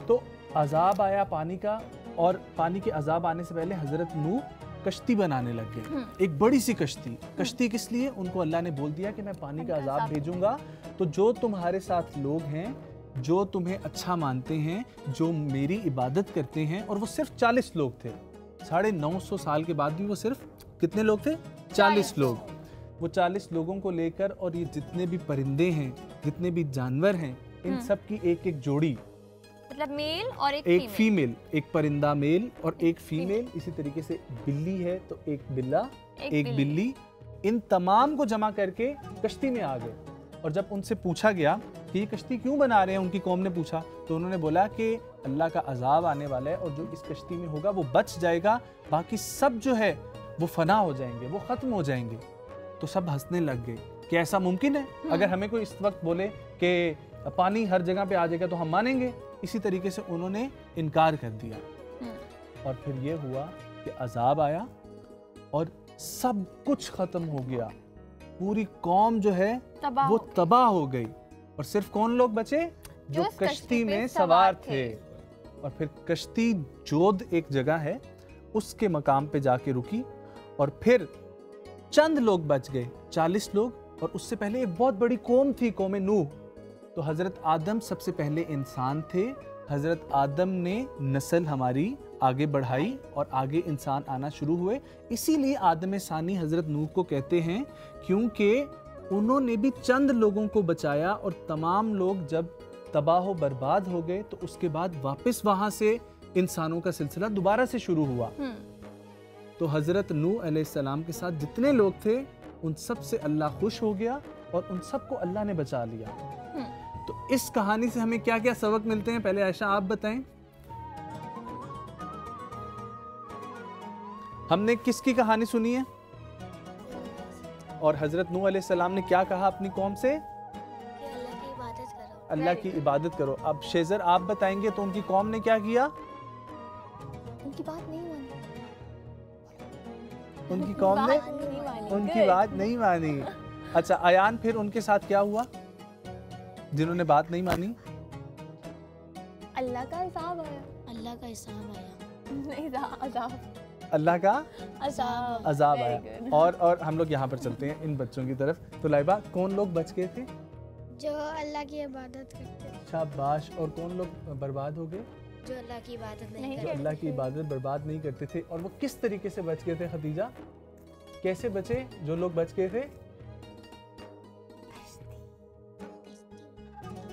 तो अजाब आया पानी का, और पानी के अजाब आने से पहले हजरत नूह कश्ती बनाने लग गए, एक बड़ी सी कश्ती। कश्ती किस लिए? उनको अल्लाह ने बोल दिया कि मैं पानी का अजाब भेजूंगा, तो जो तुम्हारे साथ लोग हैं, जो तुम्हें अच्छा मानते हैं, जो मेरी इबादत करते हैं, और वो सिर्फ 40 लोग थे। 950 साल के बाद भी वो सिर्फ कितने लोग थे? 40 लोग। वो 40 लोगों को लेकर, और ये जितने भी परिंदे हैं, जितने भी जानवर हैं, इन सब की एक एक जोड़ी, मतलब मेल और एक फीमेल, एक परिंदा मेल और एक फीमेल। इसी तरीके से बिल्ली है तो एक बिल्ला, एक बिल्ली। इन तमाम को जमा करके कश्ती में आ गए। और जब उनसे पूछा गया कि ये कश्ती क्यों बना रहे हैं, उनकी कौम ने पूछा, तो उन्होंने बोला कि अल्लाह का अजाब आने वाला है और जो इस कश्ती में होगा वो बच जाएगा, बाकी सब जो है वो फना हो जाएंगे, वो खत्म हो जाएंगे। तो सब हंसने लग गए कि ऐसा मुमकिन है? अगर हमें कोई इस वक्त बोले कि पानी हर जगह पे आ जाएगा तो हम मानेंगे। इसी तरीके से उन्होंने इनकार कर दिया। और फिर ये हुआ कि अजाब आया और सब कुछ खत्म हो गया। पूरी कौम जो है वो तबाह हो गई, और सिर्फ कौन लोग बचे? जो कश्ती में सवार थे। और फिर कश्ती जोद एक जगह है, उसके मकाम पे जाके रुकी, और फिर चंद लोग बच गए, 40 लोग। और उससे पहले एक बहुत बड़ी कौम थी, कौम नूह। तो हज़रत आदम सबसे पहले इंसान थे। हज़रत आदम ने नस्ल हमारी आगे बढ़ाई और आगे इंसान आना शुरू हुए। इसीलिए आदम सानी हज़रत नूह को कहते हैं, क्योंकि उन्होंने भी चंद लोगों को बचाया, और तमाम लोग जब तबाह बर्बाद हो गए तो उसके बाद वापस वहाँ से इंसानों का सिलसिला दोबारा से शुरू हुआ। तो हज़रत नूह अलैहिस्सलाम के साथ जितने लोग थे, उन सब से अल्लाह खुश हो गया और उन सबको अल्लाह ने बचा लिया। तो इस कहानी से हमें क्या क्या सबक मिलते हैं? पहले आयशा आप बताएं। हमने किसकी कहानी सुनी है? और हजरत नूह अलैहिस्सलाम ने क्या कहा अपनी कौम से? अल्लाह की इबादत करो। अब शेजर आप बताएंगे तो उनकी कौम ने क्या किया? उनकी बात नहीं मानी। उनकी कौम ने उनकी बात नहीं मानी। अच्छा अयान, फिर उनके साथ क्या हुआ जिन्होंने बात नहीं मानी? अल्लाह का हिसाब आया। अल्लाह का हिसाब आया। नहीं, अजाब। अल्लाह का अजाब आया। और हम लोग यहाँ पर चलते हैं इन बच्चों की तरफ। तो लाइबा, कौन लोग बच गए थे? जो अल्लाह की इबादत करते थे। शाबाश। और कौन लोग बर्बाद हो गए? जो अल्लाह की इबादत नहीं जो अल्लाह की इबादत बर्बाद नहीं करते थे। और वो किस तरीके से बच गए थे खदीजा? कैसे बचे जो लोग बच गए थे?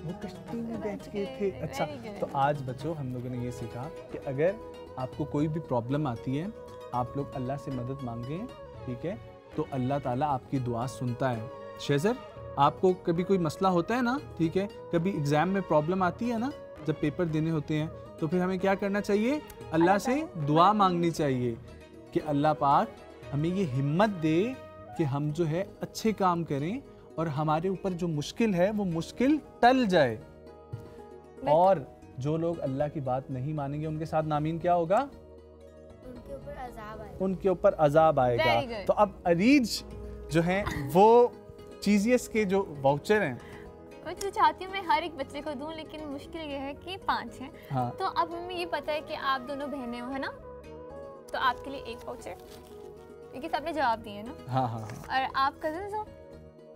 वो कश्ती में बैठ गए थे। अच्छा, तो आज बच्चों हम लोगों ने ये सीखा कि अगर आपको कोई भी प्रॉब्लम आती है, आप लोग अल्लाह से मदद मांगें, ठीक है, तो अल्लाह ताला आपकी दुआ सुनता है। शेजर, आपको कभी कोई मसला होता है ना, ठीक है, कभी एग्ज़ाम में प्रॉब्लम आती है ना, जब पेपर देने होते हैं, तो फिर हमें क्या करना चाहिए? अल्लाह से दुआ मांगनी चाहिए कि अल्लाह पाक हमें ये हिम्मत दे कि हम जो है अच्छे काम करें और हमारे ऊपर जो मुश्किल है वो मुश्किल टल जाए। और जो लोग अल्लाह की बात नहीं मानेंगे उनके साथ नामीन क्या होगा? उनके ऊपर अजाब आएगा। उनके ऊपर अजाब आएगा। तो अब अरीज जो हैं वो चीज़ियस के जो वाउचर हैं, मैं तो चाहती हूँ मैं हर एक बच्चे को दूं, लेकिन मुश्किल ये है कि 5 हैं। हाँ। तो अब हमें ये पता है कि आप दोनों बहनें हो, है ना, तो आपके लिए एक वाउचर, क्योंकि सबने जवाब दिए ना। हाँ हाँ। और आप कजन्स हो?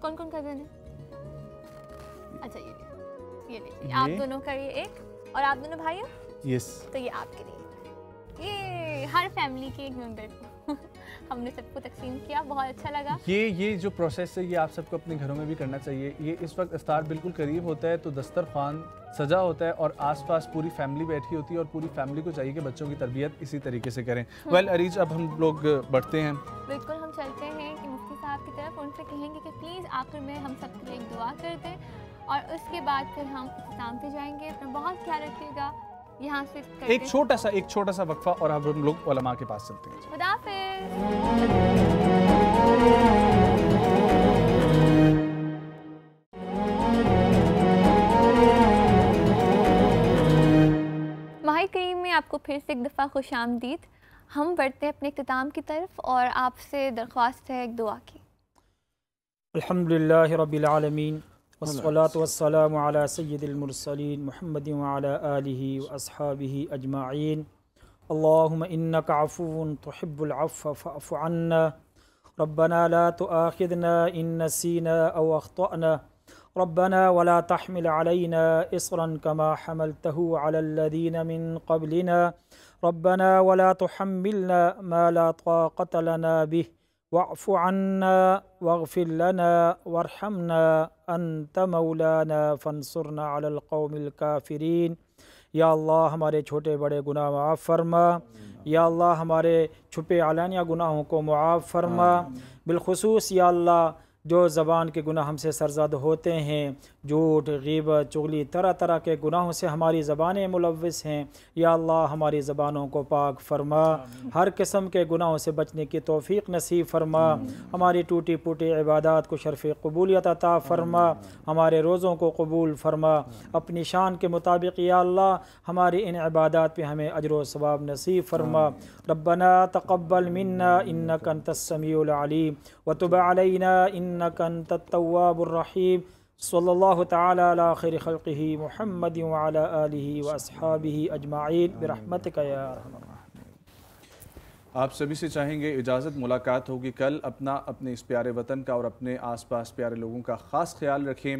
कौन कौन कजन है? अच्छा ये लीजिए आप दोनों का ये एक और आप दोनों भाइयों यस तो ये आपके लिए ये हर फैमिली के एक मेंबर को हमने सबको तकसीम किया, बहुत अच्छा लगा। ये जो प्रोसेस है ये आप सबको अपने घरों में भी करना चाहिए। ये इस वक्त इफ्तार बिल्कुल करीब होता है तो दस्तरखान सजा होता है और आसपास पूरी फैमिली बैठी होती है और पूरी फैमिली को चाहिए कि बच्चों की तरबियत इसी तरीके से करें। वेल अरीज अब हम लोग बढ़ते हैं। बिल्कुल हम चलते हैं कि मुफ्ती साहब की तरफ, उनसे कहेंगे कि प्लीज़ आखिर में हम सबके लिए एक दुआ कर दें और उसके बाद फिर हम इस्लाम पे जाएंगे। अपना बहुत ख्याल रखिएगा। यहाँ से एक छोटा सा वक्फा और अब हम लोग उलमा के पास चलते हैं। खुदा हाफिज़। माह करीम में आपको फिर से एक दफ़ा खुश आमदीद। हम बढ़ते हैं अपने इख्तिताम की तरफ और आपसे दरख्वास्त है एक दुआ की। अल्हम्दुलिल्लाह रब्बिल आलमीन वस्सलातु वस्सलामु अला सय्यिदिल मुरसलीन मुहम्मदिन व अला आलिहि व अस्हाबिहि अजमाइन। अल्लाहुम्मा इन्नका अफ़ुव्वुन तुहिब्बुल अफ़्व फ़अफ़ु अन्ना रब्बना ला तुआखिज़ना इन नसीना अव अख़्तअना रब्बना वला तहमिल अलैना इसरन कमा हमलतहु अलल लज़ीना मिन क़ब्लिना रब्बना वला तुहम्मिलना मा ला ताक़त लना बिहि वअफ़ु अन्ना वग़फ़िर लना वरहमना अंत मौलाना फंसुरना अलल क़ौमिल काफ़िरीन। या अल्लाह हमारे छोटे बड़े गुनाह माफ़ फरमा। या अल्लाह हमारे छुपे आलानिया गुनाहों को मुआफ़ फरमा। बिलखुसूस या अल्लाह जो ज़बान के गुनाह हमसे सरज़द होते हैं, झूठ ग़ीबत चुगली तरह तरह के गुनाहों से हमारी ज़बानें मुलव्वस हैं, या अल्लाह हमारी ज़बानों को पाक फरमा। हर किस्म के गुनाहों से बचने की तौफ़ीक़ नसीब फरमा। हमारी टूटी फूटी इबादत को शर्फ़ क़बूलियत अता फरमा। हमारे रोज़ों को कबूल फरमा। अपनी शान के मुताबिक या अल्लाह हमारी इन इबादत पे हमें अजर व सवाब नसीब फरमा। रब्बना तक़ब्बल मिन्ना इन्नका अंतस समीउल अलीम व तुब अलैना इन्नका अंतत तव्वाबुर रहीम। सल्लल्लाहु तआला अला खैरि खल्क़िही मुहम्मद व अला आलिहि व अस्हाबिहि अजमाइन बिरहमतिका या अरहमर राहिमीन। आप सभी से चाहेंगे इजाज़त, मुलाकात होगी कल। अपने इस प्यारे वतन का और अपने आसपास प्यारे लोगों का ख़ास ख्याल रखें।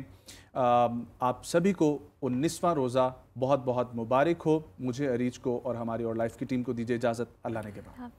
आप सभी को 19वां रोज़ा बहुत बहुत मुबारक हो। मुझे, अरीज को और हमारी और लाइफ की टीम को दीजिए इजाज़त। अल्लाह ने के बाद।